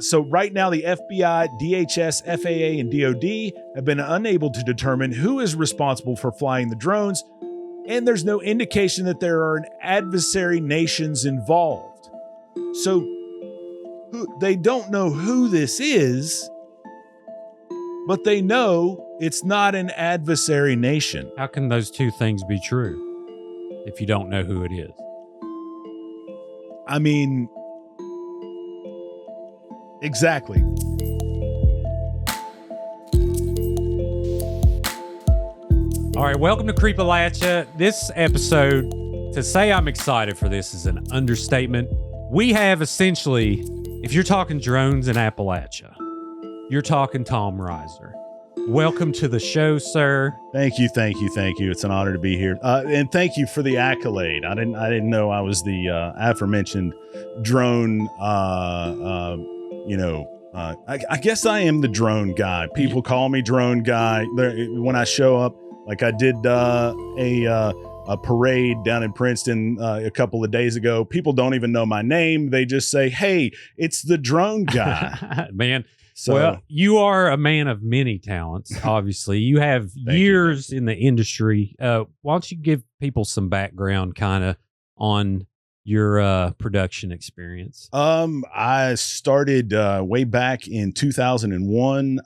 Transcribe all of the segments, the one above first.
So right now, the FBI, DHS, FAA, and DOD have been unable to determine who is responsible for flying the drones, and there's no indication that there are adversary nations involved. So they don't know who this is, but they know it's not an adversary nation. How can those two things be true if you don't know who it is? I mean, exactly. All right, welcome to Creepalachia. This episode, to say I'm excited for this is an understatement. We have essentially, if you're talking drones in Appalachia, you're talking Tom Reiser. Welcome to the show, sir. Thank you. It's an honor to be here, and thank you for the accolade. I didn't know I was the aforementioned drone. I guess I am the drone guy. People call me drone guy when I show up. Like I did a parade down in Princeton a couple of days ago. People don't even know my name. They just say, "Hey, it's the drone guy." Man. So, well, you are a man of many talents, obviously. You have years in the industry. Why don't you give people some background kind of on your production experience? I started way back in 2001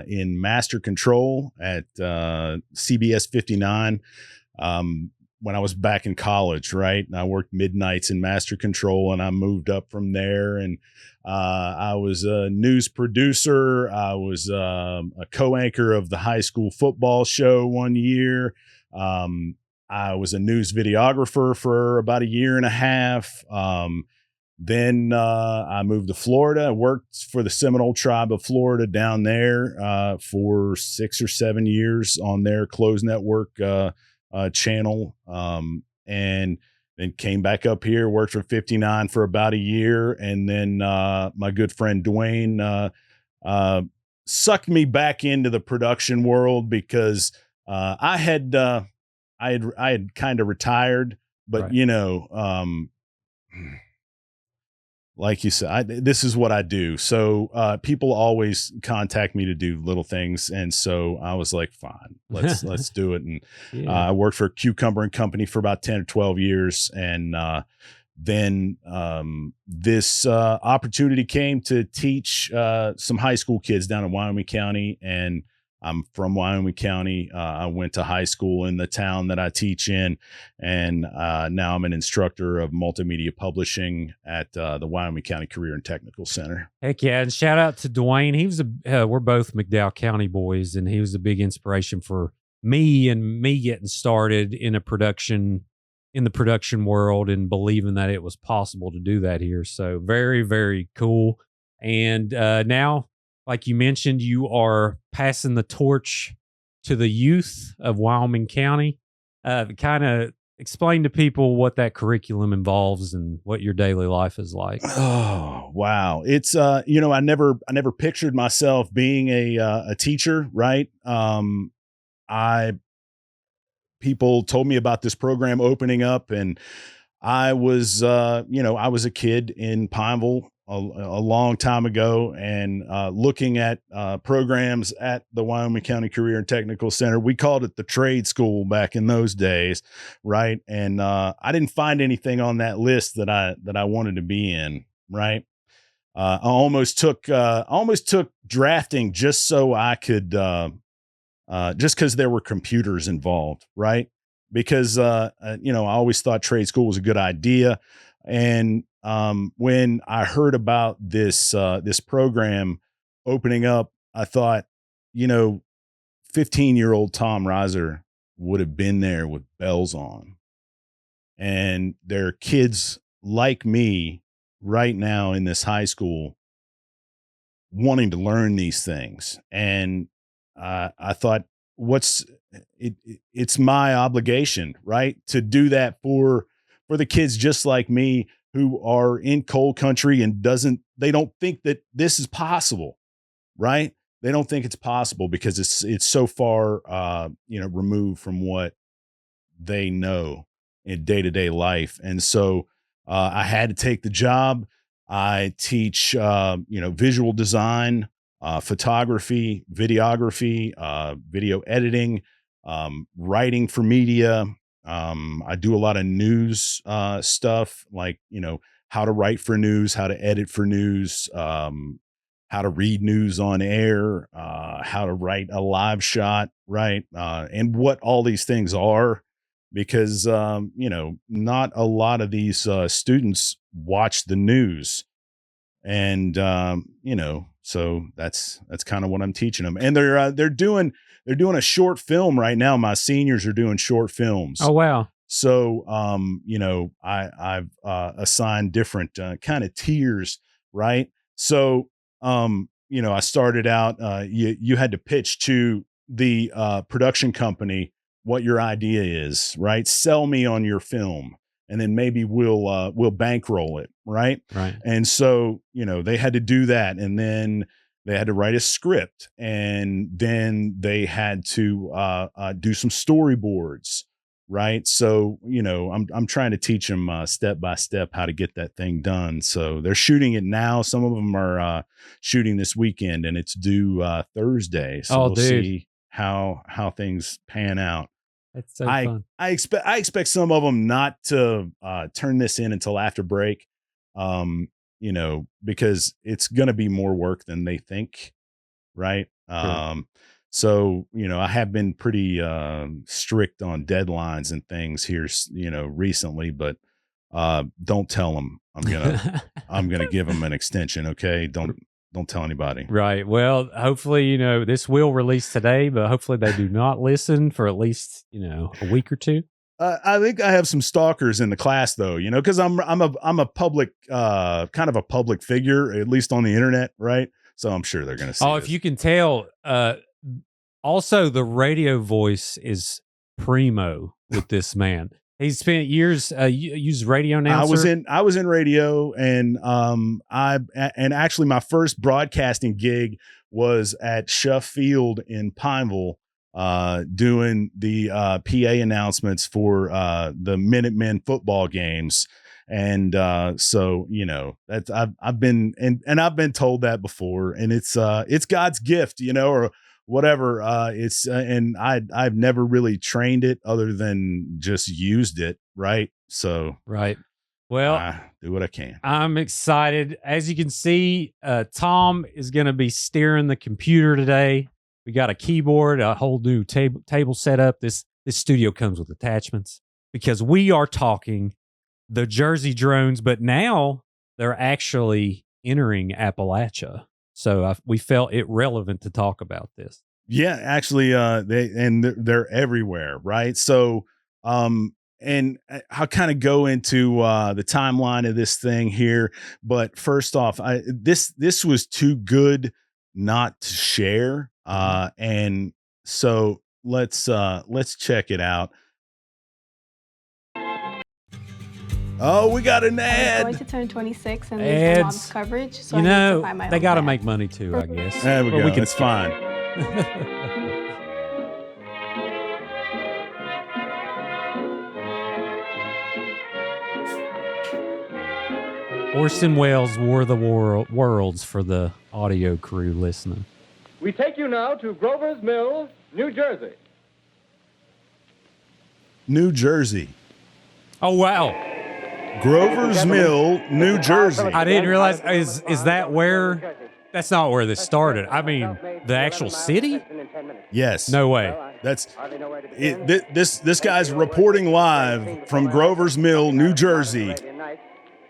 in Master Control at CBS 59. When I was back in college, right? And I worked midnights in Master Control, and I moved up from there. And I was a news producer. I was a co-anchor of the high school football show one year. I was a news videographer for about a year and a half. Then I moved to Florida. I worked for the Seminole tribe of Florida down there for 6 or 7 years on their closed network channel, and then came back up here, worked for 59 for about a year. And then my good friend Dwayne sucked me back into the production world because I had kind of retired, but right. Like you said, this is what I do. So people always contact me to do little things. And so I was like, fine, let's do it. And I worked for Cucumber and Company for about 10 or 12 years. And then this opportunity came to teach some high school kids down in Wyoming County. And I'm from Wyoming County. I went to high school in the town that I teach in, and now I'm an instructor of multimedia publishing at the Wyoming County Career and Technical Center. Heck yeah. And shout out to Dwayne. He was we're both McDowell County boys, and he was a big inspiration for me getting started in the production world and believing that it was possible to do that here. So very, very cool. And now, like you mentioned, you are passing the torch to the youth of Wyoming County. Kind of explain to people what that curriculum involves and what your daily life is like. Oh, wow. It's, I never pictured myself being a teacher, right? People told me about this program opening up, and I was a kid in Pineville a long time ago, and looking at programs at the Wyoming County Career and Technical Center. We called it the trade school back in those days, right? And I didn't find anything on that list that I wanted to be in, right? I almost took drafting just so I could just because there were computers involved, right? Because I always thought trade school was a good idea. And when I heard about this program opening up, I thought, 15-year-old Tom Reiser would have been there with bells on. And there are kids like me right now in this high school wanting to learn these things. And I thought, it's my obligation, right, to do that for the kids just like me who are in coal country and they don't think that this is possible, right? They don't think it's possible because it's so far, removed from what they know in day-to-day life. And so I had to take the job. I teach, visual design, photography, videography, video editing, writing for media. I do a lot of news stuff, like, how to write for news, how to edit for news, how to read news on air, how to write a live shot, right? And what all these things are, because, not a lot of these students watch the news. And, so that's kind of what I'm teaching them. And they're doing a short film right now. My seniors are doing short films. Oh, wow. So, I've assigned different kind of tiers, right? So, I started out, you had to pitch to the production company what your idea is, right? Sell me on your film, and then maybe we'll bankroll it, right? Right. And so, they had to do that, and then they had to write a script, and then they had to do some storyboards, right? So, I'm trying to teach them step by step how to get that thing done. So they're shooting it now. Some of them are shooting this weekend, and it's due Thursday. So we'll see how things pan out. That's so fun. I expect some of them not to turn this in until after break, because it's going to be more work than they think, right? Sure. So, I have been pretty strict on deadlines and things here, recently, but don't tell them I'm gonna give them an extension. Okay, don't tell anybody. Right. Well, hopefully, this will release today, but hopefully they do not listen for at least, a week or two. I think I have some stalkers in the class, though, because I'm a public kind of a public figure, at least on the internet, right? So I'm sure they're going to see. Oh, if you can tell. Also, the radio voice is primo with this man. He's spent years used radio announcer. I was in radio, and actually my first broadcasting gig was at Shuff Field in Pineville, doing the PA announcements for the Minutemen football games. And so that's I've been and I've been told that before, and it's God's gift, or whatever. And I've never really trained it other than just used it, right? So right. Well, I do what I can. I'm excited. As you can see, Tom is going to be steering the computer today. We got a keyboard, a whole new table set up. This studio comes with attachments because we are talking the Jersey drones, but now they're actually entering Appalachia. So we felt it relevant to talk about this. Yeah, actually, they're everywhere, right? So, and I'll kind of go into the timeline of this thing here. But first off, this was too good not to share, and so let's check it out. Oh, we got an ad. I'm going to turn 26 and lose my mom's coverage. So they got to make money too, I guess. There we go. It's fine. Orson Welles wore the worlds for the audio crew listening. We take you now to Grover's Mill, New Jersey. New Jersey. Oh, wow. Grover's Mill, New Jersey. I didn't realize. Is that where? That's not where this started. I mean, the actual city? Yes. No way. That's it. This guy's reporting live from Grover's Mill, New Jersey.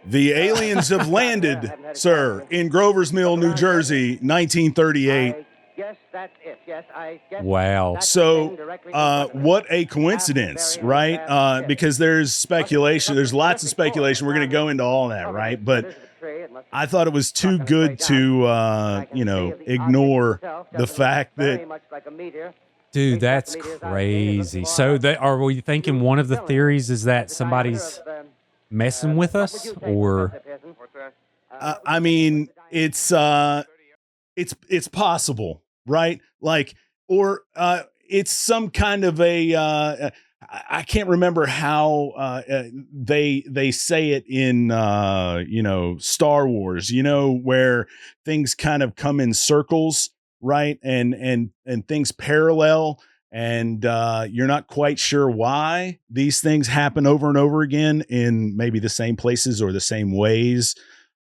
The aliens have landed, sir, in Grover's Mill, New Jersey, 1938. Yes, that's it. Yes, I guess. Wow. So, what a coincidence, right? Because there's speculation. There's lots of speculation. We're going to go into all that, right? But I thought it was too good to, ignore the fact that. Dude, that's crazy. So, are we thinking one of the theories is that somebody's messing with us, or? I mean, it's possible. Right? Like, or it's some kind of I can't remember how they say it in Star Wars, where things kind of come in circles, right? And things parallel, and you're not quite sure why these things happen over and over again in maybe the same places or the same ways.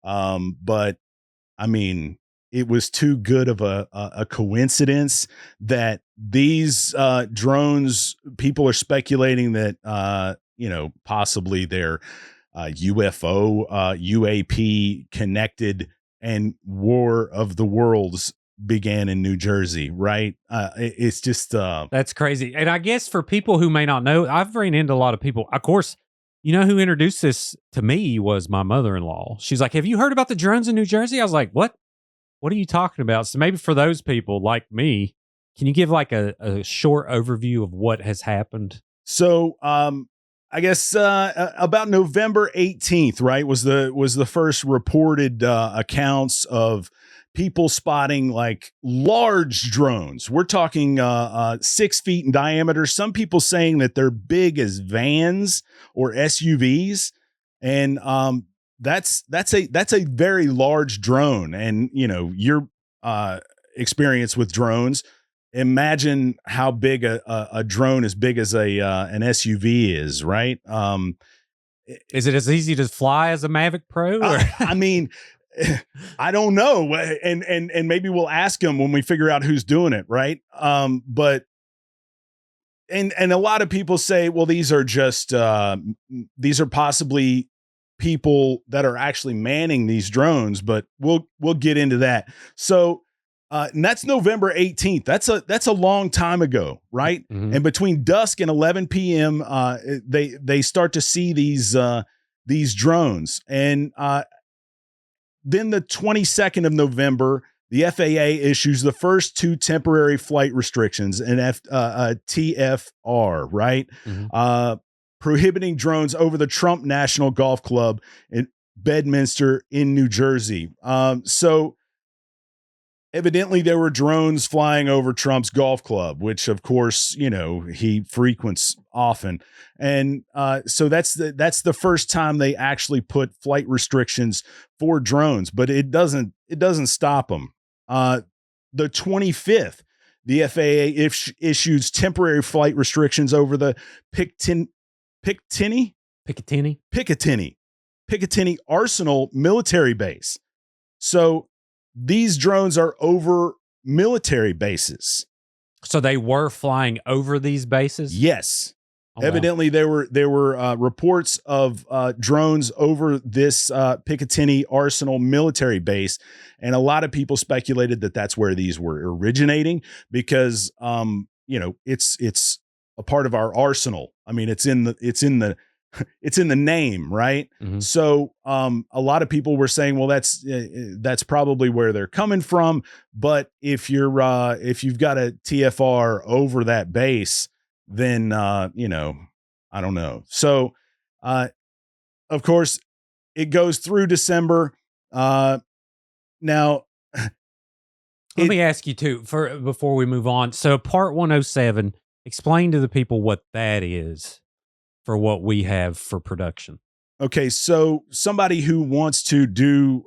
But I mean, it was too good of a coincidence that these drones, people are speculating that, possibly they're UFO, UAP connected, and War of the Worlds began in New Jersey, right? It's just That's crazy. And I guess for people who may not know, I've ran into a lot of people. Of course, you know who introduced this to me was my mother-in-law. She's like, "Have you heard about the drones in New Jersey?" I was like, "What? What are you talking about?" So maybe for those people like me, can you give like a short overview of what has happened? So, I guess about November 18th, right, was the first reported accounts of people spotting like large drones. We're talking 6 feet in diameter. Some people saying that they're big as vans or SUVs, and that's a very large drone. And your experience with drones. Imagine how big a drone as big as an SUV is, right? Is it as easy to fly as a Mavic Pro? Or? I mean, I don't know, and maybe we'll ask him when we figure out who's doing it, right? But a lot of people say, well, these are possibly people that are actually manning these drones, but we'll get into that. So. And that's November 18th. That's a long time ago, right? Mm-hmm. And between dusk and 11 p.m., they start to see these drones. And then the 22nd of November, the FAA issues the first 2 temporary flight restrictions, an TFR, right? Mm-hmm. Prohibiting drones over the Trump National Golf Club in Bedminster in New Jersey. So evidently there were drones flying over Trump's golf club, which of course, he frequents often. And so that's the first time they actually put flight restrictions for drones, but it doesn't stop them. The 25th, the FAA issues temporary flight restrictions over the Picatinny Arsenal military base. So these drones are over military bases. So they were flying over these bases? Yes. Oh, evidently, wow. there were reports of drones over this Picatinny Arsenal military base, and a lot of people speculated that that's where these were originating because it's a part of our arsenal. I mean, it's in the name, right? Mm-hmm. So a lot of people were saying, well, that's probably where they're coming from. But if you've got a TFR over that base, then I don't know. So of course it goes through December. Now let me ask you too, before we move on. So Part 107, explain to the people what that is for what we have for production. Okay, so somebody who wants to do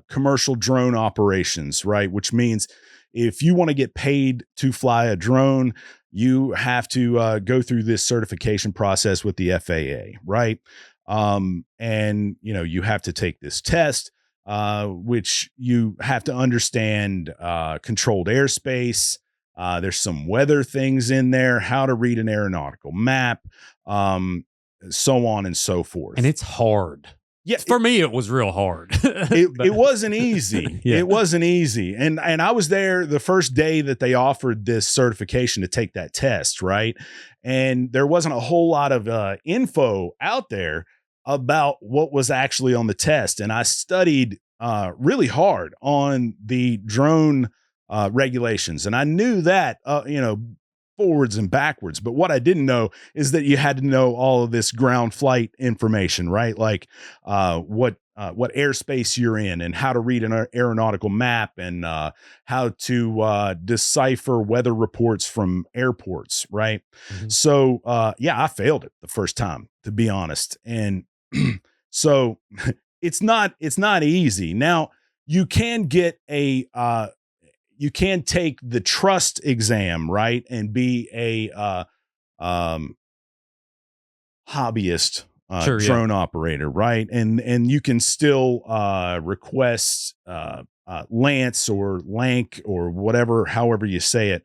commercial drone operations, right? Which means if you want to get paid to fly a drone, you have to go through this certification process with the FAA, right? And you have to take this test, which you have to understand controlled airspace. There's some weather things in there, how to read an aeronautical map, so on and so forth. And it's hard. Yeah, for me, it was real hard. It wasn't easy. Yeah. It wasn't easy. And I was there the first day that they offered this certification to take that test, right? And there wasn't a whole lot of info out there about what was actually on the test. And I studied really hard on the drone regulations. And I knew that, forwards and backwards. But what I didn't know is that you had to know all of this ground flight information, right? Like what airspace you're in and how to read an aeronautical map and how to decipher weather reports from airports, right? Mhm. So yeah, I failed it the first time, to be honest. And so it's not easy. Now you can get you can take the trust exam, right, and be a hobbyist Sure, yeah. drone operator, right, and you can still request Lance or Lank or whatever, however you say it.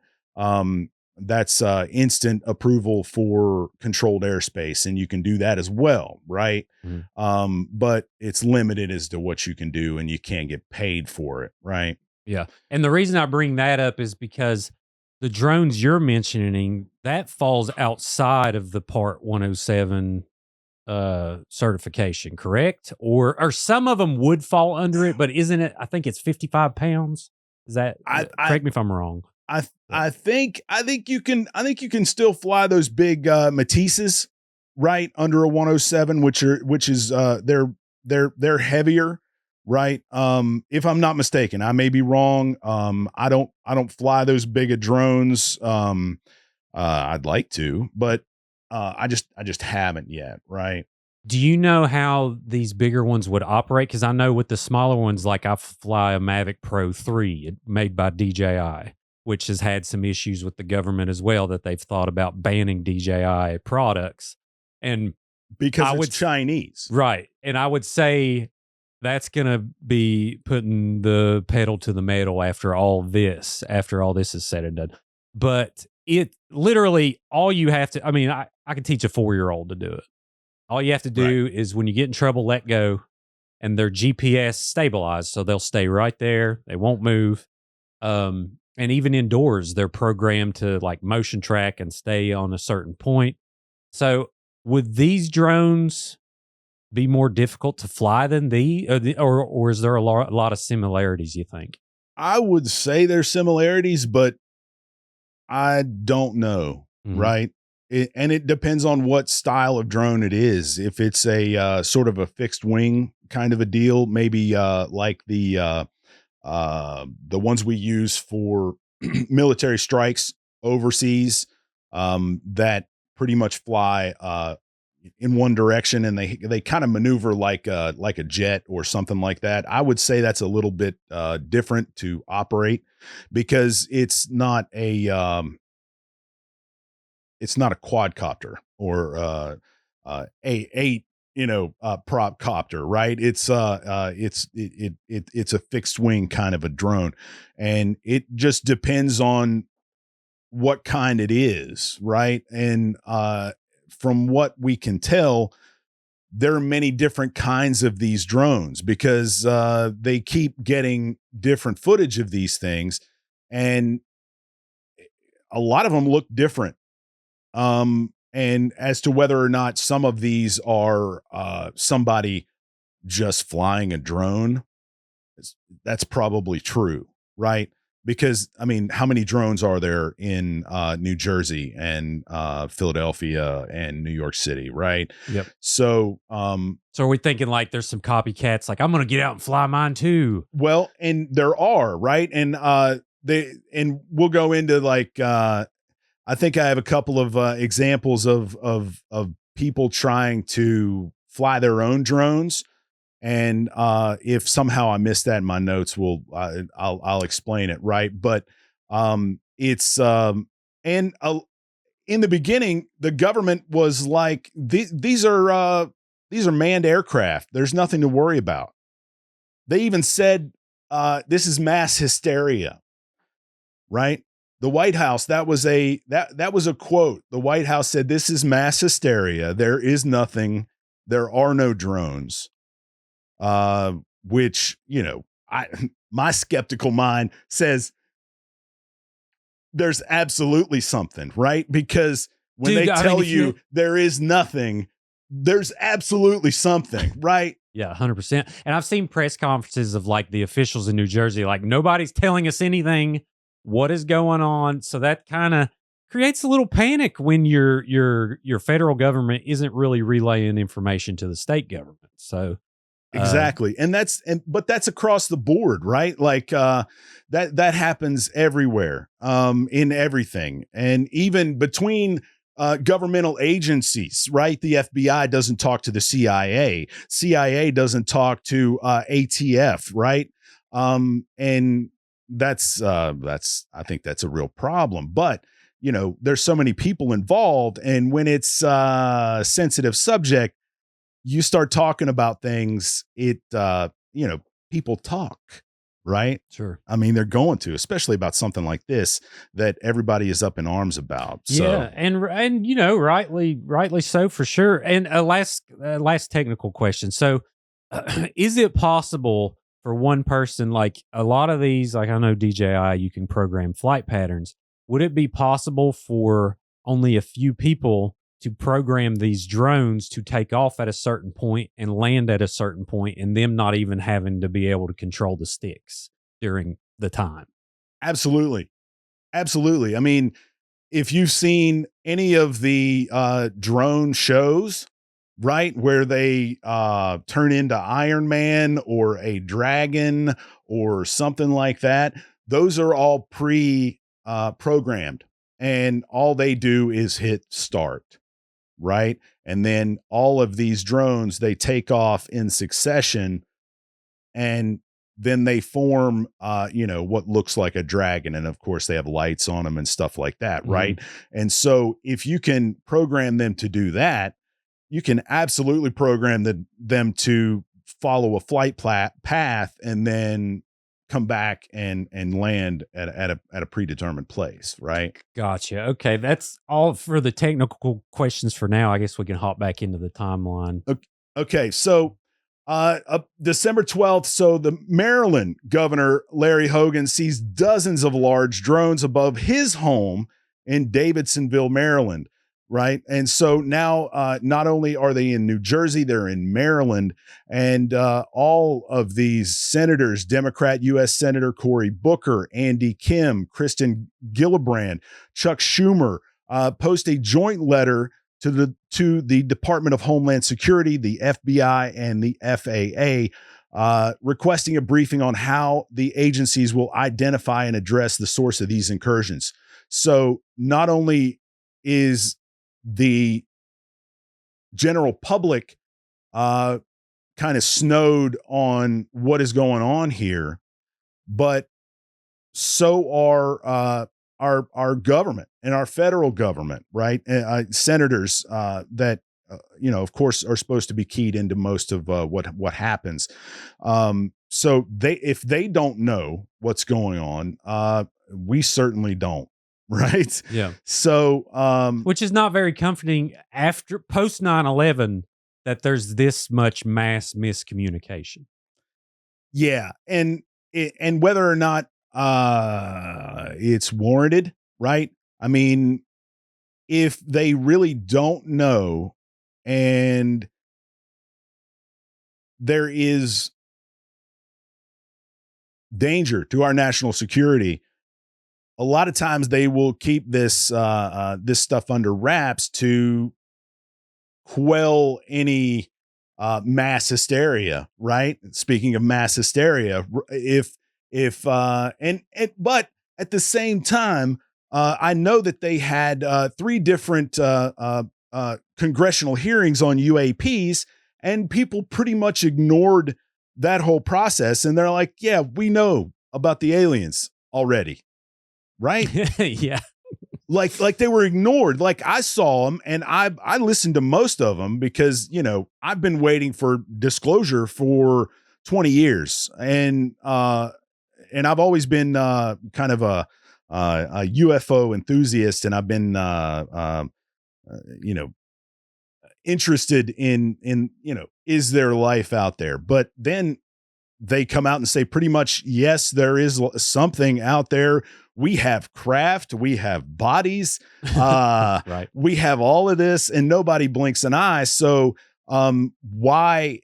That's instant approval for controlled airspace, and you can do that as well, right? Mhm. But it's limited as to what you can do, and you can't get paid for it, right? Yeah. And the reason I bring that up is because the drones you're mentioning, that falls outside of the Part 107 certification, correct? Or some of them would fall under it, but isn't it? I think it's 55 pounds. Is that correct me if I'm wrong? I think you can still fly those big Matisses, right, under a 107, which is they're heavier, right? If I'm not mistaken, I may be wrong. I don't fly those big of drones. I'd like to, but I just haven't yet, right? Do you know how these bigger ones would operate? Because I know with the smaller ones, like I fly a Mavic Pro 3 made by DJI, which has had some issues with the government as well, that they've thought about banning DJI products. And Because it's Chinese. Right. And I would say that's going to be putting the pedal to the metal after all this is said and done. But it literally, all you have to, I mean, I can teach a 4-year-old to do it. All you have to do is when you get in trouble, let go, and they're GPS stabilized. So they'll stay right there. They won't move. And even indoors, they're programmed to like motion track and stay on a certain point. So would these drones be more difficult to fly than or is there a lot of similarities, you think? I would say there's similarities, but I don't know, right? And it depends on what style of drone it is. If it's a sort of a fixed wing kind of a deal, maybe like the ones we use for military strikes overseas, that pretty much fly in one direction, and they kind of maneuver like a jet or something like that. I would say that's a little bit different to operate, because it's not a quadcopter or a prop copter, right? It's a fixed wing kind of a drone, and it just depends on what kind it is, right? And from what we can tell, there are many different kinds of these drones, because they keep getting different footage of these things, and a lot of them look different. And as to whether or not some of these are somebody just flying a drone, that's probably true, right? Because I mean, how many drones are there in New Jersey and Philadelphia and New York City, right? Yep. So are we thinking like there's some copycats like, I'm going to get out and fly mine too? Well, and there are, right? And we'll go into like I think I have a couple of examples of people trying to fly their own drones. And if somehow I missed that in my notes, I'll explain it, right? But it's in the beginning, the government was like, these are manned aircraft. There's nothing to worry about. They even said this is mass hysteria, right? The White House, that was a quote. The White House said, this is mass hysteria. There is nothing. There are no drones. Which, my skeptical mind says there's absolutely something, right? Because when they tell you there is nothing, there's absolutely something, right? Yeah, 100%. And I've seen press conferences of like the officials in New Jersey, like nobody's telling us anything. What is going on? So that kind of creates a little panic when your federal government isn't really relaying information to the state government. So exactly. But that's across the board, right? Like that happens everywhere, in everything. And even between governmental agencies, right? The FBI doesn't talk to the CIA. CIA doesn't talk to ATF, right? And that's I think that's a real problem. But there's so many people involved, and when it's a sensitive subject, you start talking about things. People talk, right? Sure. I mean, they're going to, especially about something like this that everybody is up in arms about. So. Yeah, and rightly so, for sure. And a last technical question. So, is it possible for one person, like a lot of these, like I know DJI, you can program flight patterns. Would it be possible for only a few people to program these drones to take off at a certain point and land at a certain point, and them not even having to be able to control the sticks during the time? Absolutely. Absolutely. I mean, if you've seen any of the drone shows, right, where they turn into Iron Man or a dragon or something like that, those are all programmed, and all they do is hit start, right? And then all of these drones, they take off in succession, and then they form, what looks like a dragon. And of course they have lights on them and stuff like that. Right. And so if you can program them to do that, you can absolutely program them to follow a flight path and then come back and land at a predetermined place. Right. Gotcha. Okay. That's all for the technical questions for now. I guess we can hop back into the timeline. Okay. So, December 12th. So the Maryland governor, Larry Hogan, sees dozens of large drones above his home in Davidsonville, Maryland. Right. And so now not only are they in New Jersey, they're in Maryland. And all of these senators, Democrat U.S. Senator Cory Booker, Andy Kim, Kristen Gillibrand, Chuck Schumer, post a joint letter to the Department of Homeland Security, the FBI, and the FAA, requesting a briefing on how the agencies will identify and address the source of these incursions. So not only is the general public kind of snowed on what is going on here, but so are our government and our federal government, right? Senators that of course, are supposed to be keyed into most of what happens. So if they don't know what's going on, we certainly don't. Right. Yeah. So, which is not very comforting after post 9/11 that there's this much mass miscommunication. Yeah. And whether or not it's warranted, right? I mean, if they really don't know and there is danger to our national security, a lot of times they will keep this this stuff under wraps to quell any mass hysteria, right? Speaking of mass hysteria, but at the same time, I know that they had 3 different congressional hearings on UAPs, and people pretty much ignored that whole process. And they're like, yeah, we know about the aliens already. Right. Yeah. Like they were ignored. Like I saw them and I listened to most of them because, I've been waiting for disclosure for 20 years. And I've always been kind of a UFO enthusiast. And I've been, interested in, is there life out there? But then they come out and say pretty much, yes, there is something out there. We have craft, we have bodies, right. We have all of this, and nobody blinks an eye. So why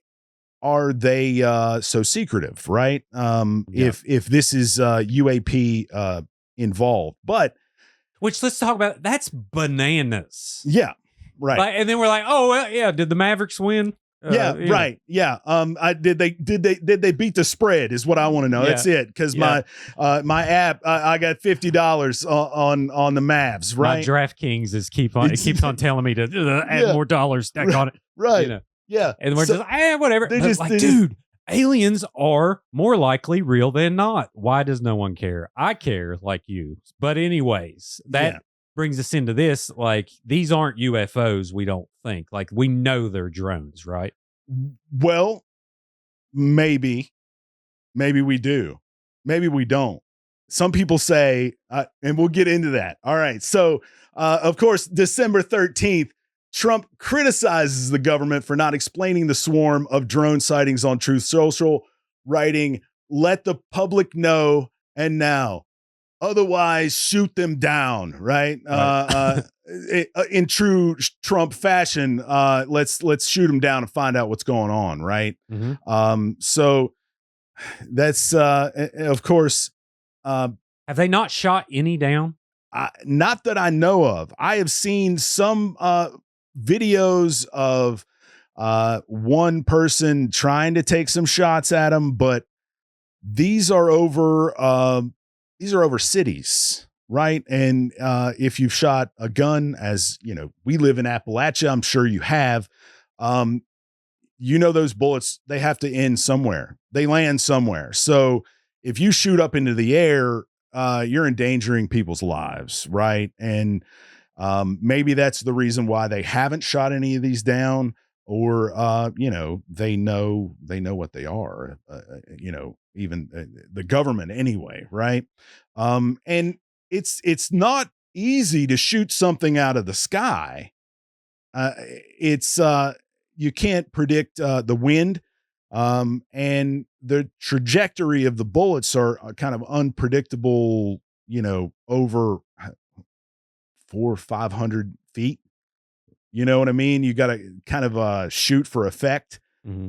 are they so secretive, right? If this is UAP involved, but Which let's talk about. That's bananas. Yeah, right. Like, and then we're like, oh well, yeah. Did the Mavericks win? Right. Yeah. Did they beat the spread is what I want to know. Yeah. That's it. Cause my app, I got $50 on the Mavs, right? My DraftKings it keeps on telling me to add more dollars stack on it. Right. You know? Yeah. And we're just whatever. They But just- like, they dude, aliens are more likely real than not. Why does no one care? I care like you. But anyways, that brings us into this. Like, these aren't UFOs, we don't think. Like, we know they're drones, right? Well, maybe we do. Maybe we don't. Some people say, and we'll get into that. All right. So, of course, December 13th, Trump criticizes the government for not explaining the swarm of drone sightings on Truth Social, writing, "Let the public know and now. Otherwise, shoot them down." Right? In true Trump fashion, let's shoot them down and find out what's going on. Right? Mm-hmm. So that's of course. Have they not shot any down? Not that I know of. I have seen some videos of one person trying to take some shots at them, but these are over cities, right? And if you've shot a gun, as you know, we live in Appalachia, I'm sure you have. Those bullets, they have to end somewhere. They land somewhere. So if you shoot up into the air, you're endangering people's lives, right? And maybe that's the reason why they haven't shot any of these down, or they know what they are. Even the government anyway, right? And it's not easy to shoot something out of the sky. You can't predict the wind, and the trajectory of the bullets are kind of unpredictable. Over 400 or 500 feet. You know what I mean? You got to kind of shoot for effect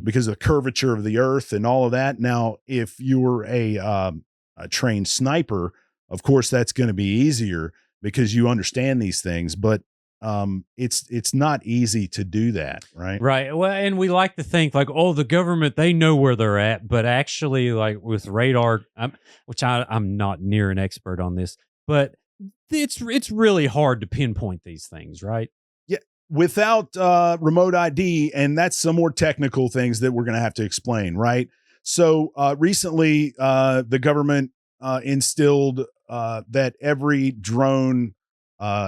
because of the curvature of the earth and all of that. Now, if you were a trained sniper, of course, that's going to be easier because you understand these things. But it's not easy to do that, right? Right. Well, and we like to think like, oh, the government, they know where they're at, but actually, like with radar, which I'm not near an expert on this, but it's really hard to pinpoint these things, right? Yeah, without remote ID, and that's some more technical things that we're going to have to explain, right? So recently, the government instilled that every drone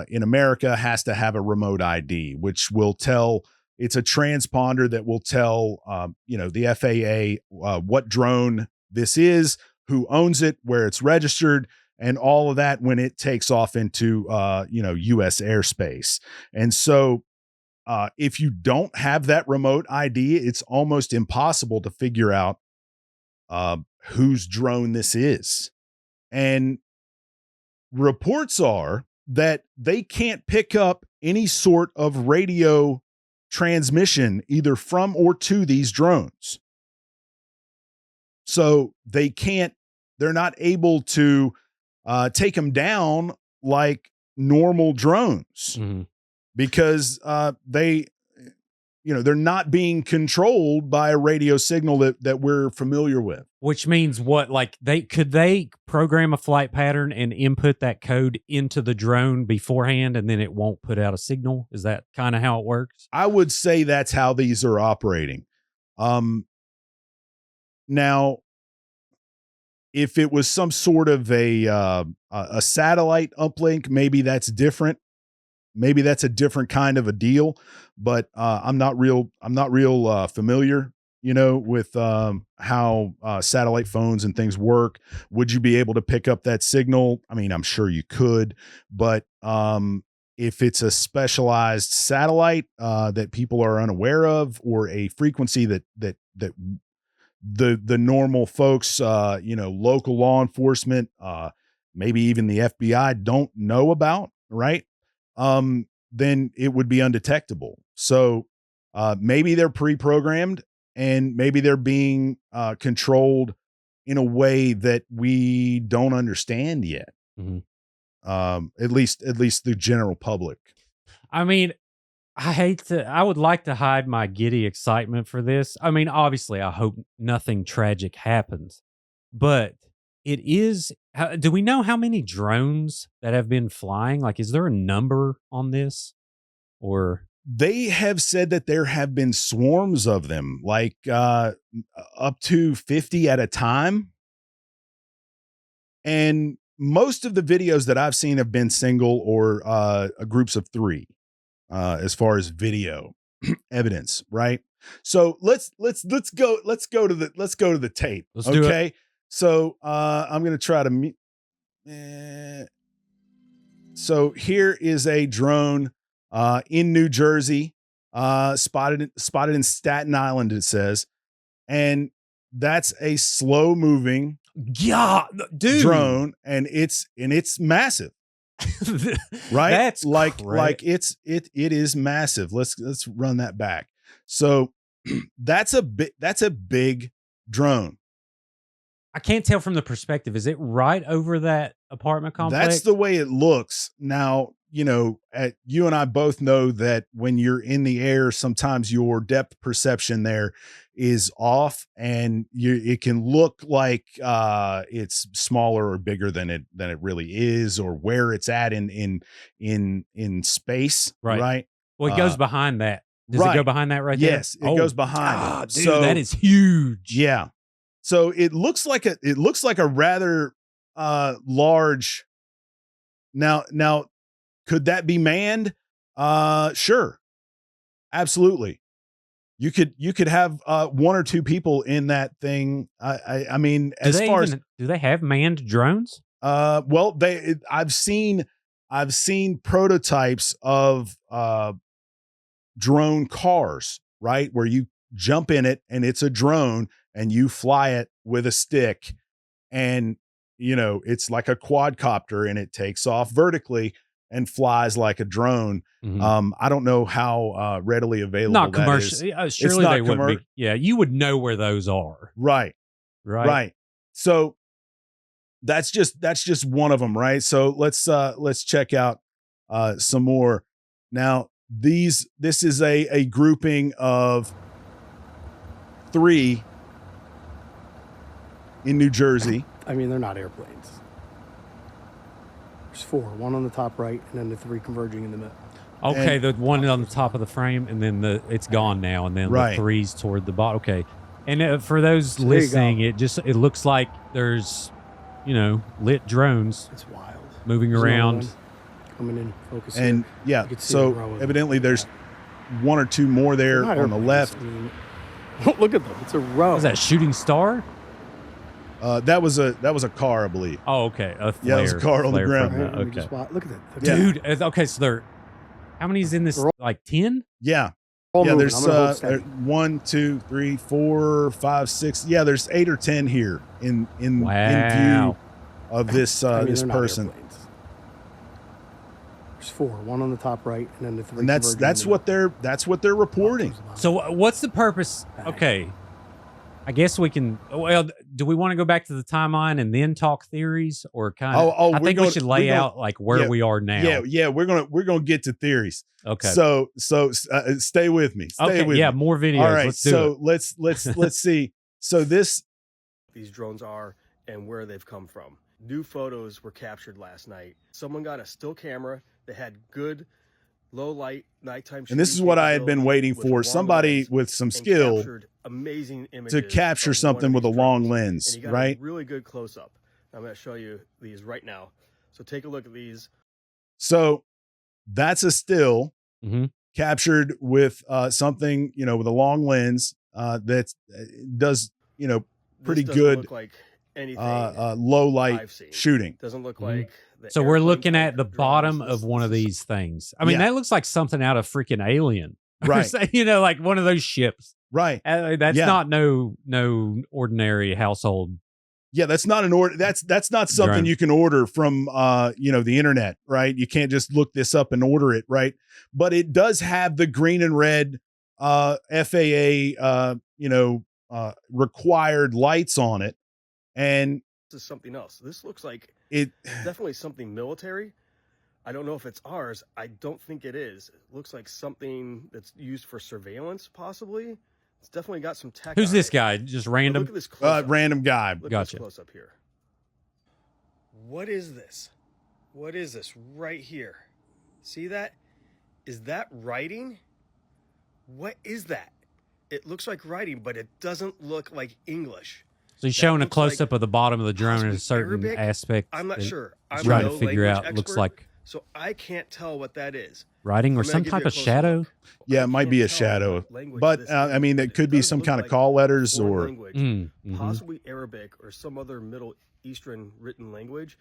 in America has to have a remote ID, which will tell. It's a transponder that will tell the FAA what drone this is, who owns it, where it's registered, and all of that when it takes off into U.S. airspace. And so if you don't have that remote ID, it's almost impossible to figure out whose drone this is. And reports are that they can't pick up any sort of radio transmission either from or to these drones. So they're not able to take them down like normal drones because they're not being controlled by a radio signal that we're familiar with. Which means what? Like could they program a flight pattern and input that code into the drone beforehand, and then it won't put out a signal? Is that kind of how it works? I would say that's how these are operating. Now, if it was some sort of a satellite uplink, maybe that's different. Maybe that's a different kind of a deal. But I'm not real familiar, with how satellite phones and things work. Would you be able to pick up that signal? I mean, I'm sure you could, but if it's a specialized satellite that people are unaware of, or a frequency that the normal folks, local law enforcement, maybe even the FBI don't know about, right? Then it would be undetectable. So maybe they're pre-programmed, and maybe they're being controlled in a way that we don't understand yet. at least the general public. I mean, I would like to hide my giddy excitement for this. I mean, obviously, I hope nothing tragic happens, but it is. Do we know how many drones that have been flying? Like, is there a number on this? Or they have said that there have been swarms of them, like up to 50 at a time. And most of the videos that I've seen have been single or groups of 3. As far as video evidence, right? So let's go to the tape. Let's do it. So I'm gonna try to so here is a drone in New Jersey, spotted in Staten Island, it says, and that's a slow moving drone, and it's massive. Right? That's like it is massive. Let's run that back. So that's a big drone. I can't tell from the perspective. Is it right over that apartment complex? That's the way it looks. Now, you and I both know that when you're in the air, sometimes your depth perception there is off, and it can look like it's smaller or bigger than it really is, or where it's at in space. Right. Well, it goes behind that. Does it go behind that right there? Yes, it goes behind it. Dude, so that is huge. Yeah. So it looks like a rather large. Now, could that be manned? Sure. Absolutely. You could have 1 or 2 people in that thing. I mean, do they have manned drones? Well, I've seen prototypes of drone cars, right? Where you jump in it and it's a drone and you fly it with a stick, and it's like a quadcopter, and it takes off vertically and flies like a drone. Mm-hmm. I don't know how readily available not that commercial. is. Surely they would be. Yeah, you would know where those are. Right. So that's just one of them, right? So let's check out some more. Now, this is a grouping of 3 in New Jersey. I mean, they're not airplanes. There's 4, 1 on the top right, and then the 3 converging in the middle. Okay, and the one on the top of the frame, and then it's gone now, and then the 3's toward the bottom. Okay, and for those listening, it looks like there's lit drones. It's wild. Moving around, coming in, focusing. And yeah, so evidently there's 1 or 2 more there on the left. Look at them. It's a row. Was that shooting star? That was a car, I believe. Oh, okay. It was a car on the ground. Okay. Look at that. Dude, okay, so how many's in this? Like 10? Yeah. Yeah, there's 1, 2, 3, 4, 5, 6. Yeah, there's 8 or 10 here in view of this this person. There's 4, 1 on the top right, and then the 3. And that's what they're reporting. So what's the purpose? Okay, I guess we can. Well, do we want to go back to the timeline and then talk theories, or kind of? I think we should lay out like where we are now. Yeah, we're gonna get to theories. Okay. So stay with me. Stay with me. More videos. All right. Let's see. So these drones are and where they've come from. New photos were captured last night. Someone got a still camera that had good low light nighttime. And this is what I had been waiting for. Somebody with some skill to capture something with a long lens, right? Really good close up. I'm going to show you these right now. So take a look at these. So that's a still captured with something, with a long lens that does, pretty good look like anything low light shooting. Doesn't look like. So we're looking at the bottom of one of these things. I mean, that looks like something out of freaking Alien, right? Like one of those ships, right? That's not no ordinary household. Yeah, that's not an order. That's not something drone you can order from the internet, right? You can't just look this up and order it, right? But it does have the green and red FAA required lights on it, and is something else. This looks like It definitely something military. I don't know if it's ours. I don't think it is. It looks like something that's used for surveillance, possibly. It's definitely got some tech. Who's on this it. guy? Just But random? look at this close-up. random guy. Look at Gotcha. this close up here. What is this? What is this right here? See that? Is that writing? What is that? It looks like writing, but it doesn't look like English. So he's That showing a looks close up like of the bottom of the drone in a possibly certain Arabic? aspect. I'm not that sure. he's I'm trying no to figure language out. Looks expert, like so I can't tell what that is. writing or I'm gonna some give type you a of closer shadow. look. Yeah, I it might can't be a tell shadow, what language but this I is, mean, but it it could be does some look kind of like call letters foreign or language, possibly Arabic or some other Middle Eastern written language.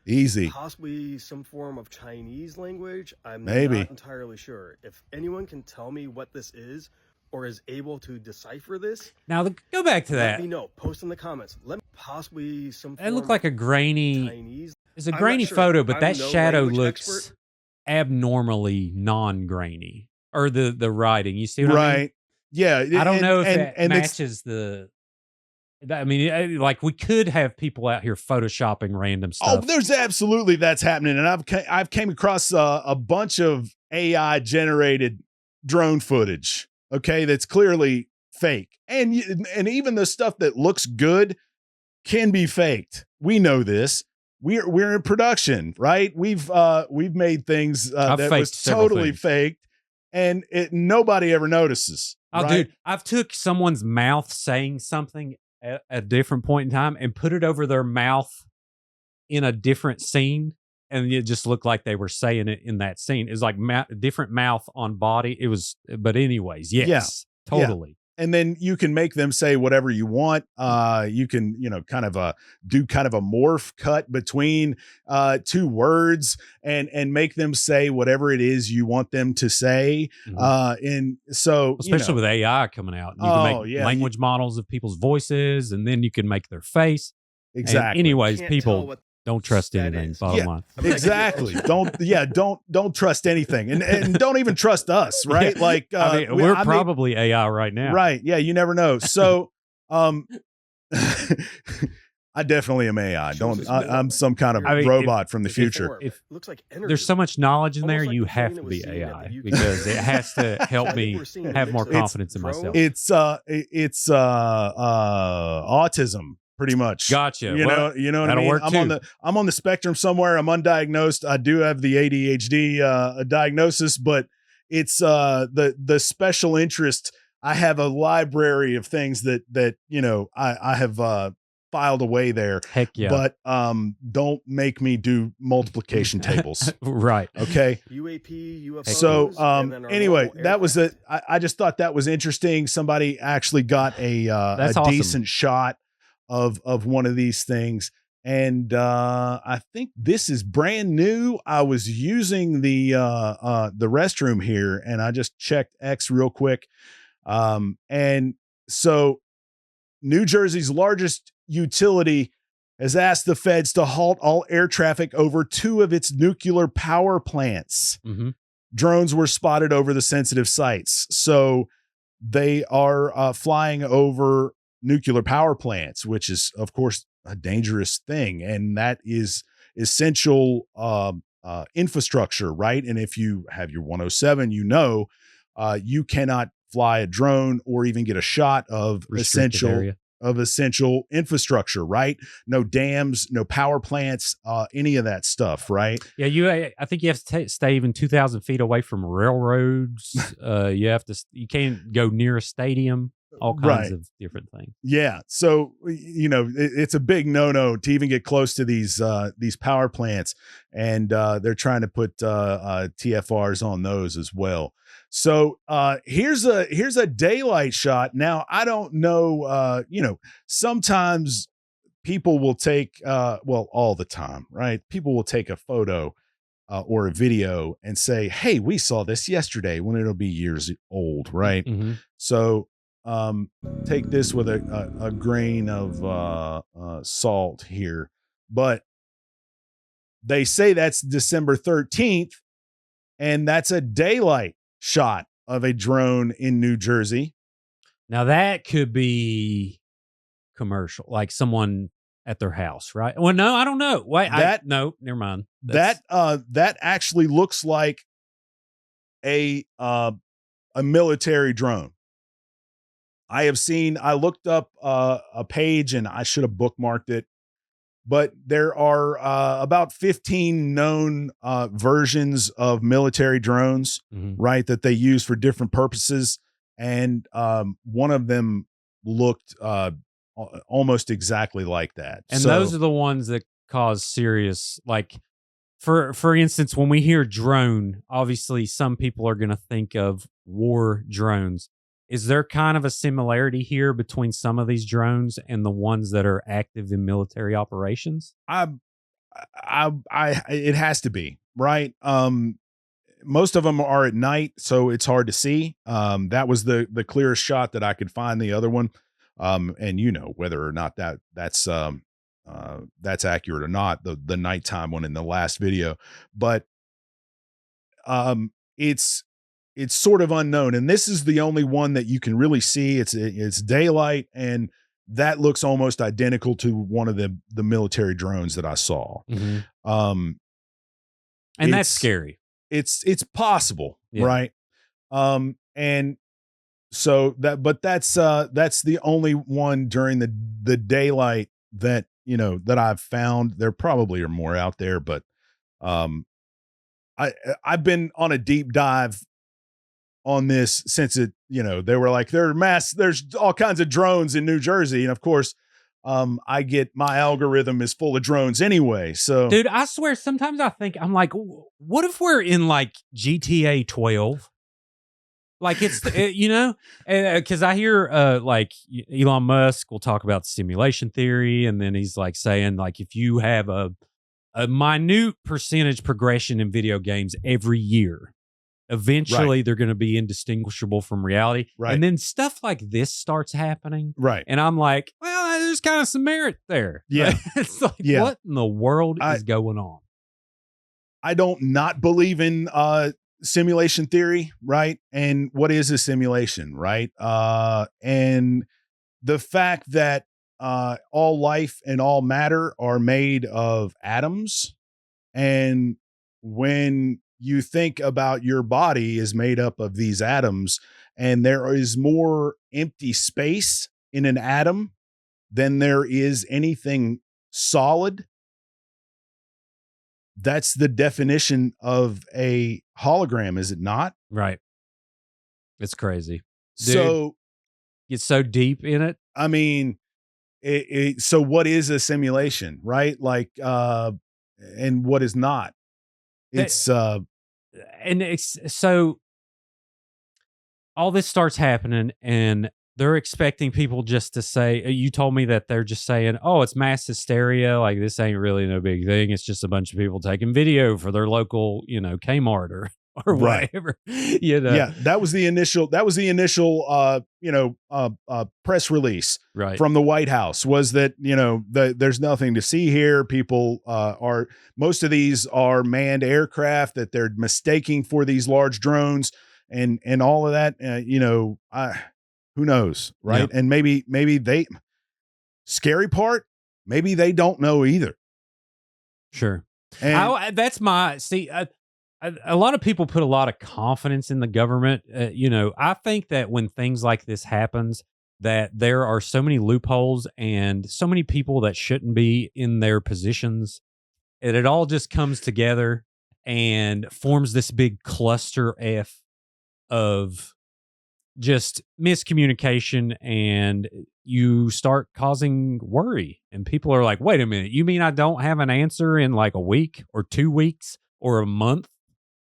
easy. Possibly some form of Chinese language. I'm Maybe. not entirely sure. If anyone can tell me what this is or is able to decipher this, Now go back to let that. me know. Post in the comments. Let me possibly some It form looked like a of grainy. Chinese. It's a I'm not grainy sure. photo, but I'm that no shadow language looks expert. abnormally non-grainy. Or the writing. You see what I mean? Right. Yeah. I don't know if it it's- matches the. I mean, like we could have people out here photoshopping random Oh, stuff. there's absolutely that's happening, and I've came across a bunch of AI generated drone footage. Okay, that's clearly fake, and even the stuff that looks good can be faked. We know this. We're in production, right? We've made things that faked was several totally things. faked, and nobody ever notices. Oh, right? dude, I've took someone's mouth saying something at a different point in time and put it over their mouth in a different scene, and it just looked like they were saying it in that scene. It was like different mouth on body. It was, but anyways, yes, totally. And then you can make them say whatever you want. You can, kind of do kind of a morph cut between two words and make them say whatever it is you want them to say. And so, Especially with AI coming out, you can make yeah, language models of people's voices, and then you can make their face. Exactly. And anyways, Can't people tell what don't trust that anything. is. Bottom Yeah. line. Exactly. don't trust anything, and don't even trust us, right? Yeah. Like I mean, we're probably AI right now. right. Yeah, you never know. So, I definitely am AI. I'm some kind of I mean, robot from the future. If looks like energy. There's so much knowledge in Almost there, like you the have thing to that be was seen at AI the UK. because it has to help I think me we're seeing a have more mix of confidence in myself. drones. It's autism, pretty much. Gotcha. You Well, know what I that'll mean? work I'm on the spectrum somewhere. I'm undiagnosed. I do have the ADHD diagnosis, but it's the special interest. I have a library of things that I have filed away there. Heck yeah. But don't make me do multiplication tables. Right. Okay. UAP, UFOs. So and then our anyway, normal that was aircraft. I just thought that was interesting. Somebody actually got a That's awesome. decent shot of one of these things. And I think this is brand new. I was using the restroom here, and I just checked X real quick. And so New Jersey's largest utility has asked the feds to halt all air traffic over two of its nuclear power plants. Mm-hmm. Drones were spotted over the sensitive sites. So they are flying over nuclear power plants, which is, of course, a dangerous thing. And that is essential infrastructure, right? And if you have your 107, you cannot fly a drone or even get a shot of essential infrastructure, right? No dams, no power plants, any of that stuff, right? Yeah, I think you have to stay even 2,000 feet away from railroads. You can't go near a stadium. All kinds of different things. Yeah, so it's a big no-no to even get close to these power plants, and they're trying to put TFRs on those as well. So here's a daylight shot. Now I don't know. Sometimes people will take all the time, right? People will take a photo or a video and say, "Hey, we saw this yesterday," when it'll be years old, right? Mm-hmm. So take this with a grain of salt here, but they say that's December 13th, and that's a daylight shot of a drone in New Jersey. Now that could be commercial, like someone at their house, right? Well, no, I don't know. Wait, no, never mind. That actually looks like a military drone. I looked up a page, and I should have bookmarked it, but there are about 15 known versions of military drones, right, that they use for different purposes. And one of them looked almost exactly like that. And those are the ones that cause serious, like, for instance, when we hear drone, obviously some people are going to think of war drones. Is there kind of a similarity here between some of these drones and the ones that are active in military operations? It has to be, right. Most of them are at night, so it's hard to see. That was the clearest shot that I could find. The other one, and whether or not that's accurate or not, the nighttime one in the last video, but it's sort of unknown, and this is the only one that you can really see. It's daylight, and that looks almost identical to one of the military drones that I saw. And that's scary. It's possible, right? And so that's the only one during the daylight that that I've found. There probably are more out there, but I've been on a deep dive on this since they were like, there's all kinds of drones in New Jersey. And of course, I get my algorithm is full of drones anyway. So dude, I swear, sometimes I think, I'm like, what if we're in like GTA 12? Like it's, because I hear like Elon Musk will talk about simulation theory. And then he's like saying, like, if you have a minute percentage progression in video games every year, eventually they're going to be indistinguishable from reality. Right. And then stuff like this starts happening. Right. And I'm like, well, there's kind of some merit there. Yeah. It's like, what in the world is going on? I don't not believe in simulation theory, right? And what is a simulation, right? And the fact that all life and all matter are made of atoms, and when you think about your body is made up of these atoms, and there is more empty space in an atom than there is anything solid. That's the definition of a hologram, is it not? Right. It's crazy. Dude, so it's so deep in it. I mean, so what is a simulation, right? Like, and what is not? It's and it's so all this starts happening, and they're expecting people just to say, you told me that they're just saying, oh, it's mass hysteria. Like, this ain't really no big thing. It's just a bunch of people taking video for their local, Kmart or whatever, Yeah, that was the initial press release from the White House, was that, there's nothing to see here. People most of these are manned aircraft that they're mistaking for these large drones and all of that. Who knows, right? Yeah. And maybe scary part, maybe they don't know either. Sure. And that's my, a lot of people put a lot of confidence in the government. I think that when things like this happens, that there are so many loopholes and so many people that shouldn't be in their positions, and it all just comes together and forms this big cluster F of just miscommunication, and you start causing worry, and people are like, wait a minute, you mean I don't have an answer in like a week or 2 weeks or a month?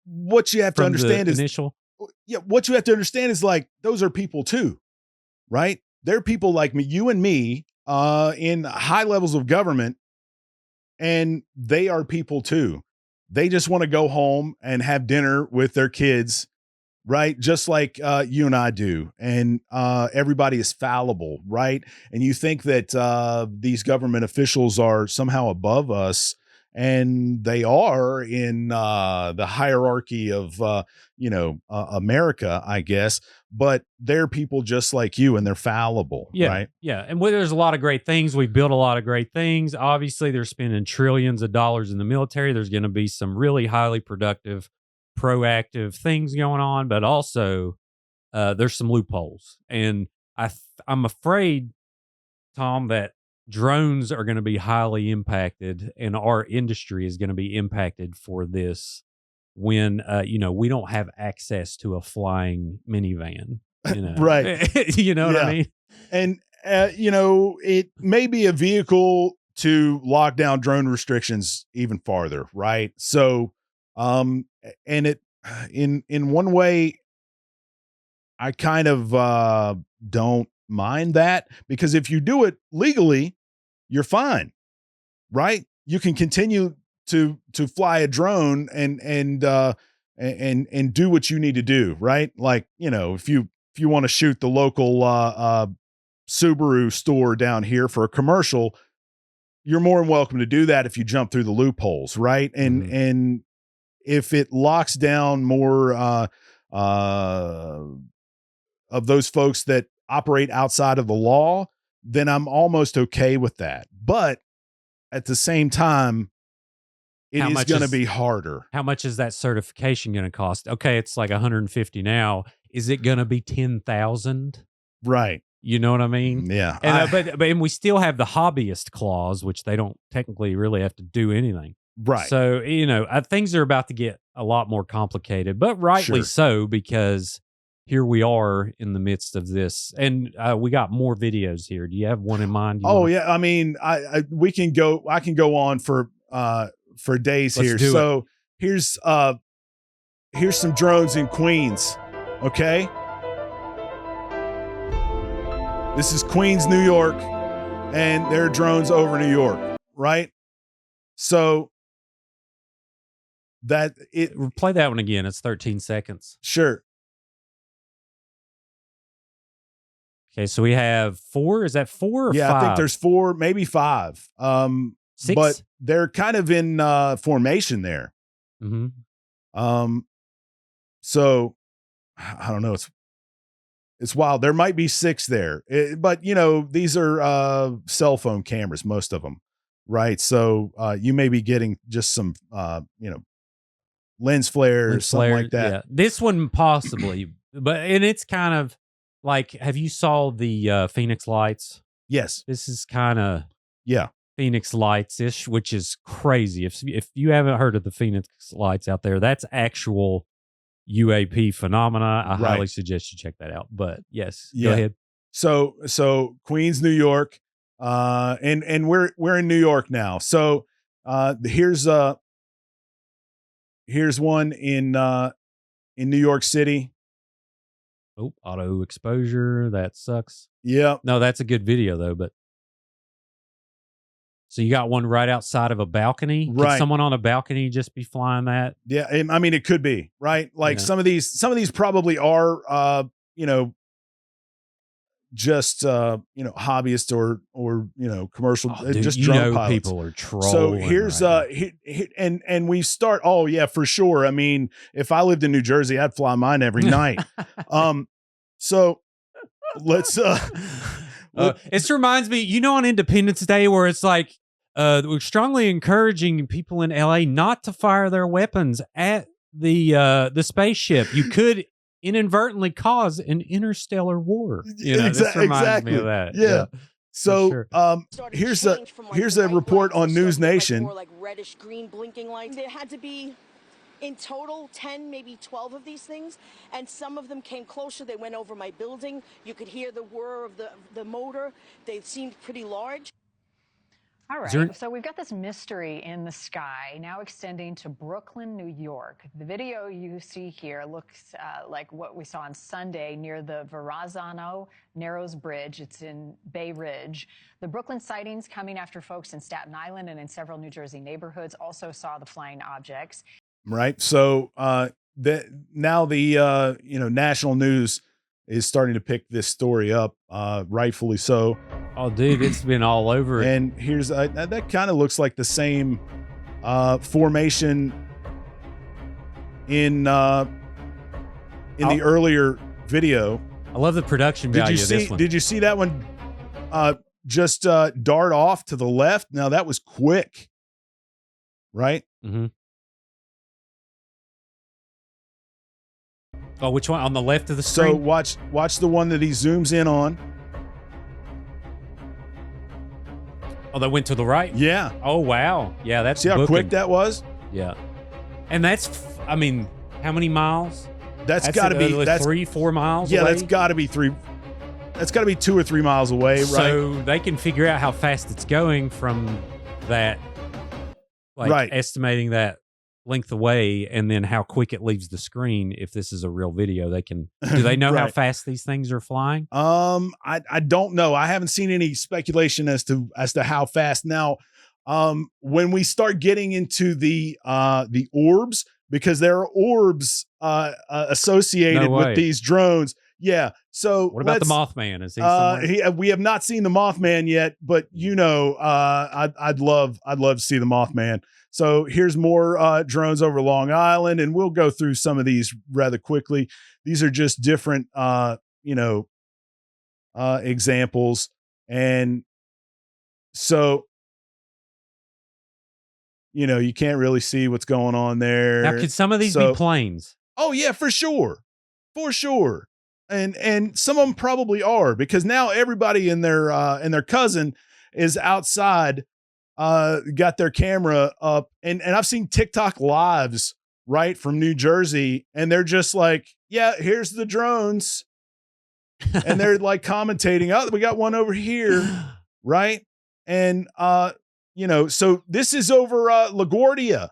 What you have to understand is what you have to understand is, like, those are people too, right? They're people like me, you and me, in high levels of government, and they are people too. They just want to go home and have dinner with their kids, right? Just like you and I do. And everybody is fallible, right? And you think that these government officials are somehow above us and they are in the hierarchy of America, I guess. But they're people just like you, and they're fallible, right? Yeah. And there's a lot of great things. We've built a lot of great things. Obviously, they're spending trillions of dollars in the military. There's going to be some really highly productive, proactive things going on, but also there's some loopholes. And I'm afraid, Tom, that drones are going to be highly impacted, and our industry is going to be impacted for this when we don't have access to a flying minivan, Right. You know what I mean? And it may be a vehicle to lock down drone restrictions even farther, right? So and it in one way, I kind of don't mind that, because if you do it legally, you're fine, right? You can continue to fly a drone and do what you need to do, right? Like, if you want to shoot the local Subaru store down here for a commercial, you're more than welcome to do that if you jump through the loopholes, right? And if it locks down more of those folks that operate outside of the law, then I'm almost okay with that. But at the same time, it is going to be harder. How much is that certification going to cost? Okay, it's like 150 now. Is it going to be 10,000? Right. You know what I mean? Yeah. And, but we still have the hobbyist clause, which they don't technically really have to do anything. Right. So, things are about to get a lot more complicated, but rightly so, because here we are in the midst of this. And we got more videos here. Do you have one in mind? Yeah. I mean, I can go on for days. Let's here. So here's some drones in Queens. Okay. This is Queens, New York, and there are drones over New York, right? So play that one again. It's 13 seconds. Sure. Okay, so we have 4. Is that 4 or 5? I think there's 4, maybe 5. 6? But they're kind of in formation there. Mm-hmm. So I don't know. It's wild. There might be 6 there, but these are cell phone cameras, most of them, right? So you may be getting just some lens flares, something like that. Yeah. This one possibly, and it's kind of like, have you saw the Phoenix Lights? Yes. This is kind of Phoenix Lights-ish, which is crazy. If you haven't heard of the Phoenix Lights out there, that's actual UAP phenomena. I highly suggest you check that out. But yes, go ahead. So Queens, New York, and we're in New York now. So here's one in New York City. Oh, auto exposure. That sucks. Yeah. No, that's a good video though. But so you got one right outside of a balcony. Right. Could someone on a balcony just be flying that? Yeah. I mean, it could be, right? Like some of these probably are, just, hobbyists or commercial, just drone pilots. People are trolling. So here's, and we start, for sure. I mean, if I lived in New Jersey, I'd fly mine every night. So let's, this reminds me, on Independence Day, where it's like, we're strongly encouraging people in LA not to fire their weapons at the spaceship. You could inadvertently cause an interstellar war. This reminds me of that. Yeah. So here's a report on News Nation. More like reddish green blinking lights. There had to be in total 10, maybe 12 of these things, and some of them came closer. They went over my building. You could hear the whir of the motor. They seemed pretty large. All right, so we've got this mystery in the sky now extending to Brooklyn, New York. The video you see here looks like what we saw on Sunday near the Verrazano Narrows Bridge. It's in Bay Ridge. The Brooklyn sightings coming after folks in Staten Island and in several New Jersey neighborhoods also saw the flying objects. Right. So now the national news is starting to pick this story up, rightfully so. Oh, dude, it's been all over. And here's that kind of looks like the same formation in the earlier video. I love the production value of this one. Did you see that one just dart off to the left? Now that was quick, right? Mm-hmm. Oh, which one? On the left of the screen? So watch the one that he zooms in on. Oh, that went to the right? Yeah. Oh, wow. Yeah, that's See how quick that was? Yeah. And that's, I mean, how many miles? That's got to be 3-4 miles yeah, away? that's got to be 3. That's got to be 2 or 3 miles away, right? So they can figure out how fast it's going from that, like right. estimating that length away, and then how quick it leaves the screen. If this is a real video, they can. Do they know right. how fast these things are flying? I don't know. I haven't seen any speculation as to how fast. Now, when we start getting into the orbs, because there are orbs associated with these drones. Yeah. So what about the Mothman? Is he somewhere? We have not seen the Mothman yet, but I'd love to see the Mothman. So here's more drones over Long Island, and we'll go through some of these rather quickly. These are just different examples. And so you can't really see what's going on there. Now, could some of these be planes? Oh yeah, for sure. For sure. And some of them probably are, because now everybody and their cousin is outside, got their camera up, and I've seen TikTok lives right from New Jersey, and they're just like, yeah, here's the drones. And they're like commentating, oh, we got one over here. Right. And, so this is over LaGuardia.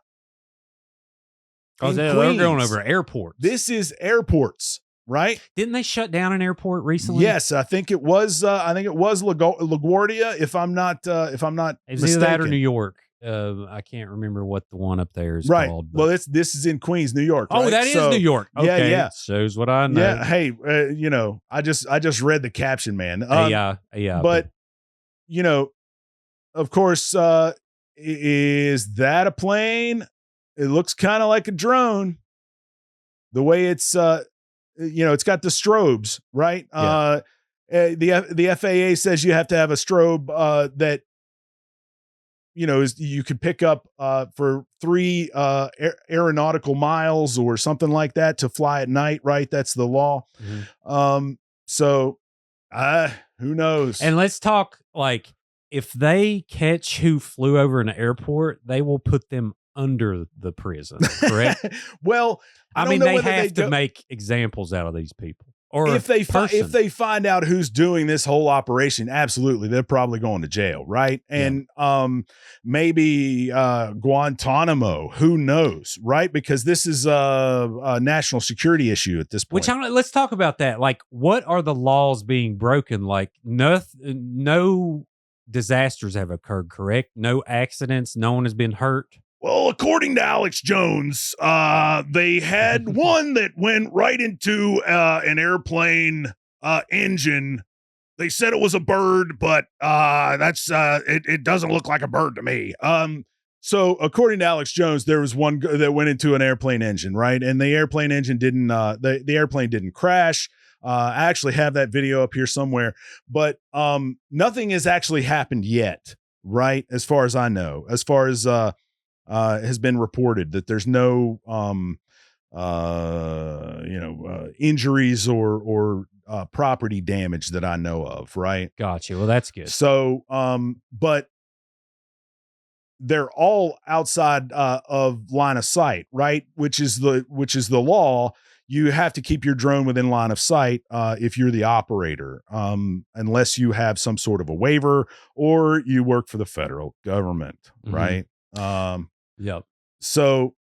Oh, they're going over airports. This is airports. Right? Didn't they shut down an airport recently? Yes, I think it was. LaGuardia. If I'm not mistaken. Either that or New York. I can't remember what the one up there is called. But. Well, this is in Queens, New York. Oh, right? that is New York. Okay. Yeah. Shows what I know. Yeah. Hey, I just read the caption, man. Yeah. But of course, is that a plane? It looks kind of like a drone. The way it's it's got the strobes, right? Yeah. The FAA says you have to have a strobe that you could pick up for 3 aeronautical miles or something like that to fly at night, right? That's the law. Mm-hmm. So who knows? And let's talk, like, if they catch who flew over an airport, they will put them under the prison, correct? Well, I mean, they have to make examples out of these people. Or if they find out who's doing this whole operation, absolutely, they're probably going to jail, right? And maybe Guantanamo, who knows, right? Because this is a national security issue at this point. Let's talk about that. Like, what are the laws being broken? Like, no disasters have occurred, correct? No accidents. No one has been hurt. Well, according to Alex Jones, they had one that went right into an airplane engine. They said it was a bird, but it doesn't look like a bird to me. So according to Alex Jones, there was one that went into an airplane engine, right? And the airplane engine didn't. The airplane didn't crash. I actually have that video up here somewhere, but nothing has actually happened yet, right? As far as I know, as far as has been reported, that there's no injuries or property damage that I know of, right? Gotcha. Well, that's good. So but they're all outside of line of sight, right? Which is the law. You have to keep your drone within line of sight if you're the operator, unless you have some sort of a waiver or you work for the federal government, right? Yep. So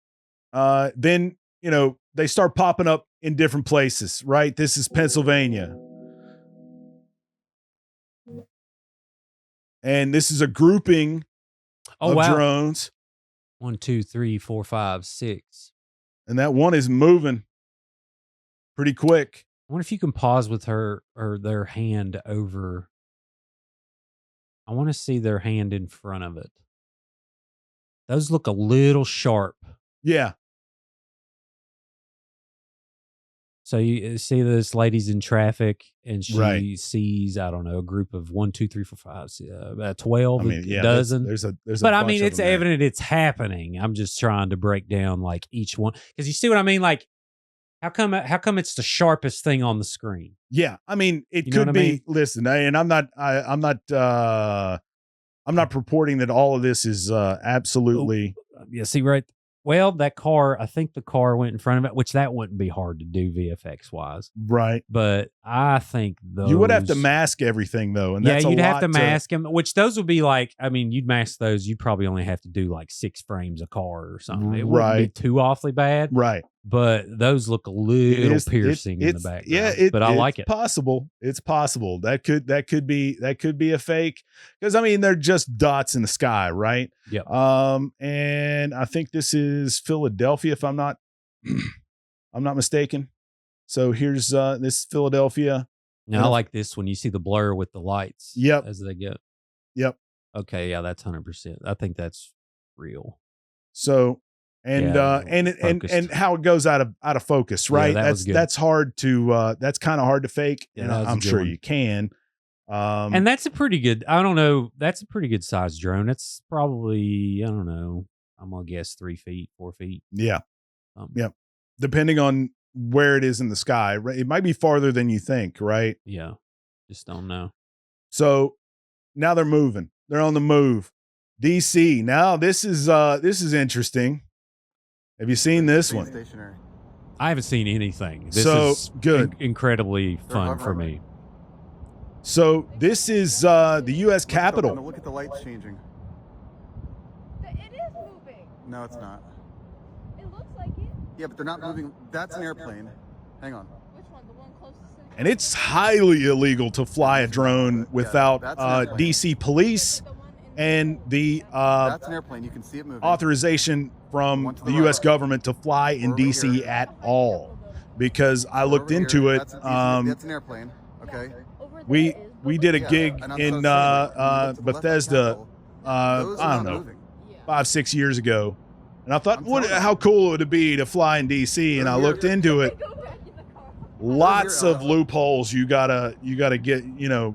then, they start popping up in different places, right? This is Pennsylvania. And this is a grouping of drones. 1, 2, 3, 4, 5, 6. And that one is moving pretty quick. I wonder if you can pause with her or their hand over. I want to see their hand in front of it. Those look a little sharp. Yeah. So you see this lady's in traffic and she Right. sees, I don't know, a group of 1, 2, 3, 4, 5, 12, I mean, a yeah, dozen. there's a But I bunch mean, of it's them there. evident it's happening. I'm just trying to break down like each one. Because you see what I mean? Like, how come it's the sharpest thing on the screen? Yeah. I mean, it You know could what I be, mean? listen, and I'm not purporting that all of this is absolutely. Yeah, see, right. Well, that car, I think the car went in front of it, which that wouldn't be hard to do VFX wise. Right. But I think those. You would have to mask everything though. And yeah, that's you'd a have lot to mask them, which those would be like, I mean, you'd mask those. You'd probably only have to do like 6 frames a car or something. It wouldn't be too awfully bad. Right. But those look a little piercing in the background. Yeah, but I like it. Possible. It's possible. That could be a fake. Because I mean, they're just dots in the sky, right? Yeah. And I think this is Philadelphia, if I'm not mistaken. So here's this Philadelphia. Now I like this when you see the blur with the lights. Yep. As they go. Yep. Okay, yeah, that's 100%. I think that's real. So and how it goes out of focus, right? Yeah, that's hard to that's kind of hard to fake, yeah, and I'm sure you can. And that's a pretty good, I don't know, that's a pretty good size drone. It's probably, I don't know, I'm gonna guess 3 feet, 4 feet. Yeah. Yeah. Depending on where it is in the sky, right? It might be farther than you think, right? Yeah. Just don't know. So now they're moving. They're on the move. DC. Now this is interesting. Have you seen this one? Stationary. I haven't seen anything. This So, is good. Incredibly fun for me. So this is the U.S. Capitol. Look at the lights changing. It is moving. No, it's not. It looks like it. Yeah, but they're not moving. That's an airplane. Hang on. Which one? The one closest to the And it's highly illegal to fly a drone without DC police and the That's an airplane. You can see it moving. authorization from the U.S. government to fly in DC at all. Because I looked into it. That's an airplane. Okay. We did a gig in Bethesda. I don't know, 5-6 years ago, and I thought, how cool would it be to fly in DC? And I looked into it. Lots of loopholes you gotta get,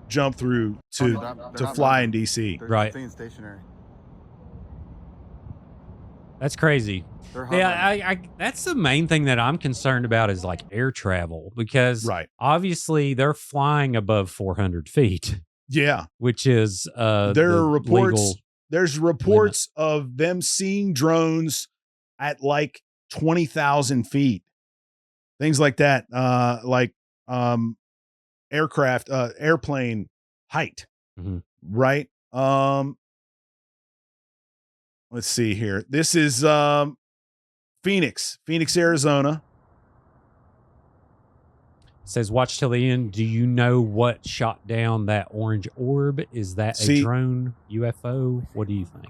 jump through to fly in DC. Right. Staying stationary. That's crazy. Yeah, I that's the main thing that I'm concerned about is like air travel, because obviously they're flying above 400 feet. Yeah. Which is there are reports. There's reports of them seeing drones at like 20,000 feet. Things like that. Like aircraft, airplane height. Mm-hmm. Right. Let's see here. This is Phoenix, Arizona. It says, watch till the end. Do you know what shot down that orange orb? Is that a drone, UFO? What do you think?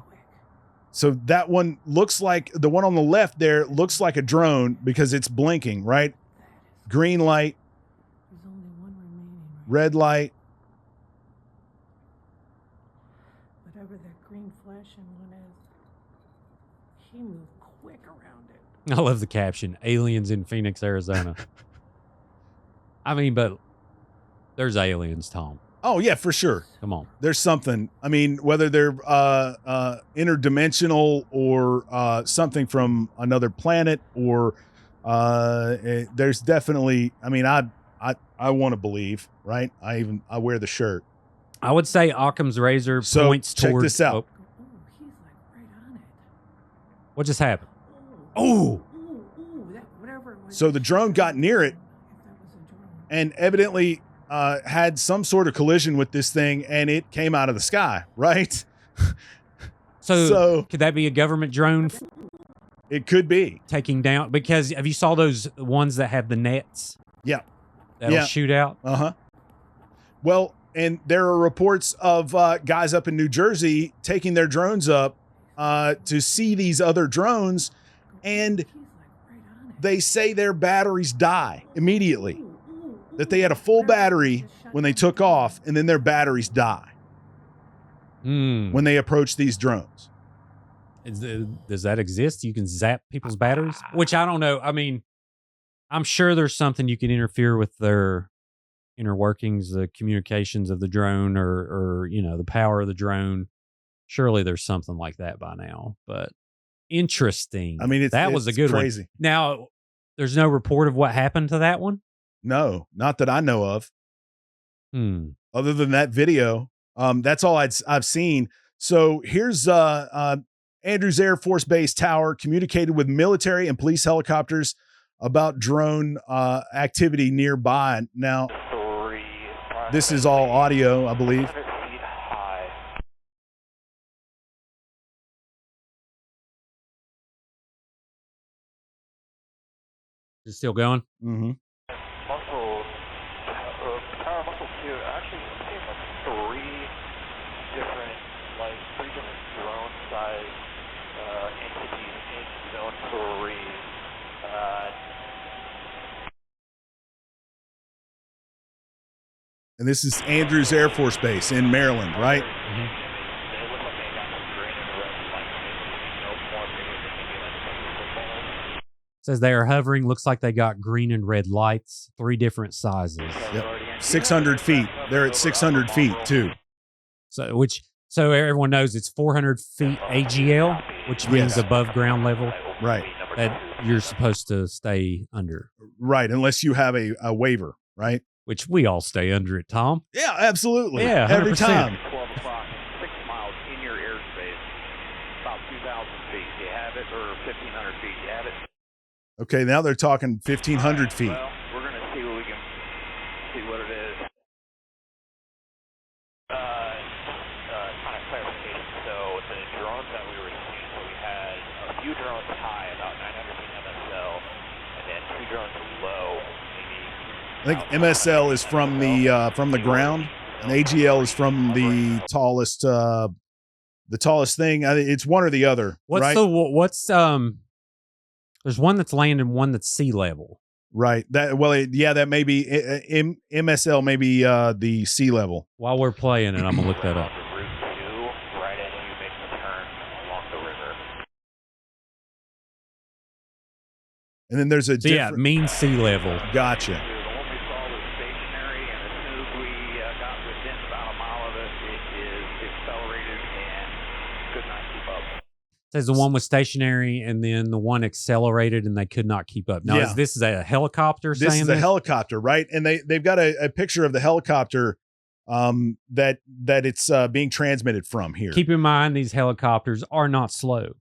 So that one looks like, the one on the left there looks like a drone because it's blinking, right? Green light, red light. Whatever that green flashing one is, he moved quick around it. I love the caption, aliens in Phoenix, Arizona. I mean, but there's aliens, Tom. Oh yeah, for sure. Come on. There's something. I mean, whether they're interdimensional or something from another planet, or there's definitely. I mean, I want to believe, right? I wear the shirt. I would say Occam's razor points check towards. this out. Oh, he's like right on it. What just happened? Ooh, that whatever it was. So the drone got near it, and evidently had some sort of collision with this thing, and it came out of the sky, right? So could that be a government drone? It could be taking down, because have you saw those ones that have the nets? Yeah. That'll shoot out. Uh-huh. Well, and there are reports of guys up in New Jersey taking their drones up to see these other drones, and they say their batteries die immediately. That they had a full battery when they took off, and then their batteries die when they approach these drones. Does that exist? You can zap people's batteries, which I don't know. I mean, I'm sure there's something you can interfere with their inner workings, the communications of the drone, or the power of the drone. Surely there's something like that by now. But interesting. I mean, that was a good crazy one. Now, there's no report of what happened to that one. No, not that I know of. Other than that video, that's all I've seen. So here's Andrews Air Force Base tower communicated with military and police helicopters about drone activity nearby. Now, this is all audio, I believe. Is it still going? Mm-hmm. Tower muscle 2, actually, it seems like three different drone size entities in zone 3. And this is Andrews Air Force Base in Maryland, right? Mm-hmm. Says they are hovering. Looks like they got green and red lights, 3 different sizes. Yep. 600 feet. They're at 600 feet too. So everyone knows it's 400 feet AGL, which means above ground level. Right. That you're supposed to stay under. Right. Unless you have a waiver, right? Which we all stay under it, Tom. Yeah, absolutely. Yeah, 100%. Every time. 12 o'clock, 6 miles in your airspace, about 2,000 feet. You have it, or 1,500 feet. You have it. Okay, now they're talking 1,500 feet. Well, we're going to see what we can see what it is. Kind of clarification. So the drones that we were seeing, so we had a few drones high, about 900 feet MSL, and then 2 drones low, maybe. I think MSL is from the ground, and AGL is from the tallest thing. It's one or the other. Right? There's one that's land and one that's sea level. Right. That may be MSL, maybe the sea level. While we're playing it, I'm gonna look that up. Route 2, right as you make the turn along the river. And then there's mean sea level. Gotcha. The one we saw was stationary, and as soon as we got within about a mile of it, it is accelerated and could not keep up. Says the one was stationary, and then the one accelerated, and they could not keep up. Now, this is a helicopter. This is a helicopter, right? And they've got a picture of the helicopter that it's being transmitted from here. Keep in mind, these helicopters are not slow.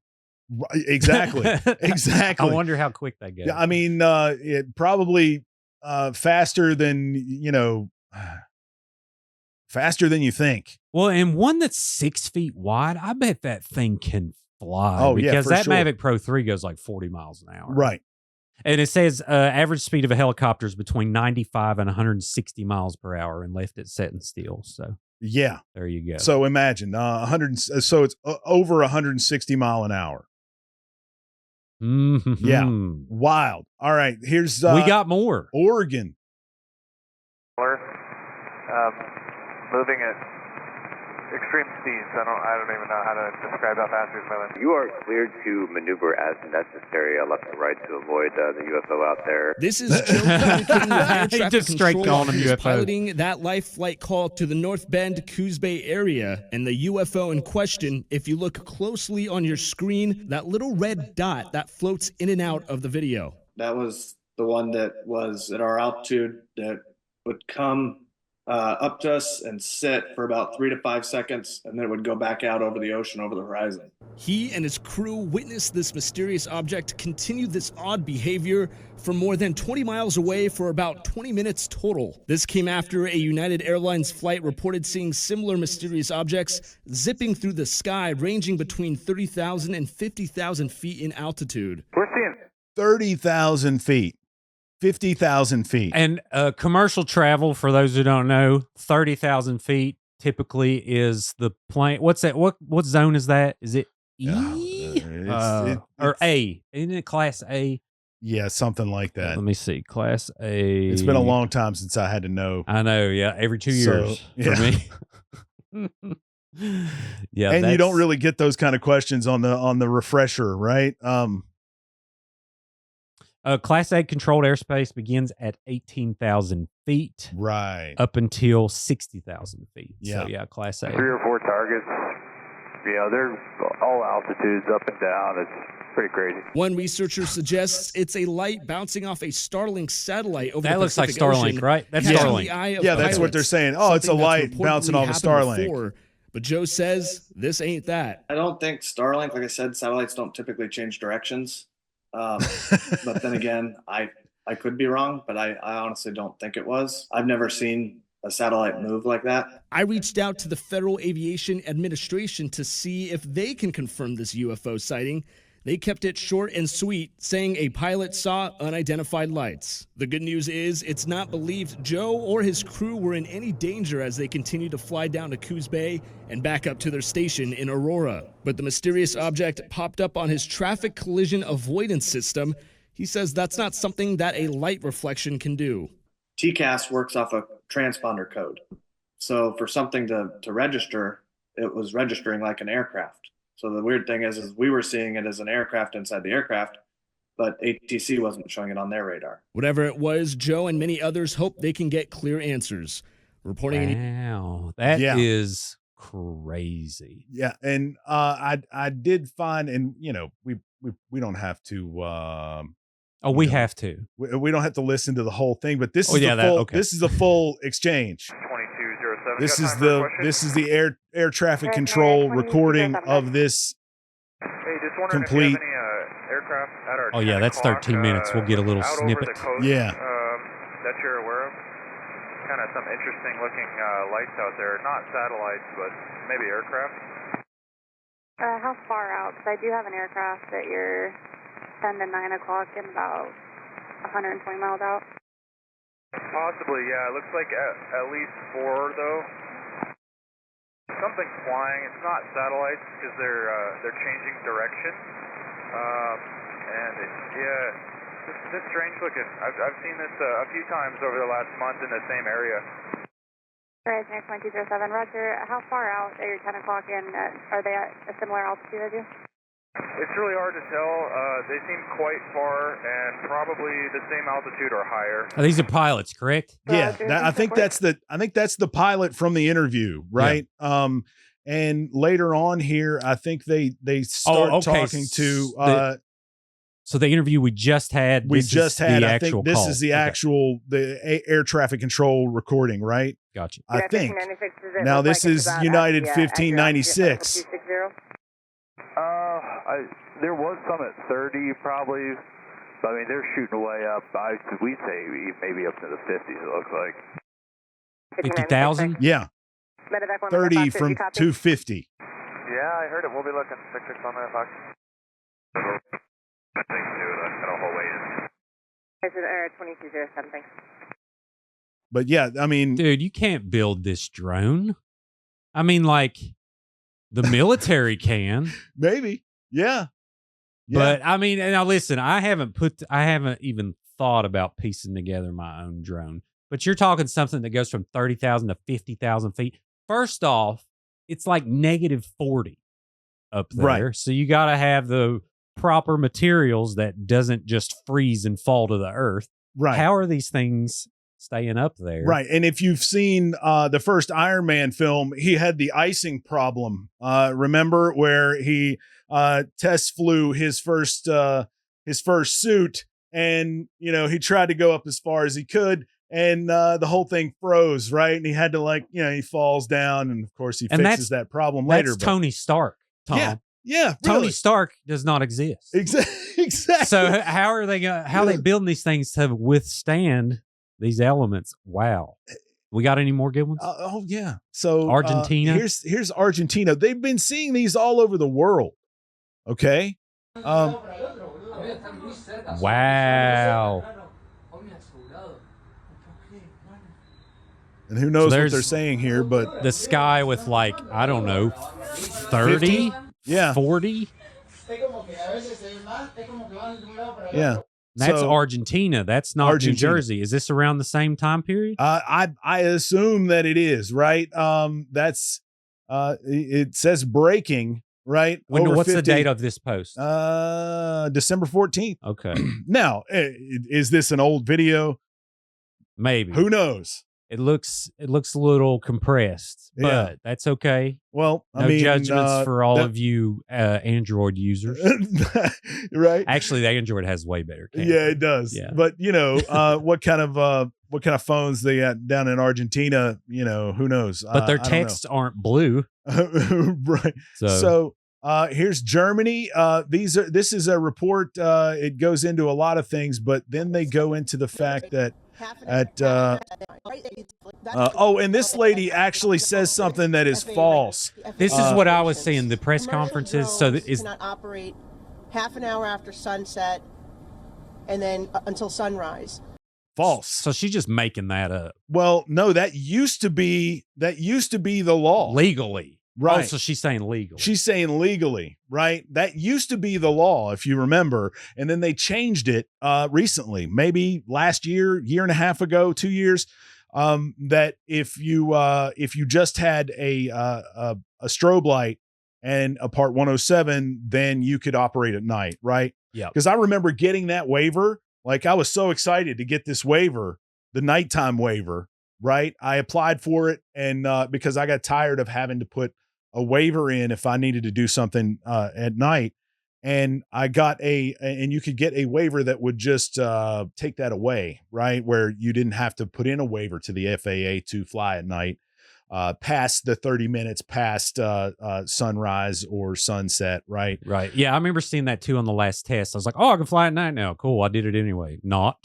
Right, exactly. Exactly. I wonder how quick they go. Yeah, I mean, it probably faster than faster than you think. Well, and one that's 6 feet wide, I bet that thing can fly. Oh, yeah, because for that sure. Mavic Pro 3 goes like 40 miles an hour. Right. And it says average speed of a helicopter is between 95 and 160 miles per hour and left it setting still. So yeah, there you go. So imagine 100. So it's over 160 mile an hour. Mm-hmm. Yeah, wild. All right, here's we got more. Oregon. Moving at extreme speeds. I don't even know how to describe how fast he's moving. You are cleared to maneuver as necessary, left and right, to avoid the UFO out there. This is Joe communicating with air He traffic just straight control calling him who's UFO. piloting that life flight call to the North Bend, Coos Bay area. And the UFO in question, if you look closely on your screen, that little red dot that floats in and out of the video. That was the one that was at our altitude that would come up to us and sit for about 3 to 5 seconds, and then it would go back out over the ocean, over the horizon. He and his crew witnessed this mysterious object continue this odd behavior for more than 20 miles away for about 20 minutes total. This came after a United Airlines flight reported seeing similar mysterious objects zipping through the sky, ranging between 30,000 and 50,000 feet in altitude. We're seeing 30,000 feet. 50,000 feet. And commercial travel, for those who don't know, 30,000 feet typically is the plane. What's that? What zone is that? Is it E? Or A? Isn't it Class A? Yeah, something like that. Let me see. Class A. It's been a long time since I had to know. I know, yeah. Every 2 years for me. Yeah, and you don't really get those kind of questions on the refresher, right? Class A controlled airspace begins at 18,000 feet, right, up until 60,000 feet. Yeah. So yeah, Class A. 3 or 4 targets. Yeah, they're all altitudes up and down. It's pretty crazy. One researcher suggests it's a light bouncing off a Starlink satellite over That the looks like Pacific Starlink, Ocean, right? That's catching Starlink. the eye of Yeah, that's what pilots, they're saying. Oh, it's a something that's light bouncing reportedly off a happened Starlink. before. But Joe says this ain't that. I don't think Starlink, like I said, satellites don't typically change directions. But then again, I could be wrong, but I honestly don't think it was. I've never seen a satellite move like that. I reached out to the Federal Aviation Administration to see if they can confirm this UFO sighting. They kept it short and sweet, saying a pilot saw unidentified lights. The good news is it's not believed Joe or his crew were in any danger as they continue to fly down to Coos Bay and back up to their station in Aurora. But the mysterious object popped up on his traffic collision avoidance system. He says that's not something that a light reflection can do. TCAS works off a transponder code. So for something to register, it was registering like an aircraft. So the weird thing is we were seeing it as an aircraft inside the aircraft, but ATC wasn't showing it on their radar. Whatever it was, Joe and many others hope they can get clear answers. Reporting. Wow, that is crazy. Yeah, and I did find, and you know, we don't have to. We have to. We don't have to listen to the whole thing, but this this is a full exchange. 2207. This is the air traffic control recording of this Hey, just wondering complete. if you have any aircraft at our Oh yeah, that's 13 minutes. We'll get a little out snippet. over the coast, Yeah. that you're aware of. Kind of some interesting looking lights out there. Not satellites, but maybe aircraft. How far out? Because I do have an aircraft that you're 10 to 9 o'clock and about 120 miles out. Possibly, yeah. It looks like at least 4, though. Something's flying. It's not satellites because they're changing direction. It's strange looking. I've seen this a few times over the last month in the same area. Rise near 2207. Roger. How far out at your 10 o'clock and are they at a similar altitude as you? It's really hard to tell. They seem quite far and probably the same altitude or higher. These are pilots, correct? Yeah, I think that's the pilot from the interview, right? Yeah. And later on here, I think they start talking to. So the interview we just had. I think this is the actual air traffic control recording, right? Gotcha. I think. Now this is United 1596. There was some at 30 probably. I mean, they're shooting way up. We'd say maybe up to the 50s, it looks like. 50,000? Yeah. 30 from 250. Yeah, I heard it. We'll be looking. 66 on that box. Thanks to the whole way in. This is 2207, thanks. But yeah, I mean. Dude, you can't build this drone. I mean, like, the military can. Maybe. Yeah. But I mean, now listen, I haven't even thought about piecing together my own drone. But you're talking something that goes from 30,000 to 50,000 feet. First off, it's like -40 up there. Right. So you got to have the proper materials that doesn't just freeze and fall to the earth. Right. How are these things staying up there? Right. And if you've seen the first Iron Man film, he had the icing problem. Remember where he test flew his first suit, and you know, he tried to go up as far as he could, and the whole thing froze, right? And he had to he falls down, and of course he fixes that problem later. That's Tony Stark, Tom. Yeah. Yeah, Tony really. Stark does not exist. Exactly. So how are they building these things to withstand these elements? Wow. We got any more good ones? Oh yeah. So Argentina. Here's Argentina. They've been seeing these all over the world. Okay. Wow. And who knows what they're saying here, but the sky with like, I don't know, 30? 50? Yeah. 40? Yeah. That's So- Argentina. That's not Argentina. New Jersey. Is this around the same time period? I assume that it is, right? That's it says breaking, right? What's the date of this post? December 14th. Okay. Now, is this an old video? Maybe. Who knows? It looks a little compressed, but that's okay. Well, no judgments for all of you Android users. Right? Actually, the Android has way better camera. Yeah, it does. Yeah. But what kind of phones they got down in Argentina? Who knows? But their texts aren't blue, right? So here's Germany. This is a report. It goes into a lot of things, but then they go into the fact that and this lady actually says something that is false. This is what I was saying. The press conferences. So is not operate half an hour after sunset, and then until sunrise. False. So she's just making that up. Well, no, that used to be the law legally. Right. Oh, so she's saying legally. She's saying legally, right? That used to be the law, if you remember. And then they changed it recently, maybe last year and a half ago, 2 years, that if you just had a strobe light and a Part 107, then you could operate at night, right? Yeah. Because I remember getting that waiver. Like, I was so excited to get this waiver, the nighttime waiver, right? I applied for it, and because I got tired of having to put a waiver in if I needed to do something at night, and I got and you could get a waiver that would just take that away, right? Where you didn't have to put in a waiver to the FAA to fly at night past the 30 minutes past sunrise or sunset, right? Right. Yeah, I remember seeing that too on the last test. I was like, oh, I can fly at night now. Cool. I did it anyway. Not.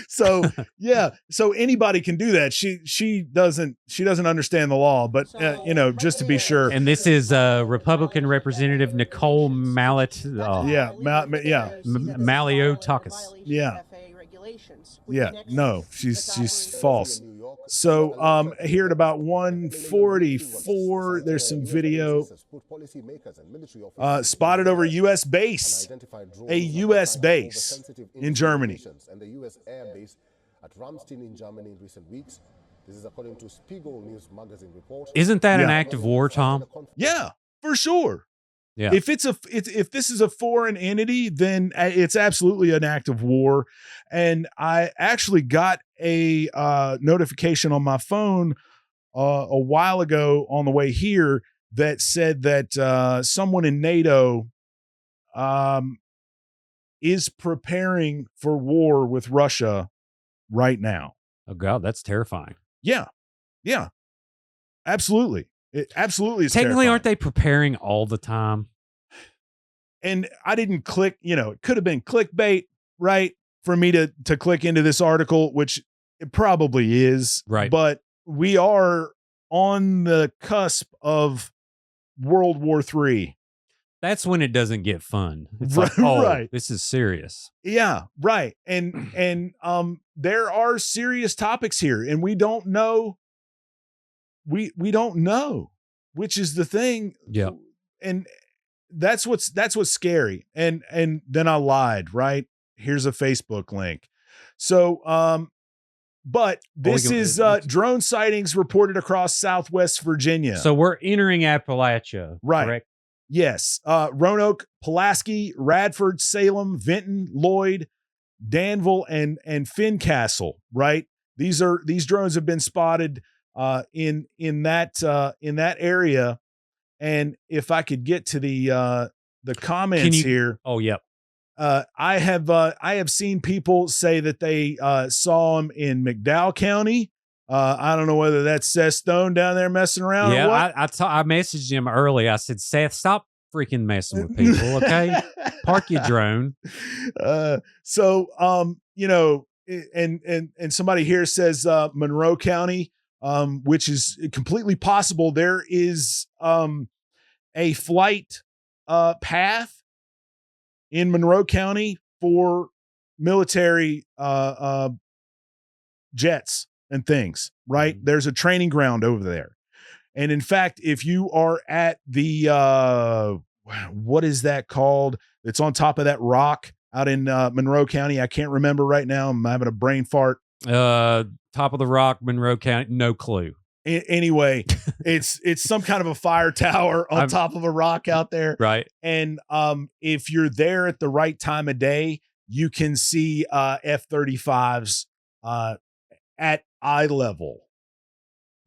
So yeah. So anybody can do that. She doesn't understand the law, but just to be sure. And this is Republican Representative Nicole Mallet. Maliotakis. Yeah. Yeah. No, she's false. So here at about 1:44, there's some video spotted over U.S. base, a U.S. base in Germany. And the U.S. Air Base at Ramstein in Germany in recent weeks. This is according to Spiegel News magazine report. Isn't that an act of war, Tom? Yeah, for sure. Yeah. If this is a foreign entity, then it's absolutely an act of war. And I actually got a notification on my phone a while ago on the way here that said that someone in NATO is preparing for war with Russia right now. Oh God, that's terrifying. Yeah. Absolutely. It absolutely is. Technically, terrifying. aren't they preparing all the time? And I didn't click, it could have been clickbait, right? For me to click into this article, which it probably is. Right. But we are on the cusp of World War III. That's when it doesn't get fun. It's Right, like, oh, right. This is serious. Yeah, right. And there are serious topics here, and we don't know. We don't know, which is the thing. Yeah. And that's what's scary. And then I lied, right? Here's a Facebook link. So but this is drone sightings reported across Southwest Virginia. So we're entering Appalachia, right? Correct? Yes. Roanoke, Pulaski, Radford, Salem, Vinton, Lloyd, Danville, and Fincastle, right? These drones have been spotted in that area. And if I could get to the comments here. Oh, yep. I have seen people say that they saw them in McDowell County. I don't know whether that's Seth Stone down there messing around. Yeah, or what. I messaged him early. I said, Seth, stop freaking messing with people, okay? Park your drone. And somebody here says Monroe County, which is completely possible. There is a flight path in Monroe County for military jets and things, right? Mm-hmm. There's a training ground over there. And in fact, if you are at the, what is that called? It's on top of that rock out in Monroe County. I can't remember right now. I'm having a brain fart. Top of the rock, Monroe County. No clue. Anyway, it's some kind of a fire tower on top of a rock out there. Right. And if you're there at the right time of day, you can see F-35s at eye level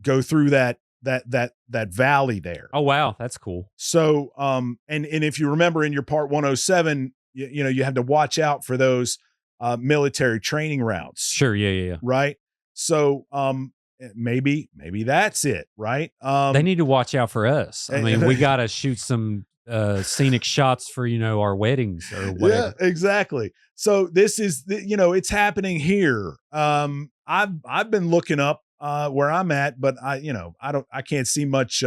go through that valley there. Oh, wow. That's cool. So, and if you remember in your part 107, you know, you had to watch out for those military training routes. Sure. Yeah. Right. So, maybe that's it. Right. They need to watch out for us. I mean, we got to shoot some scenic shots for, you know, our weddings or whatever. Yeah, exactly. So this is, you know, it's happening here. I've been looking up where I'm at, but I can't see much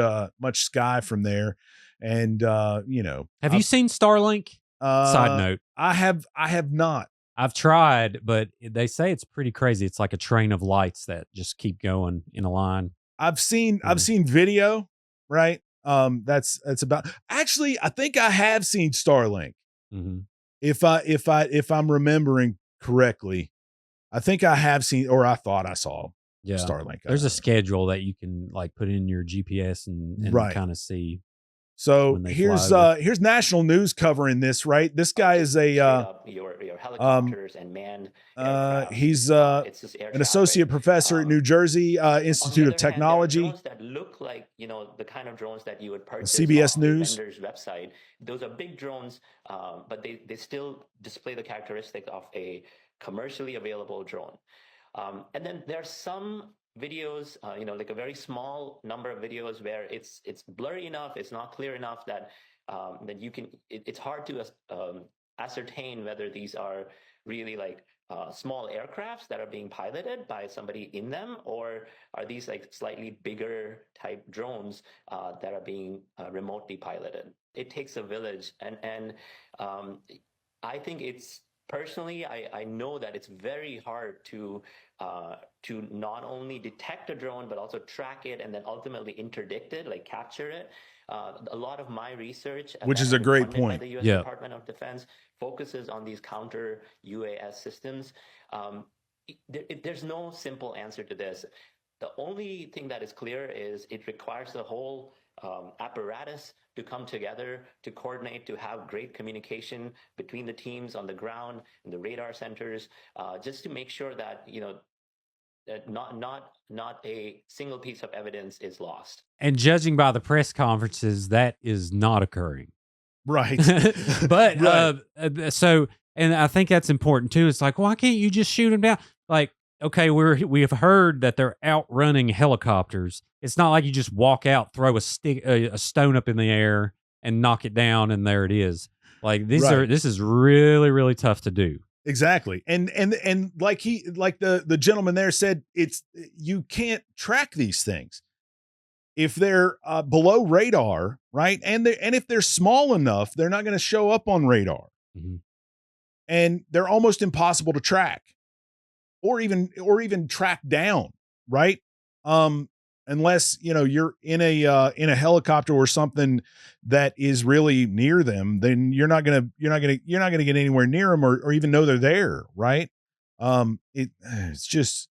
sky from there. And you know, have you seen Starlink? Side note, I have not. I've tried, but they say it's pretty crazy. It's like a train of lights that just keep going in a line. I've seen video, right? That's about, actually, I think I have seen Starlink. Mm-hmm. If I'm remembering correctly, I think I have seen, or I thought I saw Starlink. There's a schedule that you can like put in your GPS and right. kind of see. So here's national news covering this, right? This guy is a your helicopters and manned he's an associate professor at New Jersey Institute of Technology. Drones that look like, you know, the kind of drones that you would purchase CBS off News vendor's website. Those are big drones, but they still display the characteristic of a commercially available drone. And then there are some videos, you know, like a very small number of videos where it's blurry enough, it's not clear enough that that you can. It's hard to ascertain whether these are really like small aircrafts that are being piloted by somebody in them, or are these like slightly bigger type drones that are being remotely piloted. It takes a village, and I think it's. Personally, I know that it's very hard to not only detect a drone, but also track it and then ultimately interdict it, like capture it. A lot of my research, which is a great point, by the U.S. Department of Defense, focuses on these counter UAS systems. There's no simple answer to this. The only thing that is clear is it requires the whole apparatus to come together, to coordinate, to have great communication between the teams on the ground and the radar centers, just to make sure that, you know, that not a single piece of evidence is lost. And judging by the press conferences, that is not occurring. Right. But right. So, and I think that's important too. It's like, why can't you just shoot them down? Like, okay, we have heard that they're outrunning helicopters. It's not like you just walk out, throw a stone up in the air, and knock it down, and there it is. Like this is really, really tough to do. Exactly, and like the gentleman there said, you can't track these things if they're below radar, right? And if they're small enough, they're not going to show up on radar, and they're almost impossible to track. Or even track down, right? Unless, you know, you're in a helicopter or something that is really near them, then you're not gonna get anywhere near them or even know they're there, right? It's just.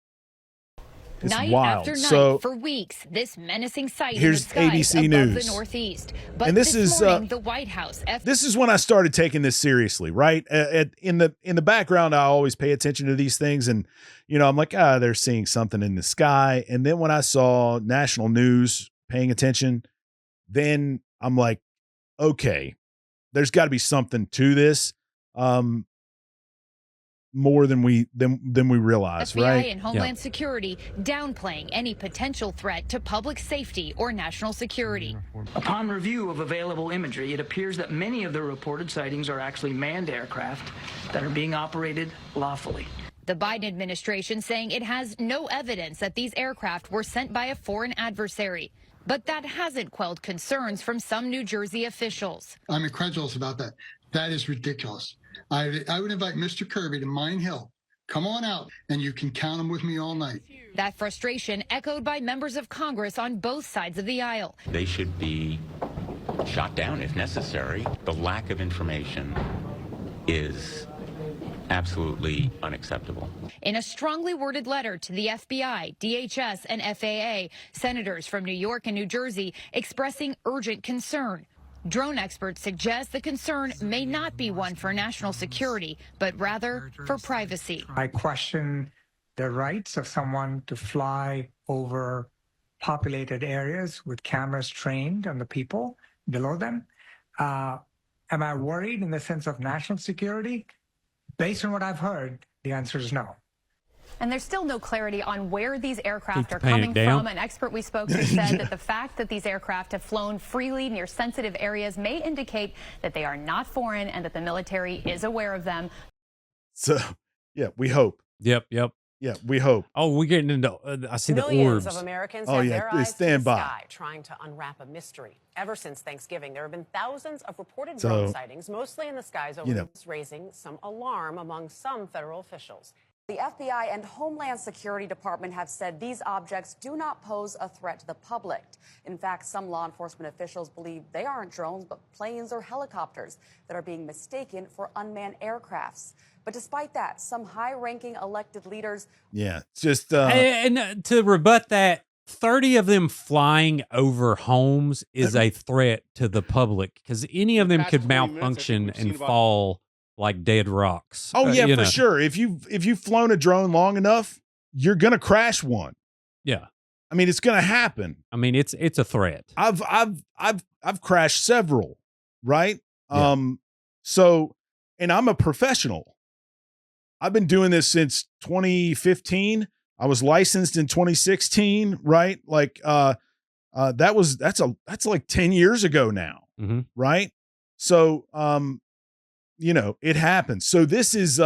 It's night wild. After night, so for weeks, this menacing sight here's in the skies ABC above News. the Northeast. But And this morning, is the White House. This is when I started taking this seriously, right? In the background, I always pay attention to these things, and you know, I'm like, they're seeing something in the sky. And then when I saw national news paying attention, then I'm like, okay, there's got to be something to this. More than we realize, FBI right? and Homeland Security downplaying any potential threat to public safety or national security. Upon review of available imagery, it appears that many of the reported sightings are actually manned aircraft that are being operated lawfully. The Biden administration saying it has no evidence that these aircraft were sent by a foreign adversary. But that hasn't quelled concerns from some New Jersey officials. I'm incredulous about that. That is ridiculous. I would invite Mr. Kirby to Mine Hill. Come on out, and you can count him with me all night. That frustration echoed by members of Congress on both sides of the aisle. They should be shot down if necessary. The lack of information is absolutely unacceptable. In a strongly worded letter to the FBI, DHS, and FAA, senators from New York and New Jersey expressing urgent concern. Drone experts suggest the concern may not be one for national security, but rather for privacy. I question the rights of someone to fly over populated areas with cameras trained on the people below them. Am I worried in the sense of national security? Based on what I've heard, the answer is no. And there's still no clarity on where these aircraft are the panic coming down. from. An expert we spoke to said that the fact that these aircraft have flown freely near sensitive areas may indicate that they are not foreign and that the military is aware of them. So, yeah, we hope. Yep. Yeah, we hope. Oh, we're getting into. I see the Millions orbs. of Americans Oh, have yeah, their eyes to stand the by. sky trying to unwrap a mystery. Ever since Thanksgiving, there have been thousands of reported So, drone sightings, mostly in the skies over you know. raising some alarm among some federal officials. The FBI and Homeland Security Department have said these objects do not pose a threat to the public. In fact, some law enforcement officials believe they aren't drones, but planes or helicopters that are being mistaken for unmanned aircrafts. But despite that, some high-ranking elected leaders... Yeah, it's just... and to rebut that, 30 of them flying over homes is a threat to the public because any of them could malfunction and fall like dead rocks. Oh, yeah, you for know. sure. If you've flown a drone long enough, you're going to crash one. Yeah. I mean, it's going to happen. I mean, it's a threat. I've crashed several, right? Yeah. So, and I'm a professional. I've been doing this since 2015. I was licensed in 2016, right? Like that's like 10 years ago now, right? So, you know, it happens. So this is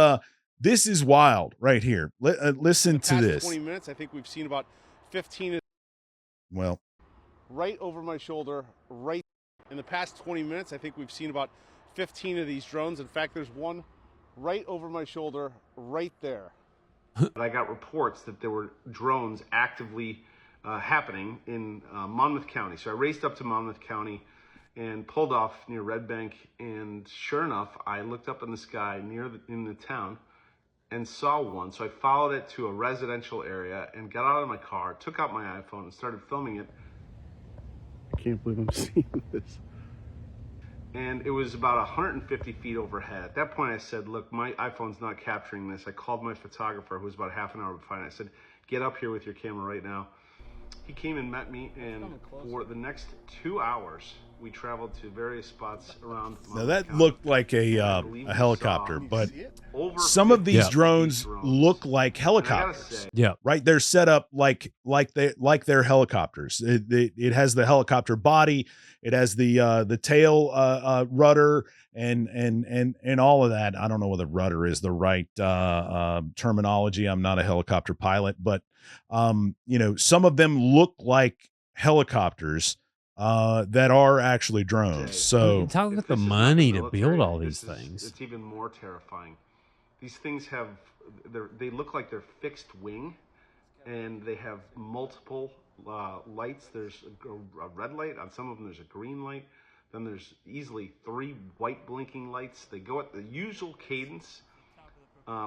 wild right here. Listen to this. 20 minutes, I think we've seen about 15. Well, right over my shoulder, right in the past 20 minutes, I think we've seen about 15 of these drones. In fact, there's one right over my shoulder, right there. I got reports that there were drones actively happening in Monmouth County. So I raced up to Monmouth County and pulled off near Red Bank. And sure enough, I looked up in the sky in the town and saw one. So I followed it to a residential area and got out of my car, took out my iPhone and started filming it. I can't believe I'm seeing this. And it was about 150 feet overhead. At that point, I said, look, my iPhone's not capturing this. I called my photographer, who was about half an hour behind. I said, get up here with your camera right now. He came and met me, and for the next 2 hours, we traveled to various spots around. Now that looked like a helicopter, but some of these drones look like helicopters. Yeah, right. They're set up like they're helicopters. It has the helicopter body. It has the tail rudder and all of that. I don't know whether rudder is the right terminology. I'm not a helicopter pilot, but you know, some of them look like helicopters that are actually drones. So talk about the money to build all these things. It's even more terrifying. These things they look like they're fixed wing, and they have multiple lights. There's a red light on some of them. There's a green light. Then there's easily 3 white blinking lights. They go at the usual cadence.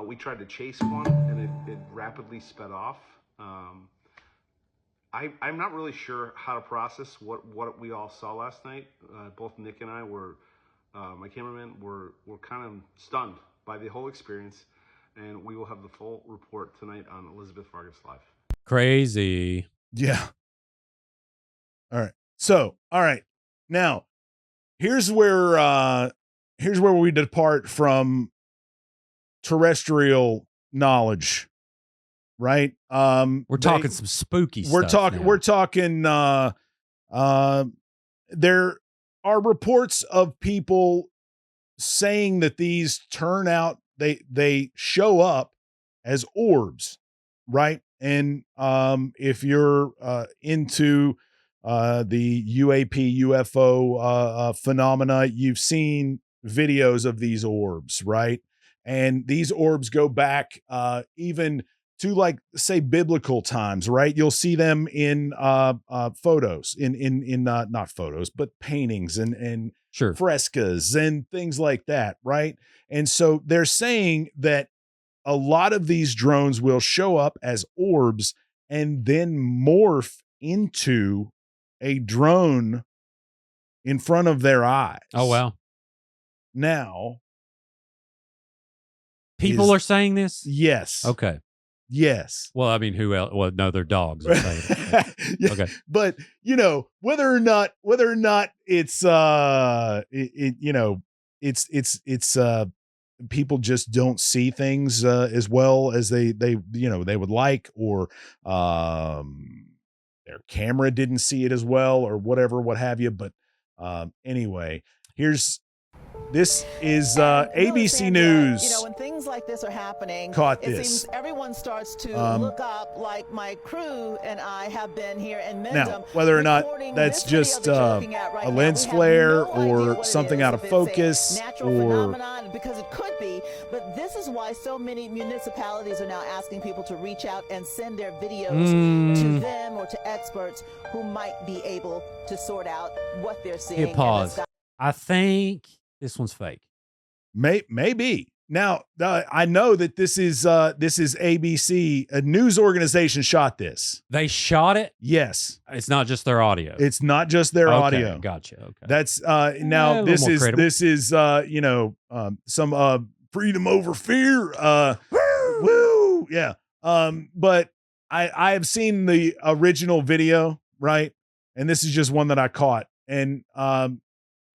We tried to chase one, and it rapidly sped off. I'm not really sure how to process what we all saw last night. Both Nick and I were, my cameraman, were kind of stunned by the whole experience, and we will have the full report tonight on Elizabeth Vargas Live. Crazy. Yeah. All right. So, all right. Now, here's where we depart from terrestrial knowledge. Right. We're talking some spooky stuff. We're talking there are reports of people saying that these turn out, they show up as orbs, right? And if you're into the UAP UFO phenomena, you've seen videos of these orbs, right? And these orbs go back even to, like, say, biblical times, right? You'll see them in photos, in not photos, but paintings and Sure. frescoes and things like that, right? And so they're saying that a lot of these drones will show up as orbs and then morph into a drone in front of their eyes. Oh, wow. Now, people are saying this? Yes. Okay. Yes. Well, I mean, who else? Well, no, they're dogs are saying it. Yeah, Okay. but whether or not it's it's people just don't see things as well as they would like, or their camera didn't see it as well, or whatever, what have you. But anyway, this is ABC News. When things like this are happening, Caught it this. seems everyone starts to look up, like my crew and I have been here in Mendham. Now, whether or not that's just a lens flare or something out of focus, natural or phenomenon, because it could be, but this is why so many municipalities are now asking people to reach out and send their videos to them or to experts who might be able to sort out what they're seeing. Hit pause. I think this one's fake. Maybe. Now, I know that this is ABC. A news organization shot this. They shot it? Yes. It's not just their audio. It's not just their audio. Gotcha. Okay. That's now this is some freedom over fear. Woo! Yeah. But I have seen the original video, right? And this is just one that I caught. And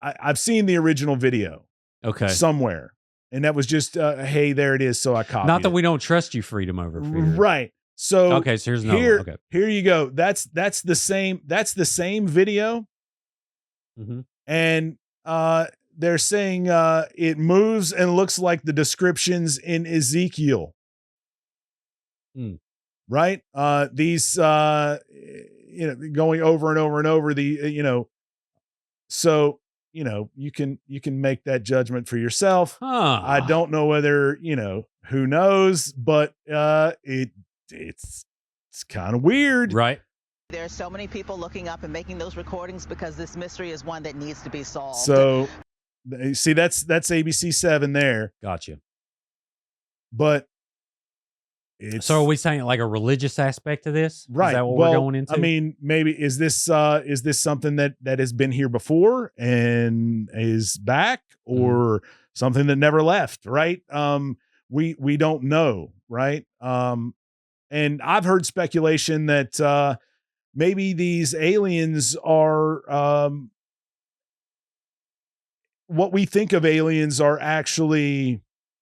I've seen the original video. Okay. Somewhere. And that was just, hey, there it is. So I copied Not that it. we don't trust you, freedom over fear. Right. So okay, so here's another one. Okay. Here you go. That's the same video. Mm-hmm. And they're saying it moves and looks like the descriptions in Ezekiel. Right? These going over and over and over so you can make that judgment for yourself. I don't know whether, who knows, but it's kind of weird. Right. There are so many people looking up and making those recordings because this mystery is one that needs to be solved. So see, that's ABC 7 there. Gotcha. But so are we saying like a religious aspect to this? Right. Is that what we're going into? I mean, maybe is this something that has been here before and is back, or something that never left? Right. We don't know. Right. And I've heard speculation that maybe these aliens are what we think of aliens are actually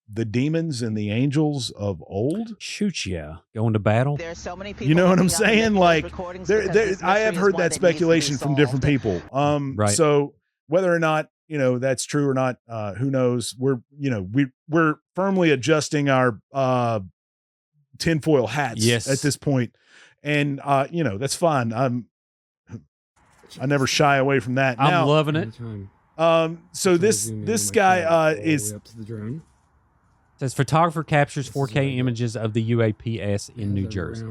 the demons and the angels of old. Shoot, yeah. Going to battle. There's so many people. You know what I'm saying? Like, I have heard that speculation from different people. Right. So whether or not, that's true or not, who knows? We're firmly adjusting our tinfoil hats at this point. And, that's fine. I never shy away from that. I'm now, loving it. So this guy is up to the drone. Says photographer captures 4K images of the UAPS in New Jersey.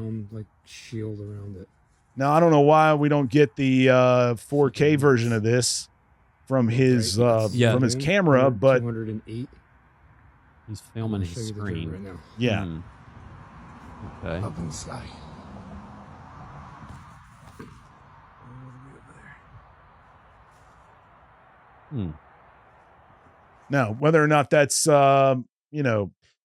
Shield around it. Now I don't know why we don't get the 4K version of this from his camera, but 208. He's filming his screen right now. Yeah. Okay. Up in the sky. Now whether or not that's that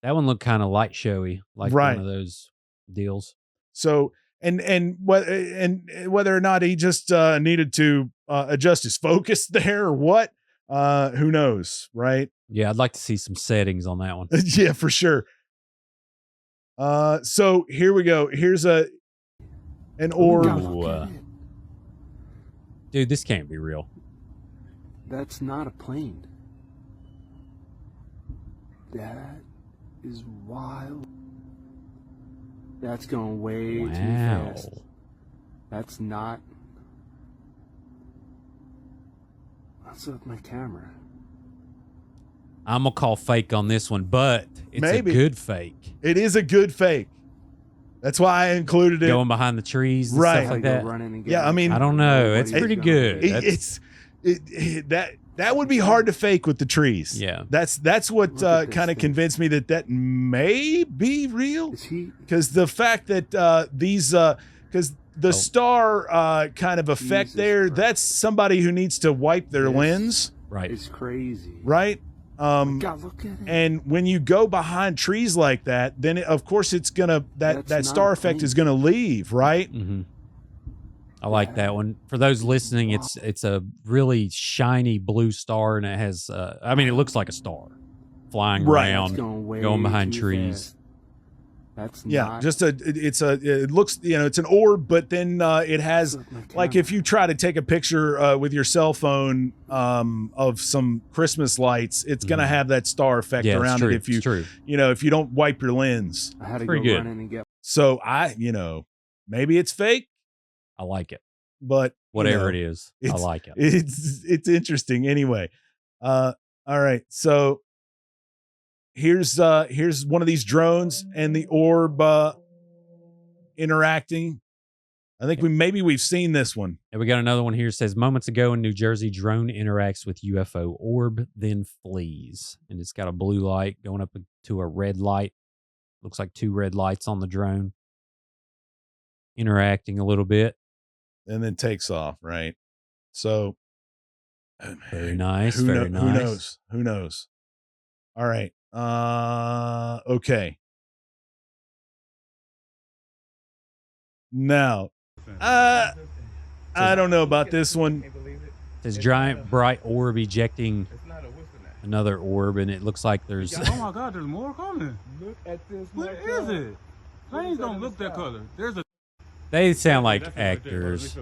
one looked kind of light showy, like one of those deals. So and whether or not he just needed to adjust his focus there or what, who knows, right? Yeah, I'd like to see some settings on that one. Yeah, for sure. So here we go. Here's an orb. Dude, this can't be real. That's not a plane. That is wild. That's going way too fast. That's not. What's up with my camera? I'm going to call fake on this one, but it's a good fake. It is a good fake. That's why I included it. Going behind the trees and stuff like that. Yeah, I mean, I don't know. It's pretty good. That would be hard to fake with the trees. Yeah. That's what kind of convinced me that may be real. Because the fact that because the star kind of effect there, that's somebody who needs to wipe their lens. Right. It's crazy. Right? God, look at it. And when you go behind trees like that, then of course it's gonna that star effect is gonna leave, right? Mm-hmm. I like that one. For those listening, it's a really shiny blue star, and it has it looks like a star flying around, going behind trees. That's it looks, it's an orb, but then it has, like, if you try to take a picture with your cell phone of some Christmas lights, it's gonna have that star effect around it if you if you don't wipe your lens. I had to Pretty go good. run in and get. So maybe it's fake, I like it. but Whatever it is, I like it. It's interesting anyway. All right, so here's one of these drones and the orb interacting. I think we've seen this one. And we got another one here. It says, moments ago in New Jersey, drone interacts with UFO orb, then flees. And it's got a blue light going up to a red light. Looks like two red lights on the drone. Interacting a little bit. And then takes off, right? So very nice. Who Very nice. knows? Who knows? All right. Okay. Now, I don't know about this one. This giant bright orb ejecting another orb, and it looks like there's. Oh my God! There's more coming. Look at this. What is it? Planes don't look that color. There's a. They sound like actors,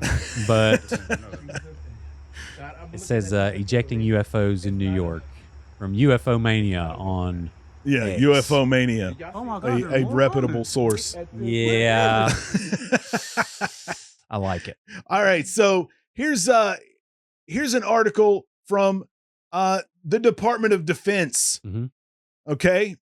but it says ejecting UFOs in New York from UFO Mania on. Yeah, X. UFO Mania. Oh my God, a reputable source. Yeah. I like it. All right, so here's an article from the Department of Defense. Mm-hmm. Okay.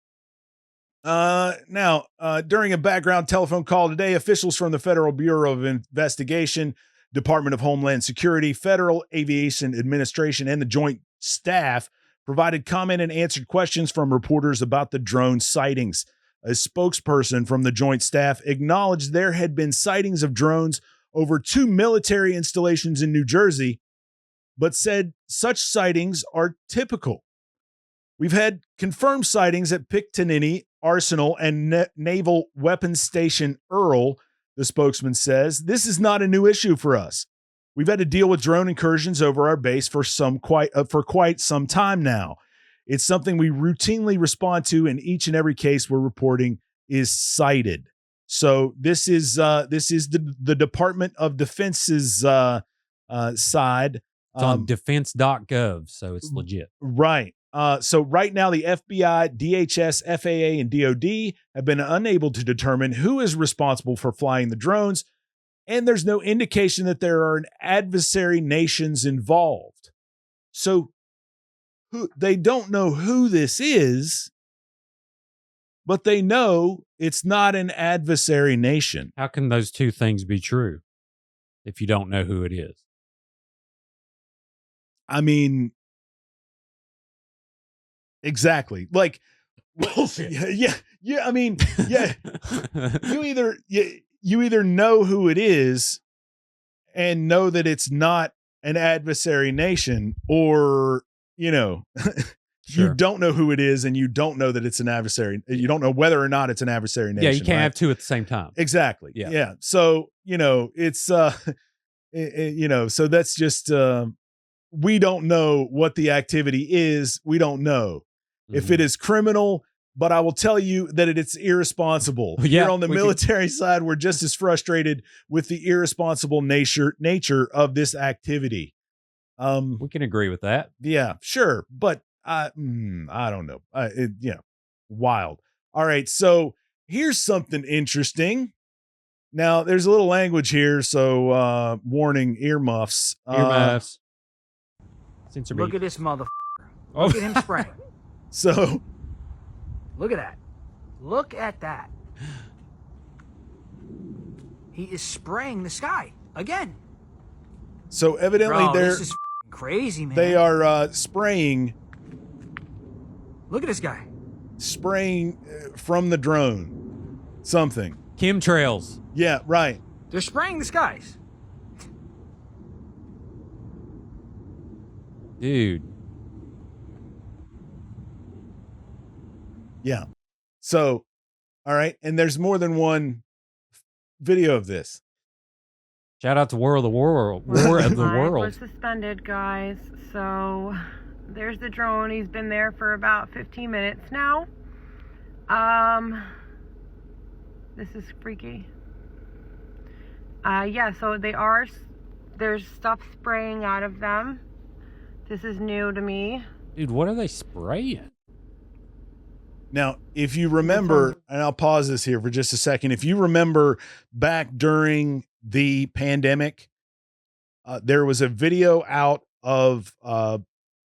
Now, during a background telephone call today, officials from the Federal Bureau of Investigation, Department of Homeland Security, Federal Aviation Administration, and the Joint Staff provided comment and answered questions from reporters about the drone sightings. A spokesperson from the Joint Staff acknowledged there had been sightings of drones over 2 military installations in New Jersey, but said such sightings are typical. We've had confirmed sightings at Pickaninny Arsenal and Naval Weapons Station Earl, the spokesman says. This is not a new issue for us. We've had to deal with drone incursions over our base for quite some time now. It's something we routinely respond to, in each and every case we're reporting is cited. So this is the Department of Defense's side. It's on defense.gov, so it's legit. Right. So right now, the FBI, DHS, FAA, and DOD have been unable to determine who is responsible for flying the drones, and there's no indication that there are adversary nations involved. So they don't know who this is, but they know it's not an adversary nation. How can those two things be true if you don't know who it is? I mean, exactly. Like, bullshit. Yeah. I mean, yeah. You either know who it is and know that it's not an adversary nation, or Sure. you don't know who it is and you don't know that it's an adversary. You don't know whether or not it's an adversary nation. Yeah, you can't right? have two at the same time. Exactly. Yeah. So, it's so that's just we don't know what the activity is. We don't know if it is criminal, but I will tell you that it's irresponsible. Yeah, Here on the military side, we're just as frustrated with the irresponsible nature of this activity. We can agree with that. Yeah, sure. But I don't know. Wild. All right. So here's something interesting. Now there's a little language here. So warning, earmuffs. Earmuffs. Look at this motherfucker. Look at him spraying. So look at that. Look at that. He is spraying the sky again. So evidently Bro, this is crazy, man. They are spraying. Look at this guy. Spraying from the drone. Something. Chemtrails. Yeah, right. They're spraying the skies. Dude. Yeah. So, all right. And there's more than one video of this. Shout out to War of the World. War of the We're World. suspended, guys. So there's the drone. He's been there for about 15 minutes now. This is freaky. Yeah, so there's stuff spraying out of them. This is new to me. Dude, what are they spraying? Now, if you remember, and I'll pause this here for just a second. If you remember back during the pandemic, there was a video out of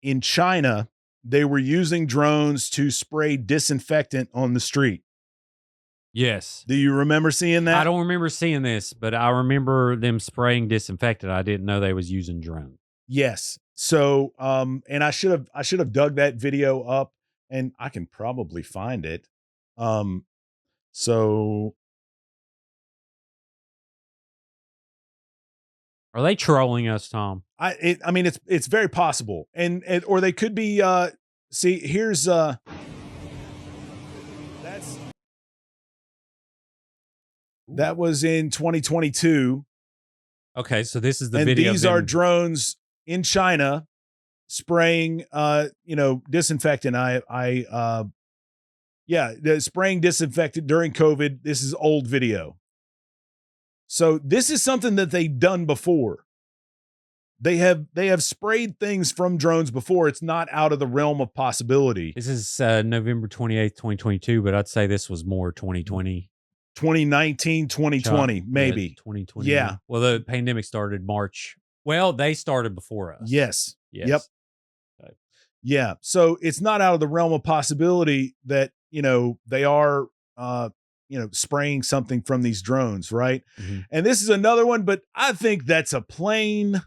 in China, they were using drones to spray disinfectant on the street. Yes. Do you remember seeing that? I don't remember seeing this, but I remember them spraying disinfectant. I didn't know they was using drones. Yes. So, and I should have dug that video up, and I can probably find it. So are they trolling us, Tom? I mean, it's very possible, and or they could be. See, here's that was in 2022. Okay, so this is the and video. These are drones in China spraying, disinfectant. They're spraying disinfectant during COVID. This is old video. So this is something that they've done before. They have sprayed things from drones before. It's not out of the realm of possibility. This is November 28th, 2022, but I'd say this was more 2020. 2019, 2020, maybe. 2020. Yeah. Well, the pandemic started March. Well, they started before us. Yes. Yes. Yep. Okay. Yeah. So it's not out of the realm of possibility that, they are, spraying something from these drones, right? Mm-hmm. And this is another one, but I think that's a plane,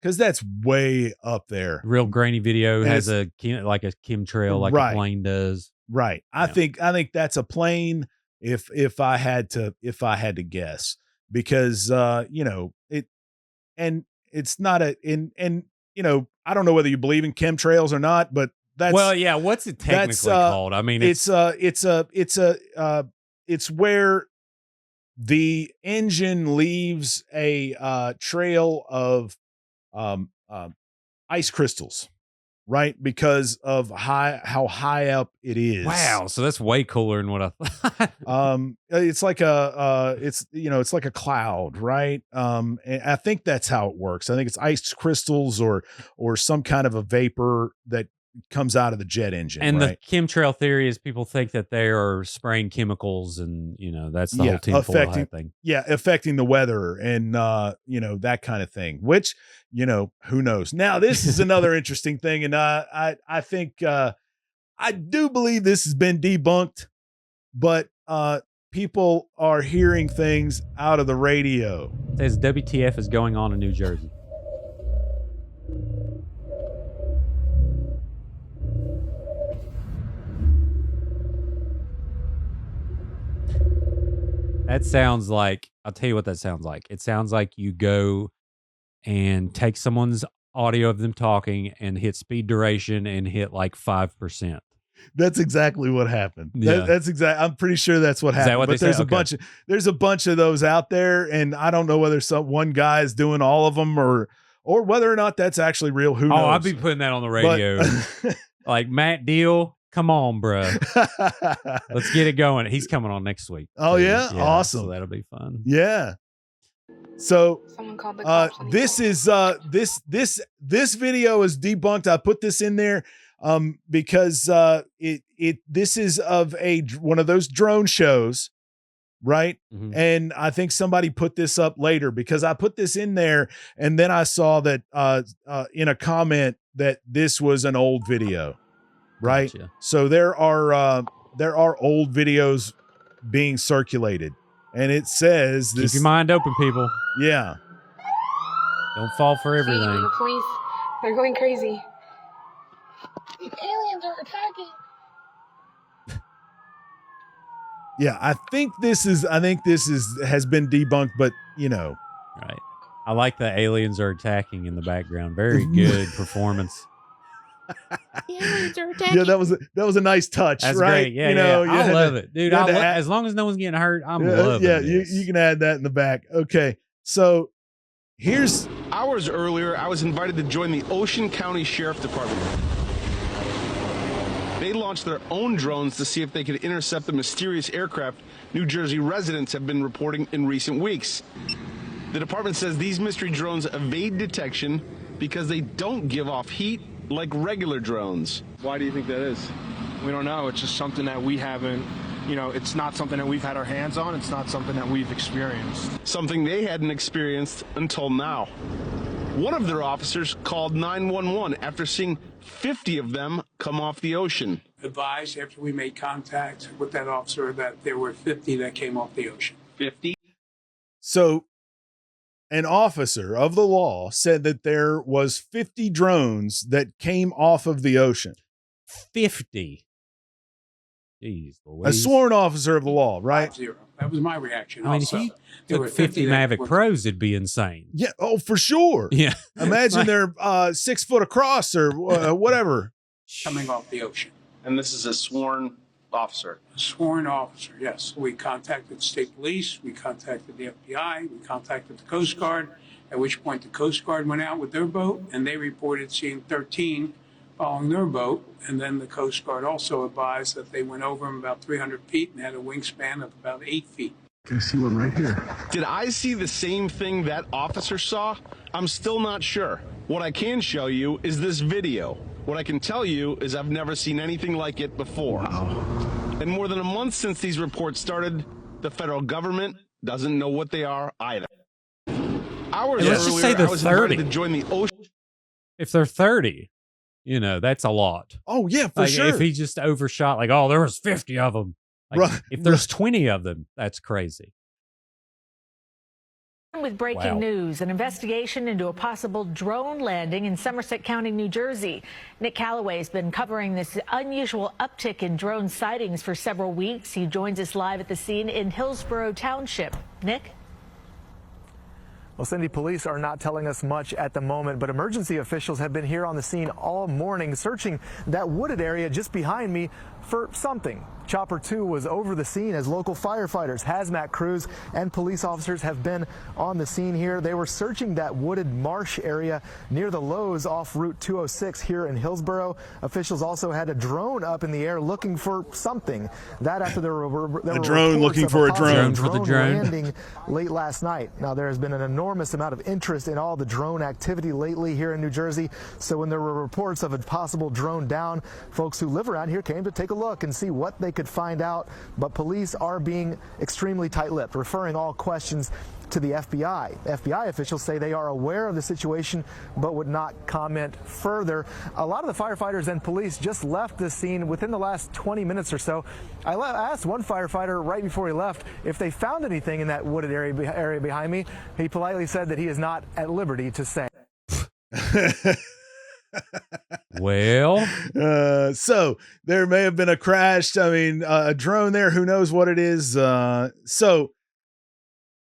because that's way up there. Real grainy video And has a chemtrail like Right. a plane does. Right. I think that's a plane if I had to guess, because it's not I don't know whether you believe in chemtrails or not, but that's what's it technically called? I mean, it's where the engine leaves a trail of ice crystals, right? Because of how high up it is. wow. So that's way cooler than what I thought. It's like it's like a cloud, right? And I think that's how it works. I think it's ice crystals or some kind of a vapor that comes out of the jet engine. And right? the chemtrail theory is people think that they are spraying chemicals, and that's the whole tinfoil hat thing. Yeah, affecting the weather and that kind of thing. Which who knows? Now this is another interesting thing, and I think I do believe this has been debunked, but people are hearing things out of the radio. It says WTF is going on in New Jersey. That sounds like, I'll tell you what that sounds like. It sounds like you go and take someone's audio of them talking and hit speed duration and hit like 5%. That's exactly what happened. Yeah. That's exactly. I'm pretty sure that's what happened. What but there's a bunch of those out there, and I don't know whether one guy is doing all of them or whether or not that's actually real. Who knows? Oh, I'd be putting that on the radio. Like, Matt Deal, come on, bro. Let's get it going. He's coming on next week. Oh yeah, awesome. So that'll be fun. Yeah. So Someone called the cops on this is this video is debunked. I put this in there because this is of one of those drone shows, right? Mm-hmm. And I think somebody put this up later because I put this in there, and then I saw that in a comment that this was an old video, right? Gotcha. So there are old videos being circulated, and it says this. Keep your mind open, people. Yeah. Don't fall for everything. The police They're going crazy. The aliens are attacking. Yeah, I think this has been debunked, but you know. Right. I like the aliens are attacking in the background. Very good performance. The aliens are attacking. Yeah, that was a nice touch. That's right? great. Yeah, you know, yeah. I love it, dude. As long as no one's getting hurt, I'm loving yeah, this. you can add that in the back. Okay, so here's hours earlier, I was invited to join the Ocean County Sheriff Department. They launched their own drones to see if they could intercept the mysterious aircraft New Jersey residents have been reporting in recent weeks. The department says these mystery drones evade detection because they don't give off heat like regular drones. Why do you think that is? We don't know. It's just something that we haven't, it's not something that we've had our hands on. It's not something that we've experienced. Something they hadn't experienced until now. One of their officers called 911 after seeing 50 of them come off the ocean. Advised after we made contact with that officer that there were 50 that came off the ocean. 50? So an officer of the law said that there was 50 drones that came off of the ocean. 50. Jeez, a sworn officer of the law, right? 5-0. That was my reaction. I mean, also. if you There took were 50 that Mavic were Pros, it'd be insane. Yeah. Oh, for sure. Yeah. Imagine they're 6 foot across or whatever. coming off the ocean. And this is a sworn officer. A sworn officer, yes. We contacted the state police, we contacted the FBI, we contacted the Coast Guard, at which point the Coast Guard went out with their boat and they reported seeing 13 following their boat. And then the Coast Guard also advised that they went over them about 300 feet and had a wingspan of about 8 feet. I see one right here. Did I see the same thing that officer saw? I'm still not sure. What I can show you is this video. What I can tell you is I've never seen anything like it before. Wow. And more than a month since these reports started, the federal government doesn't know what they are either. Hours Let's just say earlier, they're I was 30. invited to join the ocean. If they're 30, that's a lot. Oh, yeah, for sure. If he just overshot, there was 50 of them. If there's 20 of them, that's crazy. With breaking news, an investigation into a possible drone landing in Somerset County, New Jersey. Nick Calloway has been covering this unusual uptick in drone sightings for several weeks. He joins us live at the scene in Hillsborough Township. Nick? Well, Cindy, police are not telling us much at the moment, but emergency officials have been here on the scene all morning searching that wooded area just behind me for something. Chopper 2 was over the scene as local firefighters, hazmat crews, and police officers have been on the scene here. They were searching that wooded marsh area near the Lowe's off Route 206 here in Hillsborough. Officials also had a drone up in the air looking for something. That after there were a drone looking for a drone landing late last night. Now there has been an enormous amount of interest in all the drone activity lately here in New Jersey. So when there were reports of a possible drone down, folks who live around here came to take a look and see what they could find out. But police are being extremely tight-lipped, referring all questions to the FBI. FBI officials say they are aware of the situation but would not comment further. A lot of the firefighters and police just left this scene within the last 20 minutes or so. I asked one firefighter right before he left if they found anything in that wooded area behind me. He politely said that he is not at liberty to say. Well, so there may have been a crash. I mean, a drone there. Who knows what it is? So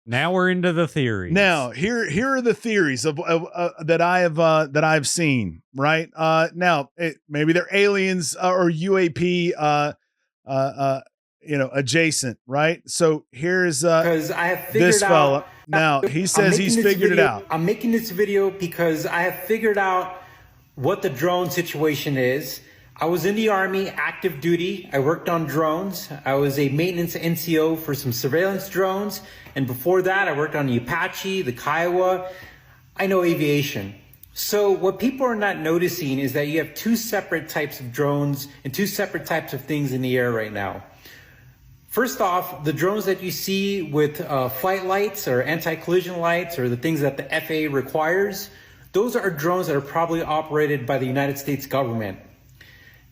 now we're into the theories. Now here are the theories of that I've seen. Right now, maybe they're aliens or UAP. Adjacent. Right. So here's because I have figured this fella. Out, now he says he's figured it out. I'm making this video because I have figured out what the drone situation is. I was in the Army, active duty. I worked on drones. I was a maintenance NCO for some surveillance drones. And before that, I worked on the Apache, the Kiowa. I know aviation. So what people are not noticing is that you have two separate types of drones and two separate types of things in the air right now. First off, the drones that you see with flight lights or anti-collision lights or the things that the FAA requires, those are drones that are probably operated by the United States government.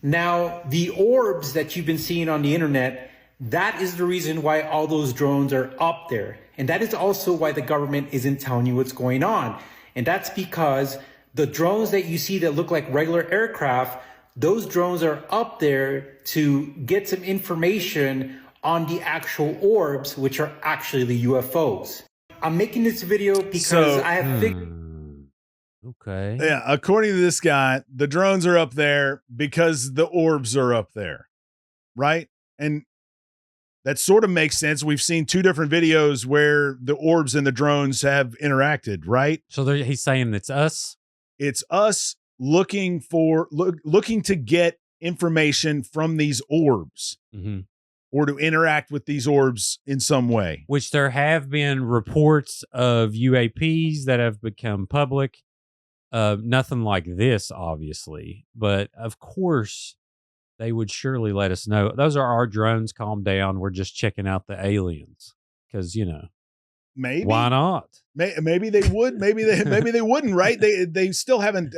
Now, the orbs that you've been seeing on the internet, that is the reason why all those drones are up there. And that is also why the government isn't telling you what's going on. And that's because The drones that you see that look like regular aircraft, those drones are up there to get some information on the actual orbs, which are actually the UFOs. I'm making this video because I have figured. Okay. Yeah, according to this guy, the drones are up there because the orbs are up there, right? And that sort of makes sense. We've seen two different videos where the orbs and the drones have interacted, right? So he's saying it's us? It's us looking to get information from these orbs or to interact with these orbs in some way. Which there have been reports of UAPs that have become public. Nothing like this, obviously, but of course they would surely let us know. Those are our drones. Calm down. We're just checking out the aliens because, maybe why not? Maybe they would. Maybe they wouldn't. Right? They still haven't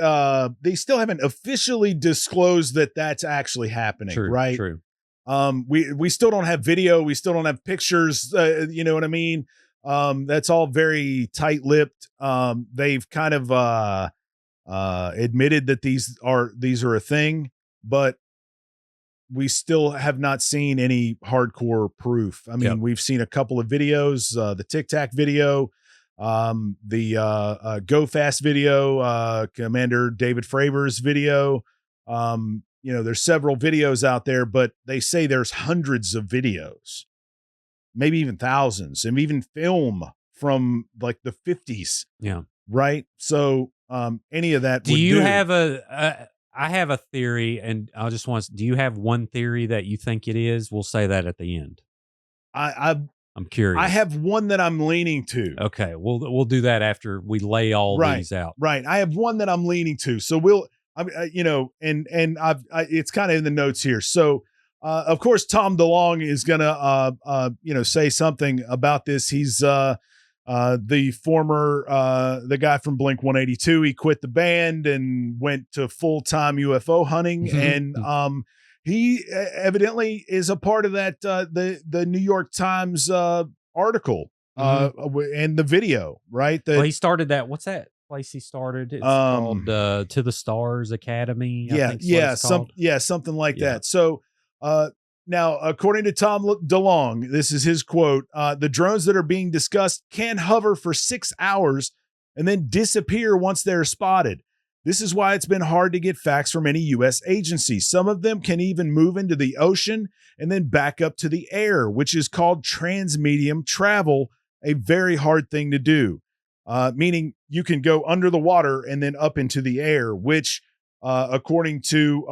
officially disclosed that that's actually happening. True, right? True. We still don't have video. We still don't have pictures. You know what I mean? That's all very tight-lipped. They've kind of admitted that these are a thing, but we still have not seen any hardcore proof. I mean, we've seen a couple of videos, the Tic Tac video, the Go Fast video, Commander David Fravor's video. There's several videos out there, but they say there's hundreds of videos, maybe even thousands, and even film from like the 50s. Yeah. Right. So, any of that. Do you have I have a theory, and do you have one theory that you think it is? We'll say that at the end. I'm curious. I have one that I'm leaning to. Okay. We'll do that after we lay all these out. Right. I have one that I'm leaning to. So we'll, it's kind of in the notes here. So, of course, Tom DeLonge is going to, say something about this. He's, the former, the guy from Blink 182, he quit the band and went to full-time UFO hunting. And, he evidently is a part of that, the New York Times, article, and the video, right? Well, he started that. What's that place he started? It's called, To the Stars Academy. Something like that. So, now, according to Tom DeLonge, this is his quote, the drones that are being discussed can hover for 6 hours and then disappear once they're spotted. This is why it's been hard to get facts from any U.S. agency. Some of them can even move into the ocean and then back up to the air, which is called transmedium travel, a very hard thing to do, meaning you can go under the water and then up into the air, which, according to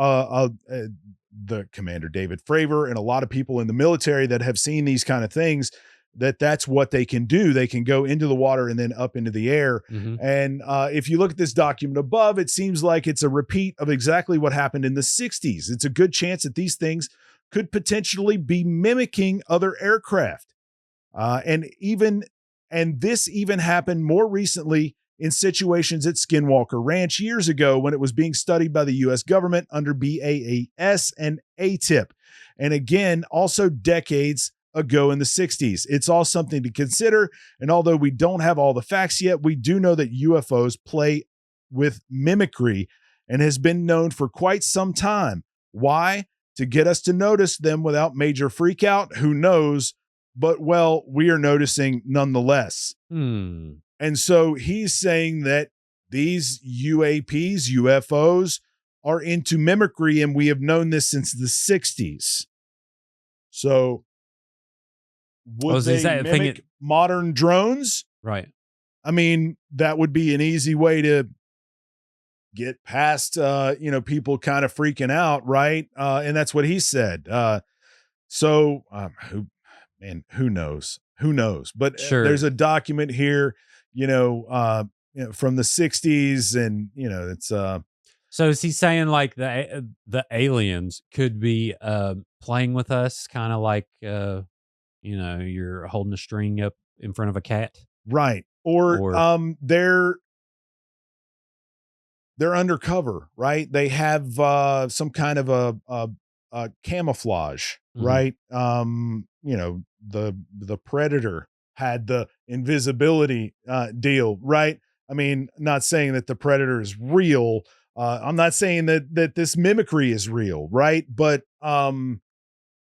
the Commander David Fravor and a lot of people in the military that have seen these kind of things, that's what they can do. They can go into the water and then up into the air. And if you look at this document above, it seems like it's a repeat of exactly what happened in the 60s. It's a good chance that these things could potentially be mimicking other aircraft. And this even happened more recently in situations at Skinwalker Ranch years ago when it was being studied by the U.S. government under BAAS and ATIP. And again, also decades ago in the 60s. It's all something to consider. And although we don't have all the facts yet, we do know that UFOs play with mimicry and has been known for quite some time. Why? To get us to notice them without major freakout? Who knows? But, well, we are noticing nonetheless. And so he's saying that these UAPs, UFOs, are into mimicry, and we have known this since the 60s. So would they mimic modern drones? Right. I mean, that would be an easy way to get past, people kind of freaking out, right? And that's what he said. Who knows? Who knows? But there's a document here, from the 60s, and it's So is he saying like the aliens could be playing with us, kind of like you're holding a string up in front of a cat, right? Or they're undercover, right? They have some kind of a camouflage, right? The Predator had the invisibility deal, right? I mean, not saying that the predator is real. I'm not saying that this mimicry is real, right? But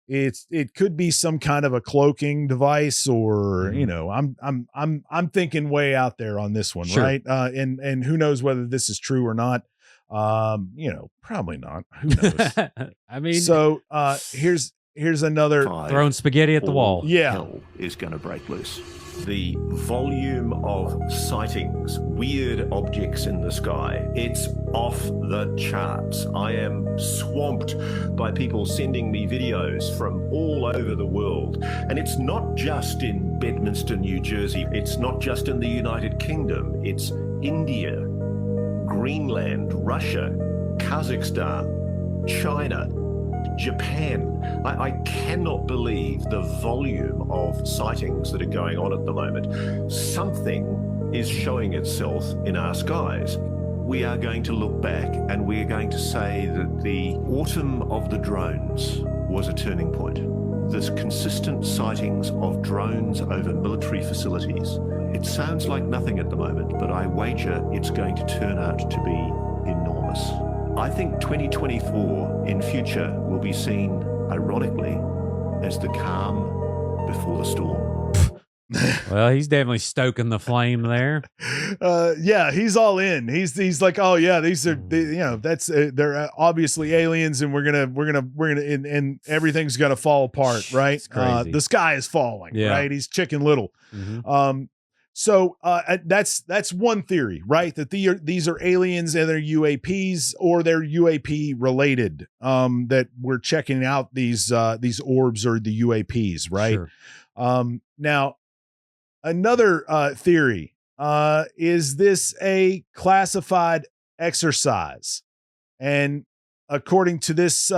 it could be some kind of a cloaking device, or you know, I'm thinking way out there on this one, Sure. right? And who knows whether this is true or not? You know, probably not. Who knows? I mean, so here's another throwing spaghetti at the wall. Yeah, hell is going to break loose. The volume of sightings, weird objects in the sky, it's off the charts. I am swamped by people sending me videos from all over the world. And it's not just in Bedminster, New Jersey. It's not just in the United Kingdom. It's India, Greenland, Russia, Kazakhstan, China, Japan. I cannot believe the volume of sightings that are going on at the moment. Something is showing itself in our skies. We are going to look back and we are going to say that the autumn of the drones was a turning point. There's consistent sightings of drones over military facilities. It sounds like nothing at the moment, but I wager it's going to turn out to be enormous. I think 2024 in future will be seen, ironically, as the calm before the storm. Well, he's definitely stoking the flame there. Yeah, he's all in. He's like, oh yeah, these are, you know, that's they're obviously aliens, and we're gonna and everything's gonna fall apart, right? Crazy. The sky is falling, Yeah. right? He's Chicken Little. So that's one theory, right? That these are aliens and they're UAPs, or they're UAP related. That we're checking out these orbs or the UAPs, right? Sure. Now, another theory, is this a classified exercise? And according to this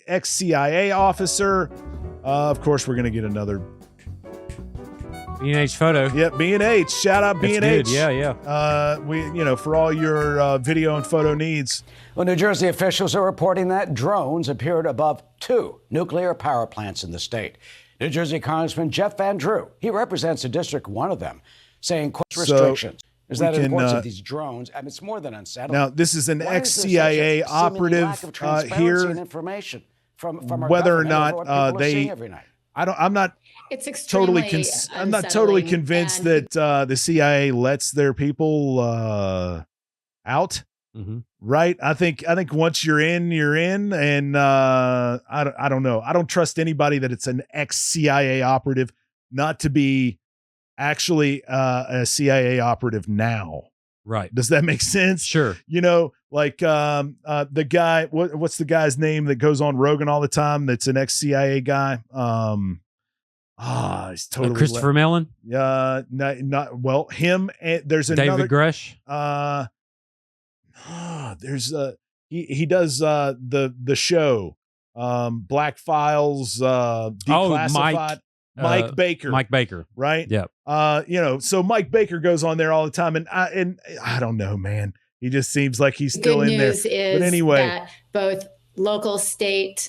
ex-CIA officer, of course, we're going to get another B&H photo. Yep, B&H. Shout out That's B&H. good. Yeah. We, for all your video and photo needs. Well, New Jersey officials are reporting that drones appeared above 2 nuclear power plants in the state. New Jersey Congressman Jeff Van Drew, he represents a district, one of them, saying restrictions. Is that importance of these drones? I mean, it's more than unsettling. Now, this is an Why is there such a ex-CIA seemingly operative lack of transparency here. and information from our Whether or government over what not people are they, seeing every night. I'm not It's totally extremely I'm not totally unsettling, convinced and that the CIA lets their people out. Right? I think once you're in, and I don't know. I don't trust anybody that it's an ex-CIA operative not to be actually a CIA operative now. Right. Does that make sense? Sure. Like the guy, what's the guy's name that goes on Rogan all the time? That's an ex-CIA guy. He's totally Christopher Mellon. Not well. Him and there's another David Grush. There's he does the show Black Files, Declassified. Mike Baker. Mike Baker. Right? Yep. So Mike Baker goes on there all the time, and I don't know, man. He just seems like he's still Good in there. news is But anyway, that both local, state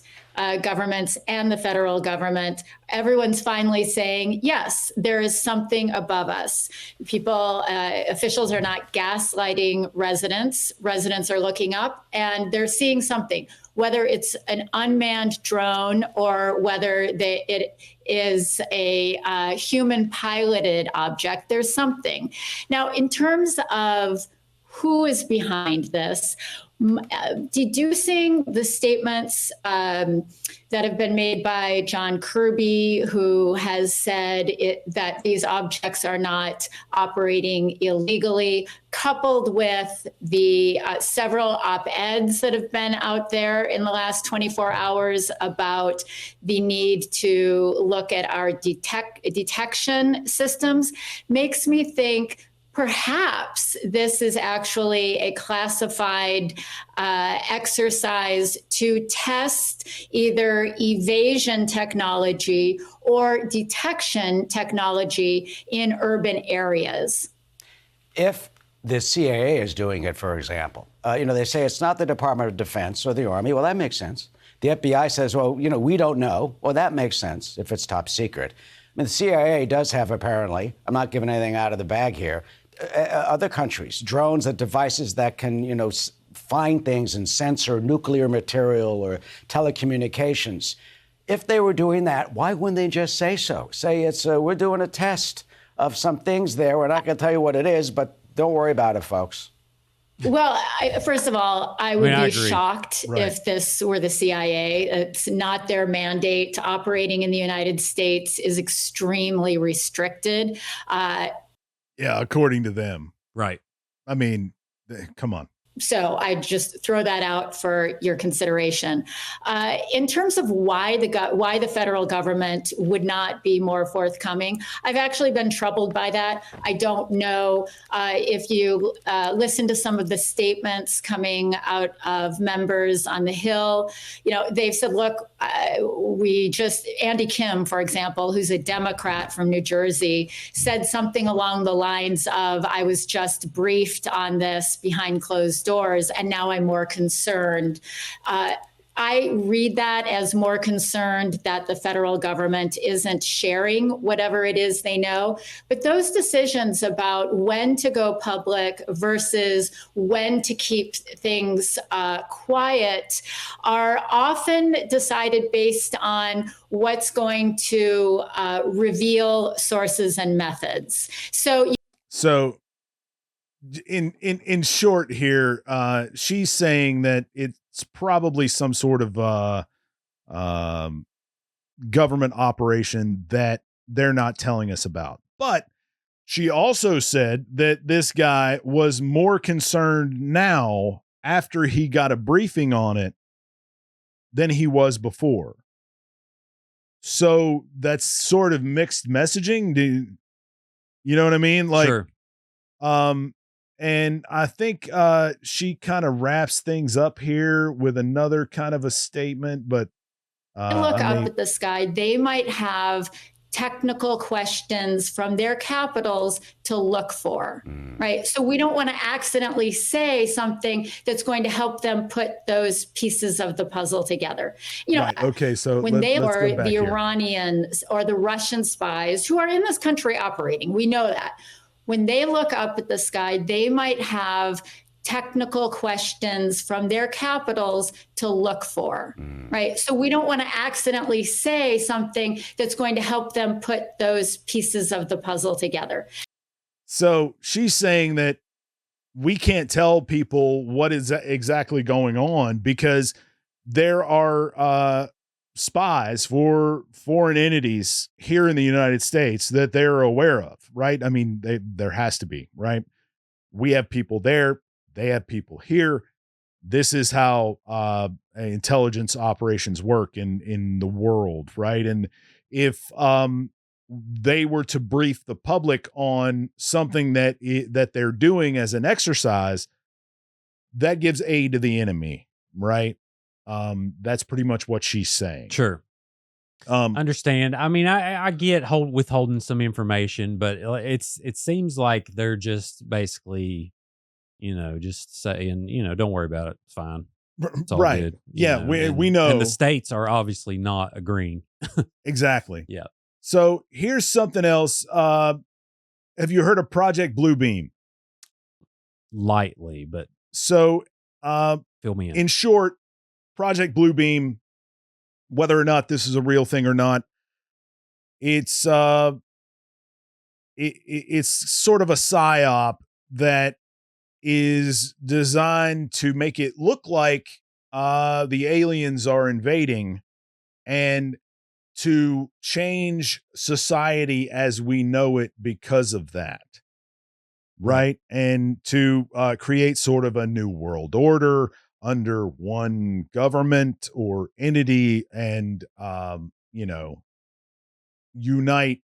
governments and the federal government, everyone's finally saying, yes, there is something above us. Officials are not gaslighting residents. Residents are looking up and they're seeing something, whether it's an unmanned drone or whether it is a human piloted object, there's something. Now, in terms of who is behind this, deducing the statements that have been made by John Kirby, who has said that these objects are not operating illegally, coupled with the several op-eds that have been out there in the last 24 hours about the need to look at our detection systems, makes me think perhaps this is actually a classified exercise to test either evasion technology or detection technology in urban areas. If the CIA is doing it, for example, they say it's not the Department of Defense or the Army. Well, that makes sense. The FBI says, well, we don't know. Well, that makes sense if it's top secret. mean, the CIA does have, apparently, I'm not giving anything out of the bag here, other countries, drones, devices that can, you know, find things and censor nuclear material or telecommunications. If they were doing that, why wouldn't they just say so? Say it's we're doing a test of some things there. We're not going to tell you what it is, but don't worry about it, folks. Well, first of all, I would be shocked Right. if this were the CIA. It's not their mandate. Operating in the United States is extremely restricted. Yeah, according to them. Right. I mean, come on. So I just throw that out for your consideration. In terms of why the federal government would not be more forthcoming, I've actually been troubled by that. I don't know if you listen to some of the statements coming out of members on the Hill. You know, they've said, look, Andy Kim, for example, who's a Democrat from New Jersey, said something along the lines of, I was just briefed on this behind closed doors, and now I'm more concerned. I read that as more concerned that the federal government isn't sharing whatever it is they know. But those decisions about when to go public versus when to keep things quiet are often decided based on what's going to reveal sources and methods. So in short here, she's saying that it's probably some sort of government operation that they're not telling us about. But she also said that this guy was more concerned now after he got a briefing on it than he was before. So that's sort of mixed messaging. You know what I mean? Like, sure. And I think she kind of wraps things up here with another kind of a statement, but look up at the sky. They might have technical questions from their capitals to look for, right? So we don't want to accidentally say something that's going to help them put those pieces of the puzzle together. You know, right. Okay, so when they were the here. Iranians or the Russian spies who are in this country operating, we know that. When they look up at the sky, they might have technical questions from their capitals to look for, right? So we don't want to accidentally say something that's going to help them put those pieces of the puzzle together. So she's saying that we can't tell people what is exactly going on because there are spies for foreign entities here in the United States that they're aware of, right? I mean, there has to be, right? We have people there. They have people here. This is how intelligence operations work in the world, right? And if they were to brief the public on something that they're doing as an exercise, that gives aid to the enemy, right? That's pretty much what she's saying. Sure. Understand. I mean, I get withholding some information, but it seems like they're just basically, you know, just saying, you know, don't worry about it. It's fine. It's all right. good. Yeah. We know. And the states are obviously not agreeing. Exactly. Yeah. So here's something else. Have you heard of Project Bluebeam? Lightly, but so fill me in. In short, Project Bluebeam, whether or not this is a real thing or not, it's sort of a psyop that is designed to make it look like the aliens are invading and to change society as we know it because of that. Right. And to create sort of a new world order under one government or entity and, you know, unite,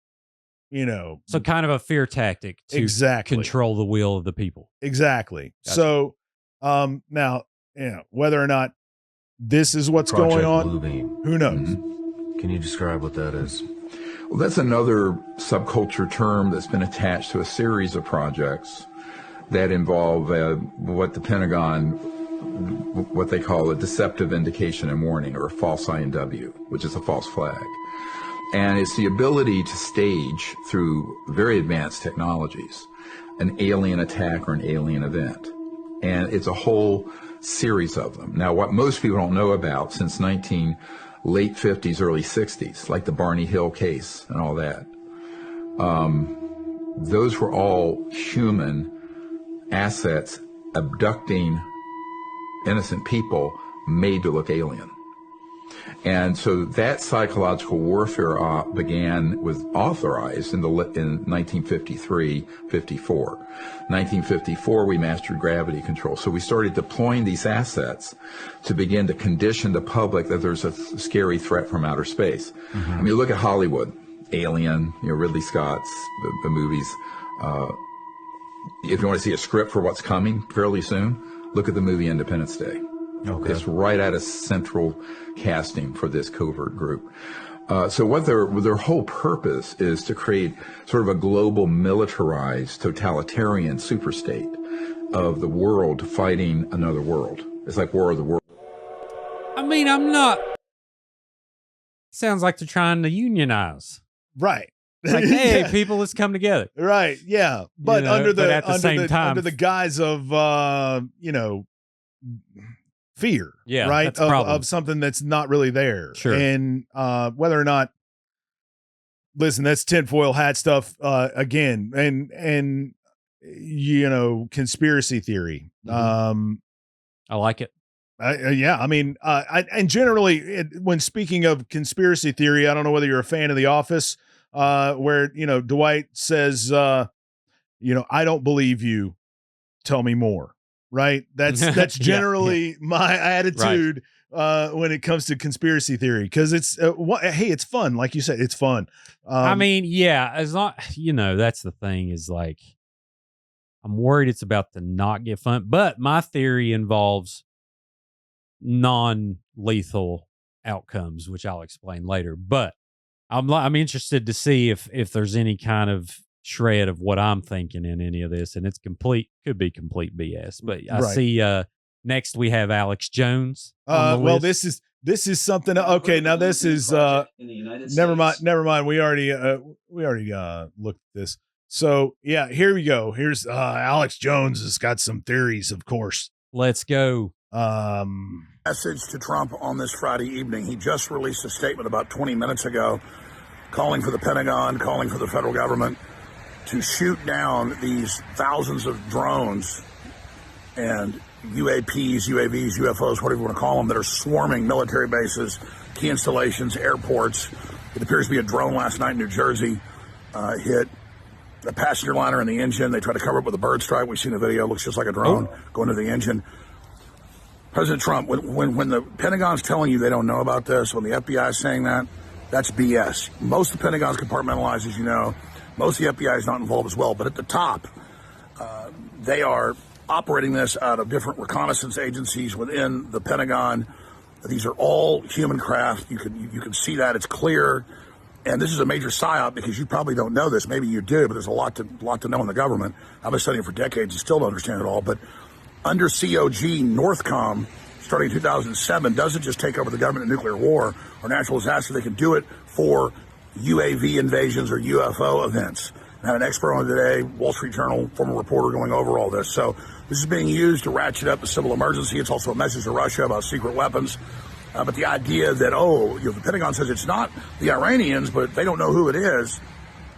you know. So kind of a fear tactic to control the will of the people. Exactly. Gotcha. So now, you know, whether or not this is what's going on, Bluebeam. who knows? Mm-hmm. Can you describe what that is? Well, that's another subculture term that's been attached to a series of projects that involve what the Pentagon, what they call a deceptive indication and warning, or a false INW, which is a false flag. And it's the ability to stage through very advanced technologies an alien attack or an alien event. And it's a whole series of them. Now, what most people don't know about since late 50s, early 60s, like the Barney Hill case and all that, those were all human assets abducting innocent people made to look alien. And so that psychological warfare was authorized in 1953, 54. 1954, we mastered gravity control. So we started deploying these assets to begin to condition the public that there's a scary threat from outer space. Mm-hmm. I mean, look at Hollywood, Alien, Ridley Scott's, the movies. If you want to see a script for what's coming fairly soon, look at the movie Independence Day. Okay. It's right at a central casting for this covert group. So what their whole purpose is to create sort of a global militarized totalitarian superstate of the world fighting another world. It's like War of the Worlds. I mean, sounds like they're trying to unionize. Right. Like, hey, Yeah. people, let's come together. Right. Yeah. But But at the same time, under the guise of, fear. Yeah, Right. that's a problem. Of something that's not really there. Sure. And whether or not, listen, that's tinfoil hat stuff again. And conspiracy theory. Mm-hmm. I like it. Yeah, I mean, and generally, when speaking of conspiracy theory, I don't know whether you're a fan of The Office, where Dwight says, I don't believe you. Tell me more. Right? That's generally my attitude when it comes to conspiracy theory, because it's hey, it's fun, like you said, it's fun. I mean, yeah, as long that's the thing is like, I'm worried it's about to not get fun, but my theory involves non-lethal outcomes, which I'll explain later. But I'm interested to see if there's any kind of shred of what I'm thinking in any of this, and it's could be complete BS. But I see next we have Alex Jones. Well, this is something. Okay, now this is never mind. We already looked at this. So yeah, here we go. Here's Alex Jones has got some theories, of course. Let's go. Message to Trump on this Friday evening. He just released a statement about 20 minutes ago calling for the Pentagon, calling for the federal government to shoot down these thousands of drones and UAPs, UAVs, UFOs, whatever you want to call them, that are swarming military bases, key installations, airports. It appears to be a drone last night in New Jersey hit a passenger liner in the engine. They tried to cover it with a bird strike. We've seen the video. It looks just like a drone going to the engine. President Trump, when the Pentagon's telling you they don't know about this, when the FBI is saying that, that's BS. Most of the Pentagon's compartmentalized, as you know. Most of the FBI is not involved as well. But at the top, they are operating this out of different reconnaissance agencies within the Pentagon. These are all human craft. You can see that. It's clear. And this is a major psyop because you probably don't know this. Maybe you do, but there's a lot to know in the government. I've been studying for decades and still don't understand it all. But under COG, Northcom, starting in 2007, doesn't just take over the government in nuclear war or natural disaster. They can do it for UAV invasions or UFO events. I had an expert on today, Wall Street Journal, former reporter, going over all this. So this is being used to ratchet up the civil emergency. It's also a message to Russia about secret weapons. But the idea that, the Pentagon says it's not the Iranians, but they don't know who it is.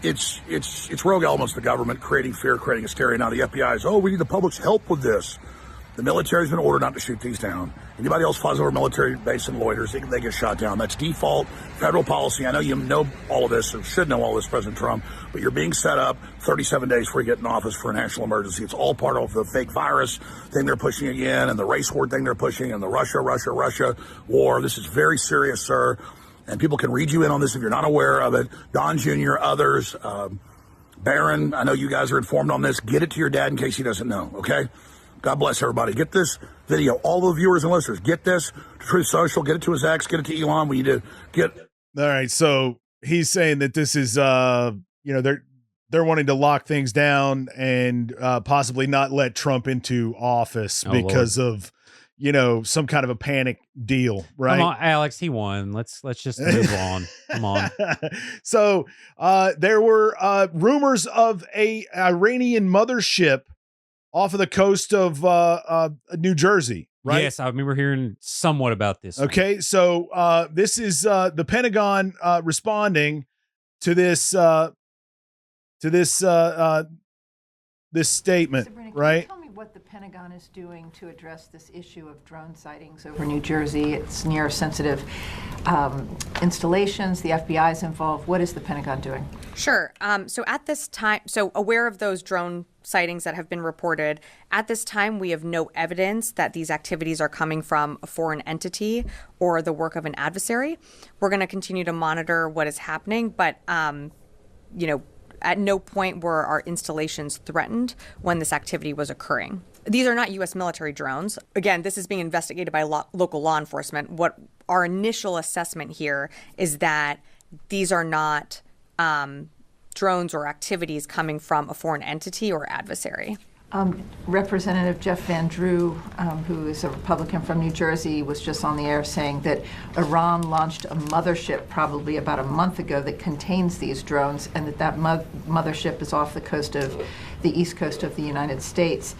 It's rogue elements of the government creating fear, creating hysteria. Now the FBI is, we need the public's help with this. The military's been ordered not to shoot these down. Anybody else flies over a military base and loiters, they get shot down. That's default federal policy. I know you know all of this, or should know all this, President Trump, but you're being set up 37 days before you get in office for a national emergency. It's all part of the fake virus thing they're pushing again, and the race war thing they're pushing, and the Russia war. This is very serious, sir. And people can read you in on this if you're not aware of it. Don Jr., others, Barron, I know you guys are informed on this. Get it to your dad in case he doesn't know, okay? God bless everybody. Get this video. All the viewers and listeners, get this to Truth Social. Get it to his ex. Get it to Elon. We need to get. All right. So he's saying that this is, they're wanting to lock things down and possibly not let Trump into office because of, some kind of a panic deal, right? Come on, Alex, he won. Let's just move on. Come on. So there were rumors of a Iranian mothership off of the coast of New Jersey, right? Yes, I remember hearing somewhat about this. Okay, so this is the Pentagon responding to this this statement, right? Tell me what the Pentagon is doing to address this issue of drone sightings over New Jersey. It's near sensitive installations. The FBI is involved. What is the Pentagon doing? Sure. So at this time, aware of those drone sightings that have been reported, at this time, we have no evidence that these activities are coming from a foreign entity or the work of an adversary. We're going to continue to monitor what is happening, but, at no point were our installations threatened when this activity was occurring. These are not U.S. military drones. Again, this is being investigated by local law enforcement. What our initial assessment here is that these are not drones or activities coming from a foreign entity or adversary. Representative Jeff Van Drew, who is a Republican from New Jersey, was just on the air saying that Iran launched a mothership probably about a month ago that contains these drones, and that mothership is off the coast of the east coast of the United States.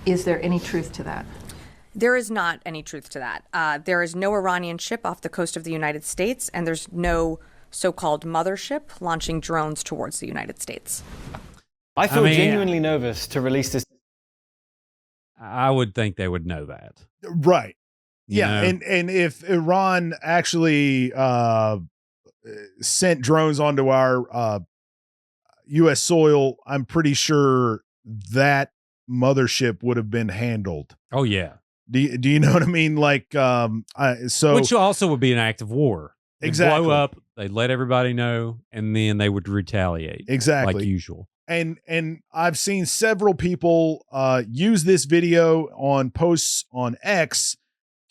Is there any truth to that? There is not any truth to that. There is no Iranian ship off the coast of the United States, and there's no so-called mothership launching drones towards the United States. I feel genuinely nervous to release this. I would think they would know that. Right. Yeah. You know? And if Iran actually sent drones onto our U.S. soil, I'm pretty sure that mothership would have been handled. Oh, yeah. Do you know what I mean? Like, which also would be an act of war. They'd Exactly. blow up, they'd let everybody know, and then they would retaliate. Exactly. Like usual. And I've seen several people use this video on posts on X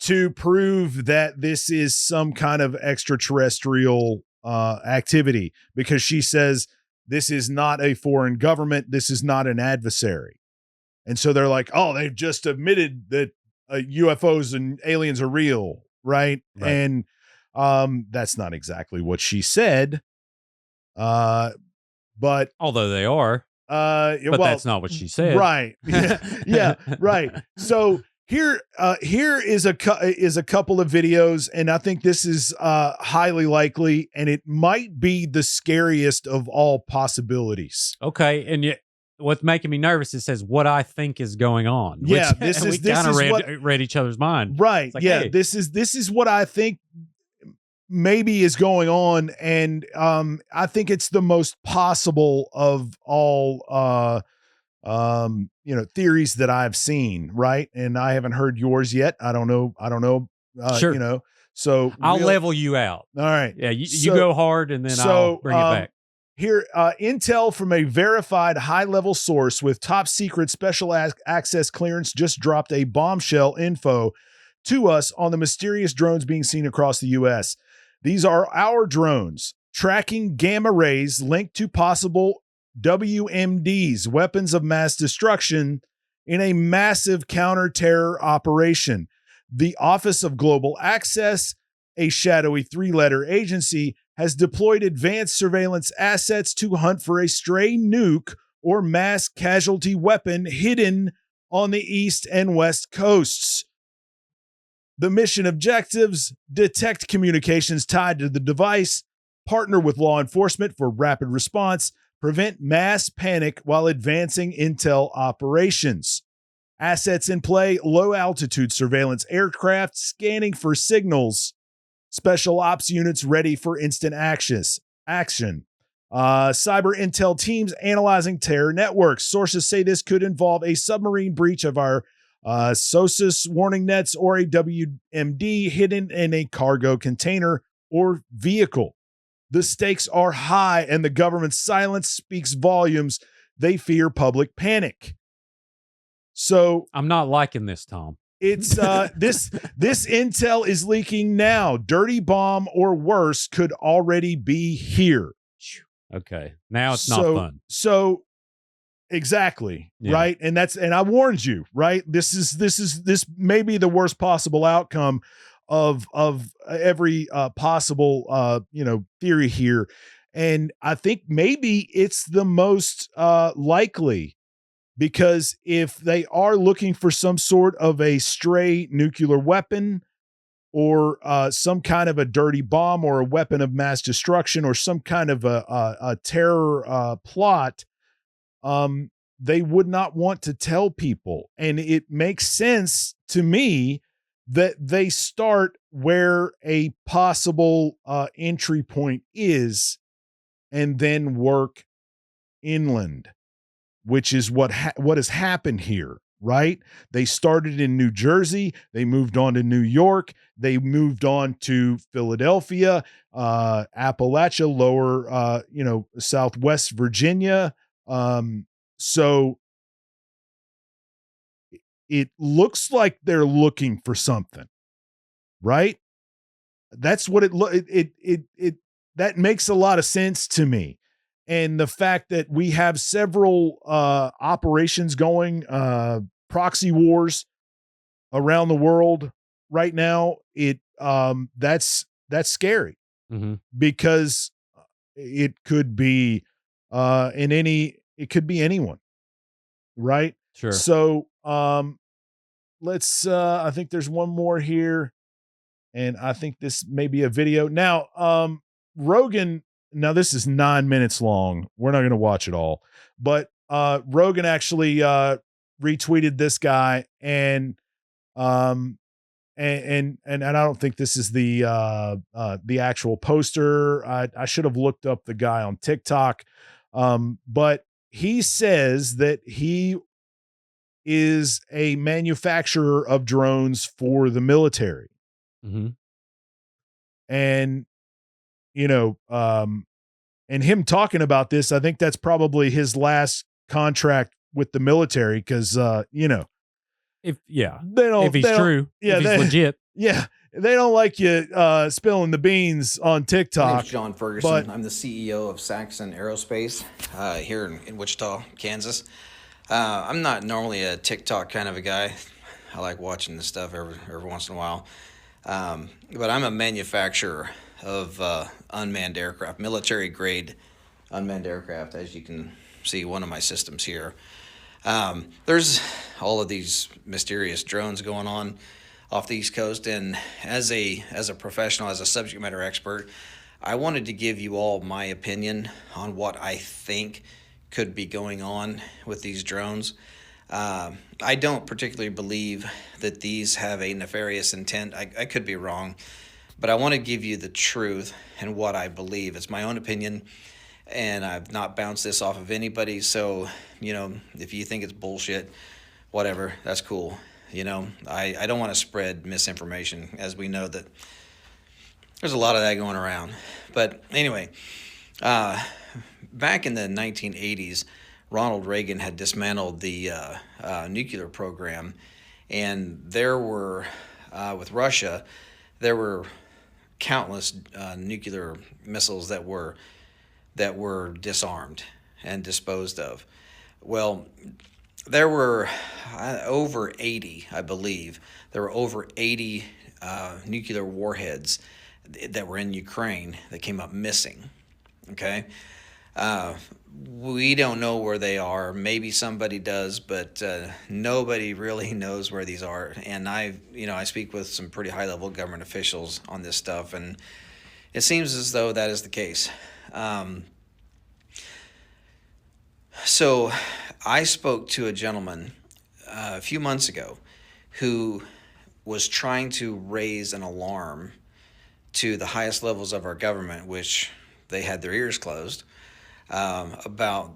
to prove that this is some kind of extraterrestrial activity, because she says this is not a foreign government, this is not an adversary. And so they're like, oh, they've just admitted that UFOs and aliens are real, right? And that's not exactly what she said. But although they are, but that's not what she said, right? Yeah, right. So here is a couple of videos, and I think this is highly likely, and it might be the scariest of all possibilities. Okay, and yet what's making me nervous, it says what I think is going on. Yeah, which, we kind of read each other's mind, right? Like, yeah, hey. this is what I think maybe is going on, and I think it's the most possible of all theories that I've seen, right? And I haven't heard yours yet. I don't know Sure. So I'll level you out. All right. Yeah, you go hard, and then I'll bring it back. Here, intel from a verified high-level source with top secret special access clearance just dropped a bombshell info to us on the mysterious drones being seen across the U.S. These are our drones tracking gamma rays linked to possible WMDs, weapons of mass destruction, in a massive counter-terror operation. The Office of Global Access, a shadowy three-letter agency, has deployed advanced surveillance assets to hunt for a stray nuke or mass casualty weapon hidden on the east and west coasts. The mission objectives: detect communications tied to the device, partner with law enforcement for rapid response, prevent mass panic while advancing intel operations. Assets in play: low altitude surveillance aircraft scanning for signals, special ops units ready for instant action. Cyber intel teams analyzing terror networks. Sources say this could involve a submarine breach of our SOSUS warning nets or a WMD hidden in a cargo container or vehicle. The stakes are high, and the government's silence speaks volumes. They fear public panic. So I'm not liking this, Tom. It's this intel is leaking now. Dirty bomb or worse could already be here. Okay, now it's not fun. So Exactly. Yeah. Right. And I warned you, right? This may be the worst possible outcome of every possible theory here. And I think maybe it's the most likely, because if they are looking for some sort of a stray nuclear weapon, or some kind of a dirty bomb, or a weapon of mass destruction, or some kind of a terror plot, they would not want to tell people. And it makes sense to me that they start where a possible entry point is, and then work inland, which is what has happened here, right? They started in New Jersey, they moved on to New York, they moved on to Philadelphia, Appalachia, lower, Southwest Virginia. So it looks like they're looking for something, right? That's what it that makes a lot of sense to me. And the fact that we have several operations going, proxy wars around the world right now, that's scary, because it could be it could be anyone, right? Sure. So let's I think there's one more here, and I think this may be a video. Now, Rogan, now this is 9 minutes long. We're not going to watch it all, but Rogan actually retweeted this guy, and and I don't think this is the actual poster. I should have looked up the guy on TikTok, but he says that he is a manufacturer of drones for the military. And, and him talking about this, I think that's probably his last contract with the military. Cause, if he's they true, yeah, if he's legit. Yeah. They don't like you spilling the beans on TikTok. My name's John Ferguson. I'm the CEO of Saxon Aerospace here in Wichita, Kansas. I'm not normally a TikTok kind of a guy. I like watching this stuff every once in a while. But I'm a manufacturer of unmanned aircraft, military-grade unmanned aircraft, as you can see one of my systems here. There's all of these mysterious drones going on off the East Coast, and as a professional, as a subject matter expert, I wanted to give you all my opinion on what I think could be going on with these drones. I don't particularly believe that these have a nefarious intent. I could be wrong, but I want to give you the truth and what I believe. It's my own opinion, and I've not bounced this off of anybody. So, if you think it's bullshit, whatever, that's cool. I don't want to spread misinformation, as we know that there's a lot of that going around. But anyway, back in the 1980s, Ronald Reagan had dismantled the nuclear program, and there were, with Russia, there were countless nuclear missiles that were disarmed and disposed of. Well, there were over 80, I believe. There were over 80 nuclear warheads that were in Ukraine that came up missing. Okay? We don't know where they are. Maybe somebody does, but nobody really knows where these are. And I speak with some pretty high-level government officials on this stuff, and it seems as though that is the case. So I spoke to a gentleman a few months ago who was trying to raise an alarm to the highest levels of our government, which they had their ears closed, about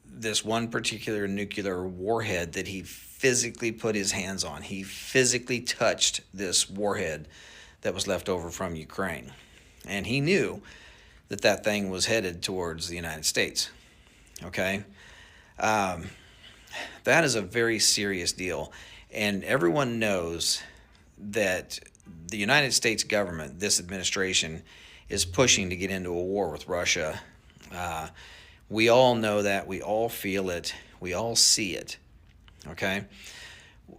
this one particular nuclear warhead that he physically put his hands on. He physically touched this warhead that was left over from Ukraine. And he knew that that thing was headed towards the United States. Okay? That is a very serious deal. And everyone knows that the United States government, this administration, is pushing to get into a war with Russia. We all know that. We all feel it. We all see it. Okay?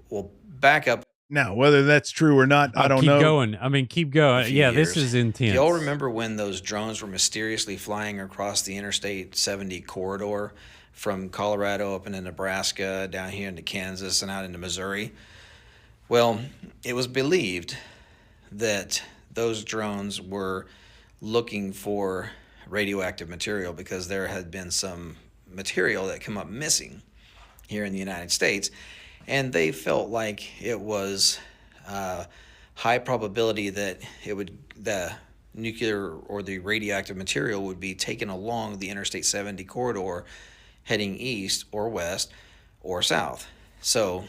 Well, back up. Now, whether that's true or not, I don't keep know. going. I mean, keep going. Yeah, this is intense. Do y'all remember when those drones were mysteriously flying across the Interstate 70 corridor from Colorado up into Nebraska, down here into Kansas, and out into Missouri? Well, it was believed that those drones were looking for radioactive material because there had been some material that come up missing here in the United States, and they felt like it was high probability that the nuclear or the radioactive material would be taken along the Interstate 70 corridor heading east or west or south. So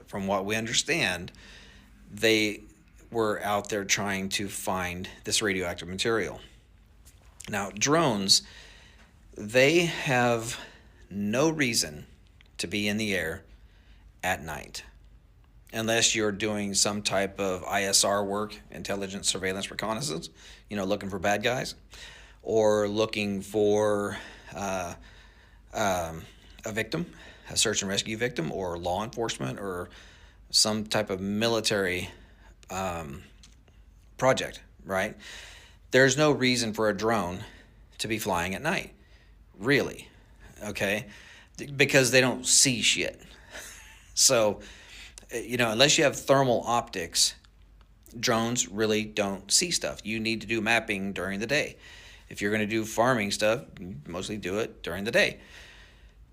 from what we understand, they were out there trying to find this radioactive material. Now, drones, they have no reason to be in the air at night unless you're doing some type of ISR work, intelligence, surveillance, reconnaissance, looking for bad guys, or looking for a victim, a search and rescue victim, or law enforcement, or some type of military project, right? There's no reason for a drone to be flying at night, really, okay? Because they don't see shit. So, unless you have thermal optics, drones really don't see stuff. You need to do mapping during the day. If you're going to do farming stuff, you mostly do it during the day.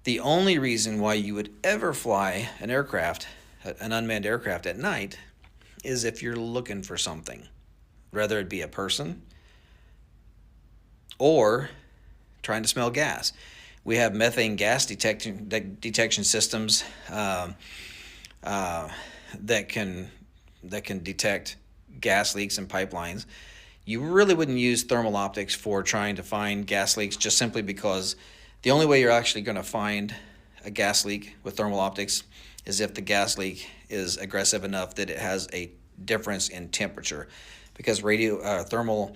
The only reason why you would ever fly an aircraft, an unmanned aircraft at night, is if you're looking for something, whether it be a person or trying to smell gas. We have methane gas detection systems that can detect gas leaks in pipelines. You really wouldn't use thermal optics for trying to find gas leaks, just simply because the only way you're actually going to find a gas leak with thermal optics is if the gas leak is aggressive enough that it has a difference in temperature. Because thermal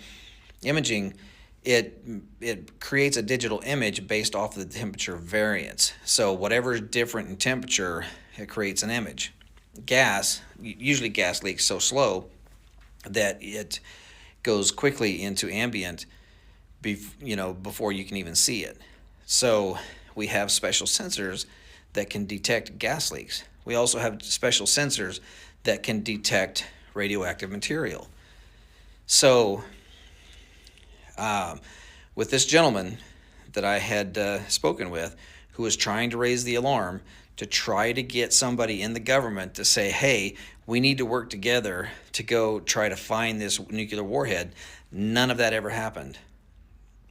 imaging, it creates a digital image based off of the temperature variance. So whatever is different in temperature, it creates an image. Usually gas leaks so slow that it goes quickly into ambient before you can even see it. So we have special sensors that can detect gas leaks. We also have special sensors that can detect radioactive material. So with this gentleman that I had spoken with, who was trying to raise the alarm to try to get somebody in the government to say, hey, we need to work together to go try to find this nuclear warhead, none of that ever happened.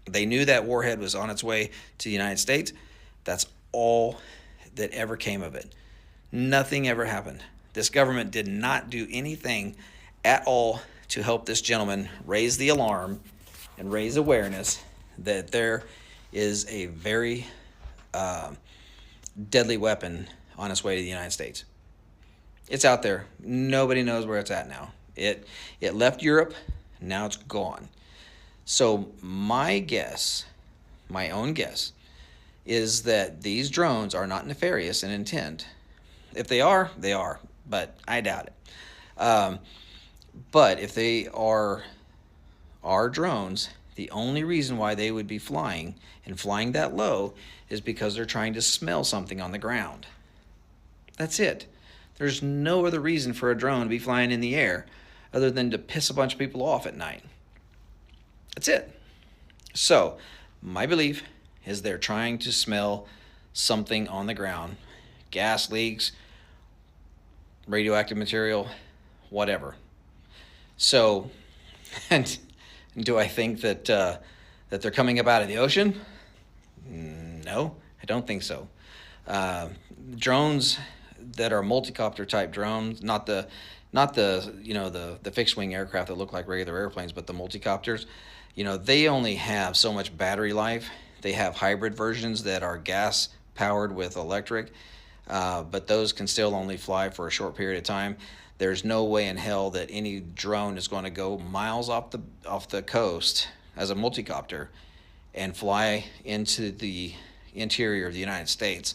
They knew that warhead was on its way to the United States. That's all that ever came of it. Nothing ever happened. This government did not do anything at all to help this gentleman raise the alarm and raise awareness that there is a very deadly weapon on its way to the United States. It's out there. Nobody knows where it's at now. It left Europe. Now it's gone. So my guess, my own guess, is that these drones are not nefarious in intent. If they are, they are, but I doubt it. But if they are drones, the only reason why they would be flying and flying that low is because they're trying to smell something on the ground. That's it. There's no other reason for a drone to be flying in the air other than to piss a bunch of people off at night. That's it. So, my belief is they're trying to smell something on the ground. Gas leaks, radioactive material, whatever. So, and do I think that that they're coming up out of the ocean? No, I don't think so. Drones that are multi-copter type drones, not the fixed wing aircraft that look like regular airplanes, but the multi-copters, they only have so much battery life. They have hybrid versions that are gas powered with electric, but those can still only fly for a short period of time. There's no way in hell that any drone is going to go miles off the coast as a multi-copter and fly into the interior of the United States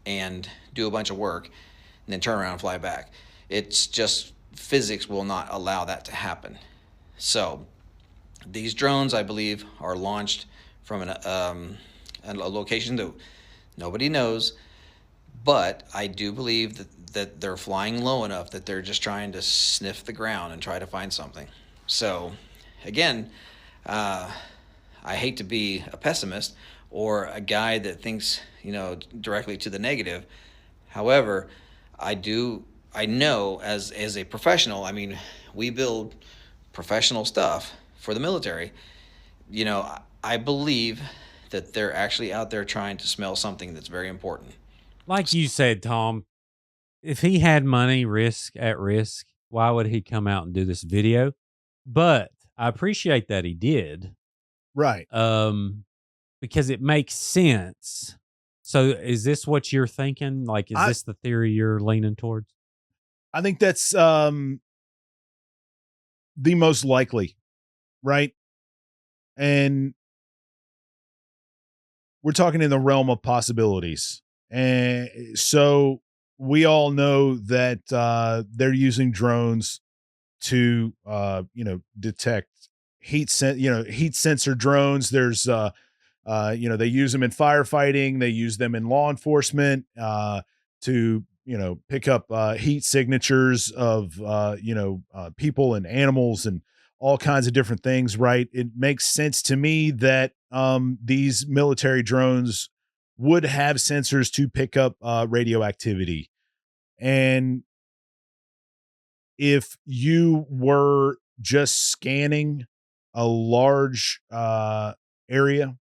and do a bunch of work and then turn around and fly back. It's just physics will not allow that to happen. So these drones, I believe, are launched from a location that nobody knows, but I do believe that they're flying low enough that they're just trying to sniff the ground and try to find something. So again, I hate to be a pessimist or a guy that thinks, directly to the negative. However, I know as a professional, I mean, we build professional stuff for the military. I believe that they're actually out there trying to smell something that's very important. Like you said, Tom, if he had money at risk, why would he come out and do this video? But I appreciate that he did. Right. Because it makes sense. So is this what you're thinking? Like, is this the theory you're leaning towards? I think that's the most likely, right? And we're talking in the realm of possibilities. And so we all know that they're using drones to detect heat sensor drones. There's they use them in firefighting, they use them in law enforcement to pick up heat signatures of people and animals and all kinds of different things, right? It makes sense to me that these military drones would have sensors to pick up radioactivity. And if you were just scanning a large area,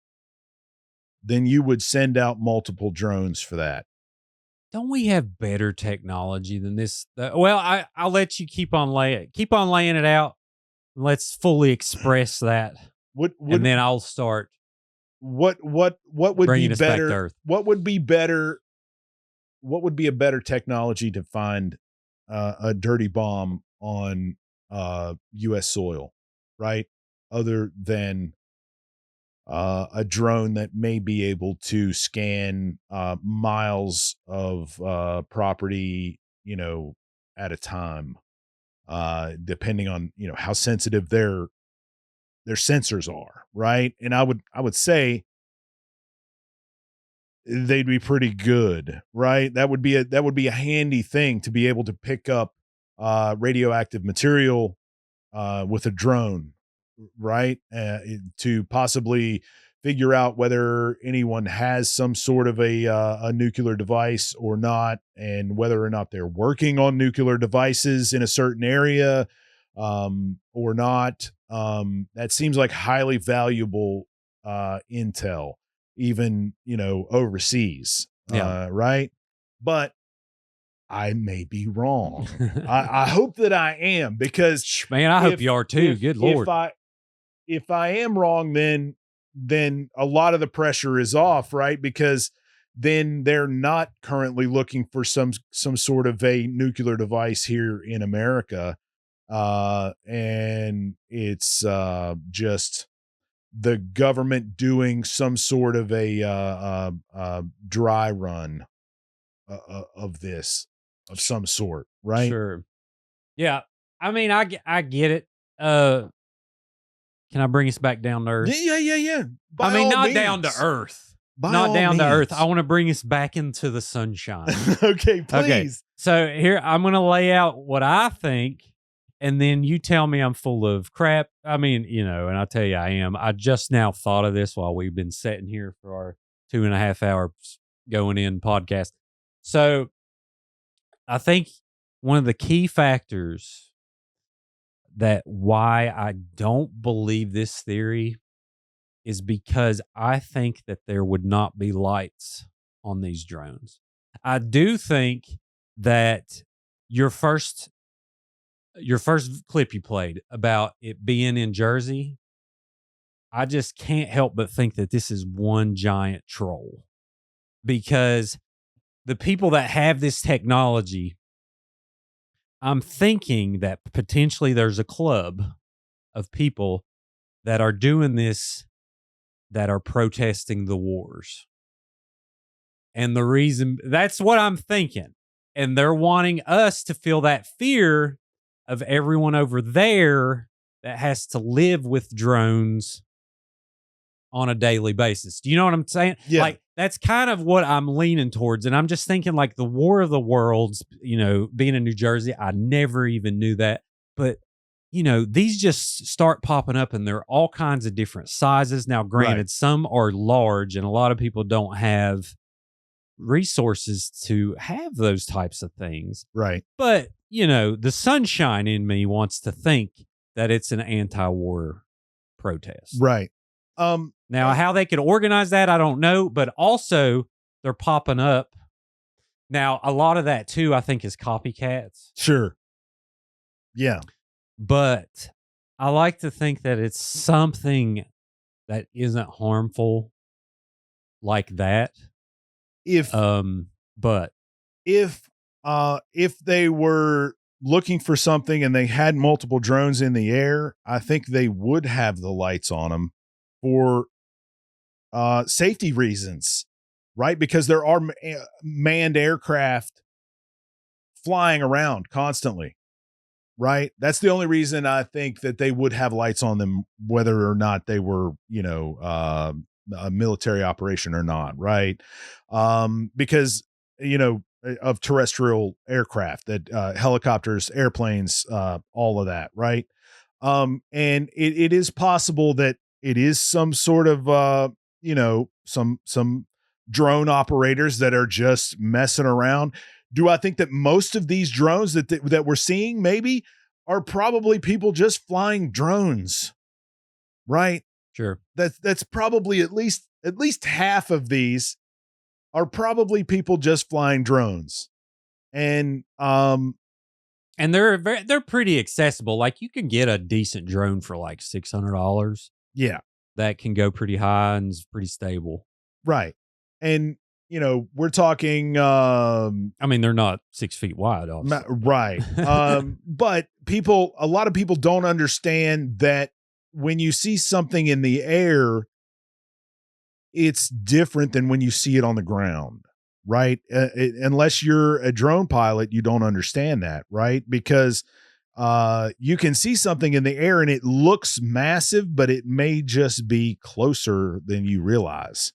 then you would send out multiple drones for that. Don't we have better technology than this? Well, I'll let you keep on laying it out. Let's fully express that. And then I'll start. What would be bringing us back to better? Earth. What would be better? What would be a better technology to find a dirty bomb on U.S. soil, right? Other than a drone that may be able to scan miles of property, at a time, depending on how sensitive their sensors are, right? And I would say they'd be pretty good, right? That would be a handy thing to be able to pick up radioactive material with a drone, right? To possibly figure out whether anyone has some sort of a nuclear device or not, and whether or not they're working on nuclear devices in a certain area or not. That seems like highly valuable intel, even overseas, right? But I may be wrong. I hope that I am, because man, I hope you are too. Good Lord. If I am wrong, then a lot of the pressure is off, right? Because then they're not currently looking for some sort of a nuclear device here in America. And it's just the government doing some sort of a dry run of this of some sort, right? Sure. Yeah. I mean, I get it. Can I bring us back down to Earth? Yeah. I mean, not down to Earth. Not down to Earth. I want to bring us back into the sunshine. Okay, please. Okay. So here, I'm going to lay out what I think, and then you tell me I'm full of crap. I mean, and I'll tell you I am. I just now thought of this while we've been sitting here for our 2.5 hours going in podcast. So I think one of the key factors that why I don't believe this theory is because I think that there would not be lights on these drones. I do think that your first clip you played about it being in Jersey, I just can't help but think that this is one giant troll, because the people that have this technology, I'm thinking that potentially there's a club of people that are doing this that are protesting the wars. And the reason, that's what I'm thinking. And they're wanting us to feel that fear of everyone over there that has to live with drones on a daily basis. Do you know what I'm saying? Yeah. Like, that's kind of what I'm leaning towards. And I'm just thinking, like, the War of the Worlds, you know, being in New Jersey, I never even knew that. But, you know, these just start popping up and they're all kinds of different sizes. Now, granted, some are large and a lot of people don't have resources to have those types of things. Right. But, you know, the sunshine in me wants to think that it's an anti-war protest. Right. Now, how they could organize that, I don't know. But also, they're popping up. Now, a lot of that, too, I think is copycats. Sure. Yeah. But I like to think that it's something that isn't harmful like that. But if they were looking for something and they had multiple drones in the air, I think they would have the lights on them for safety reasons, right? Because there are manned aircraft flying around constantly, right? That's the only reason I think that they would have lights on them, whether or not they were, you know, a military operation or not, right? Because, you know, of terrestrial aircraft, that helicopters, airplanes, all of that, right? And it is possible that it is some sort of you know, some drone operators that are just messing around. Do I think that most of these drones that we're seeing maybe are probably people just flying drones, right? Sure. That's probably at least half of these are probably people just flying drones. And they're pretty accessible. Like, you can get a decent drone for like $600. Yeah. That can go pretty high and is pretty stable. Right. And, you know, we're talking I mean, they're not 6 feet wide, obviously. Right. But a lot of people don't understand that when you see something in the air, it's different than when you see it on the ground, right? Unless you're a drone pilot, you don't understand that, right? Because you can see something in the air and it looks massive, but it may just be closer than you realize.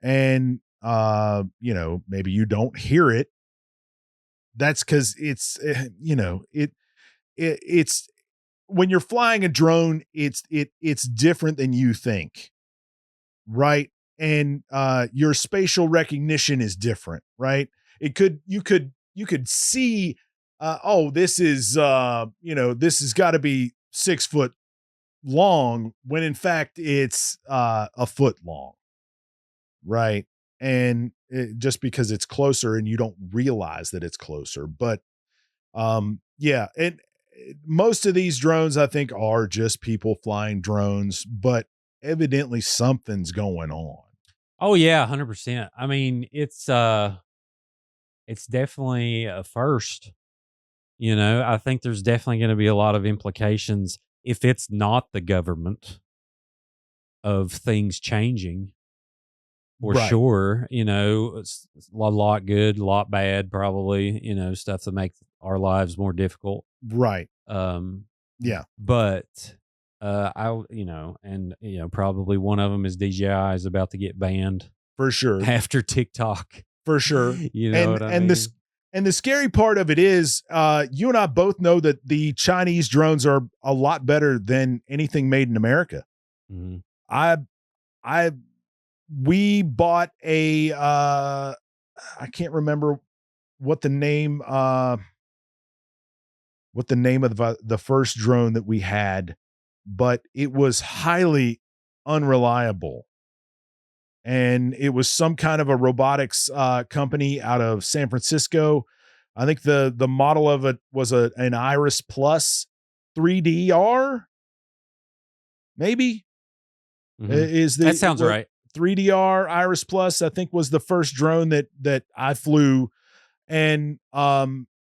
And, you know, maybe you don't hear it. That's because it's, you know, it's when you're flying a drone, it's different than you think. Right. And your spatial recognition is different, right? You could see, this is, you know, this has got to be 6 foot long when in fact it's a foot long. Right. And just because it's closer and you don't realize that it's closer. But yeah. And most of these drones, I think, are just people flying drones, but evidently something's going on. Oh yeah, 100%. I mean, it's definitely a first. You know, I think there's definitely going to be a lot of implications if it's not the government of things changing. For sure, you know, it's a lot good, a lot bad, probably, you know, stuff that makes our lives more difficult. Right. Yeah. But you know, probably one of them is DJI is about to get banned for sure after TikTok. For sure. You know what I mean? And the scary part of it is, you and I both know that the Chinese drones are a lot better than anything made in America. Mm-hmm. We bought a, I can't remember what the name of the first drone that we had, but it was highly unreliable. And it was some kind of a robotics company out of San Francisco. I think the model of it was an Iris Plus 3DR, maybe. Mm-hmm. That sounds right. 3DR Iris Plus, I think, was the first drone that I flew, and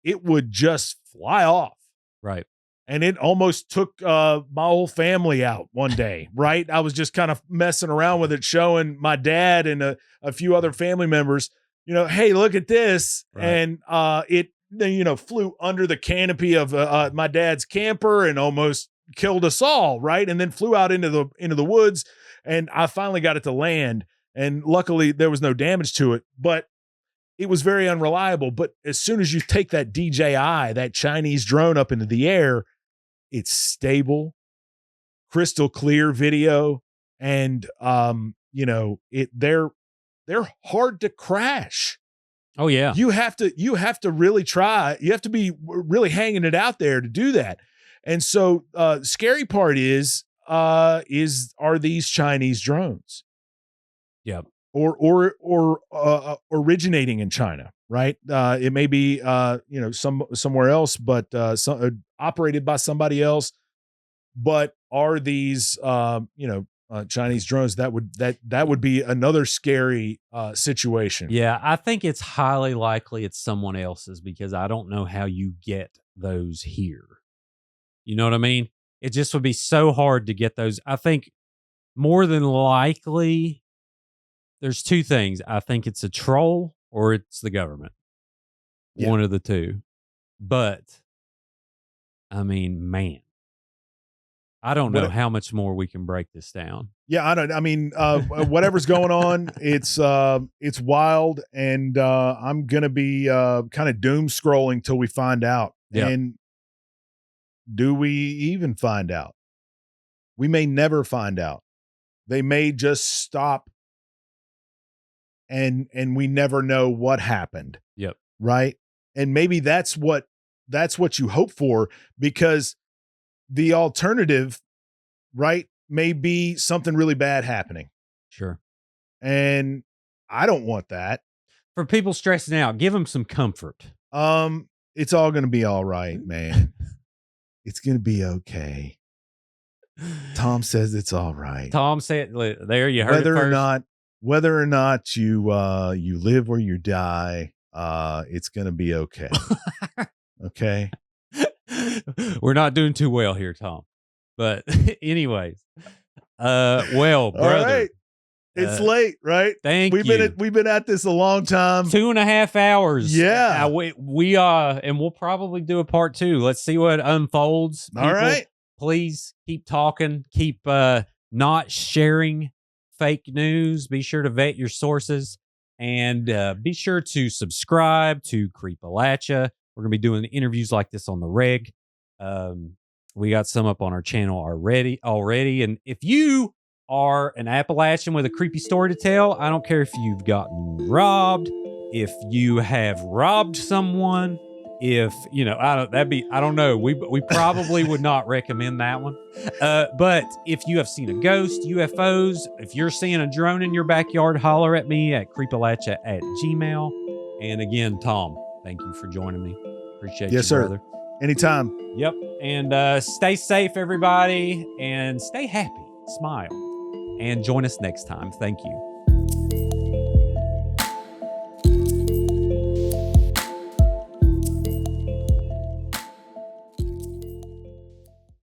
it would just fly off. Right. and it almost took my whole family out one day, right? I was just kind of messing around with it, showing my dad and a few other family members, hey, look at this. Right. And it then, flew under the canopy of my dad's camper and almost killed us all, right? And then flew out into the woods, and I finally got it to land, and luckily there was no damage to it, but it was very unreliable. But as soon as you take that DJI, that Chinese drone, up into the air, it's stable, crystal clear video, and they're hard to crash. Oh yeah. You have to really try. You have to be really hanging it out there to do that. And so scary part is are these Chinese drones? Yep. Or originating in China, right? It may be somewhere else, but operated by somebody else. But are these Chinese drones? That would be another scary situation. Yeah, I think it's highly likely it's someone else's, because I don't know how you get those here. You know what I mean? It just would be so hard to get those. I think more than likely, there's two things. I think it's a troll or it's the government. Yeah. One of the two. But, I mean, man, I don't know how much more we can break this down. Yeah, whatever's going on, it's wild, and I'm going to be kind of doom scrolling till we find out. Yep. And do we even find out? We may never find out. They may just stop, and we never know what happened. Yep. Right? And maybe that's what you hope for, because the alternative, right, may be something really bad happening. Sure. And I don't want that. For people stressing out, give them some comfort. It's all going to be all right, man. It's going to be okay. Tom says it's all right. Tom said, there you heard it first. Whether or not you live or you die, it's going to be okay. Okay. We're not doing too well here, Tom. But anyways, well, brother, all right. It's late, right? We've been at this a long time. 2.5 hours. Yeah. We and we'll probably do a part 2. Let's see what unfolds. All right. Please keep talking. Keep not sharing fake news. Be sure to vet your sources, and be sure to subscribe to Creepalachia. We're going to be doing interviews like this on the reg. We got some up on our channel already. And if you are an Appalachian with a creepy story to tell, I don't care if you've gotten robbed, if you have robbed someone, if, I don't know. We probably would not recommend that one. But if you have seen a ghost, UFOs, if you're seeing a drone in your backyard, holler at me at creepalachia@gmail. And again, Tom, thank you for joining me. Appreciate you, brother. Anytime. Yep. And stay safe, everybody, and stay happy. Smile. And join us next time. Thank you.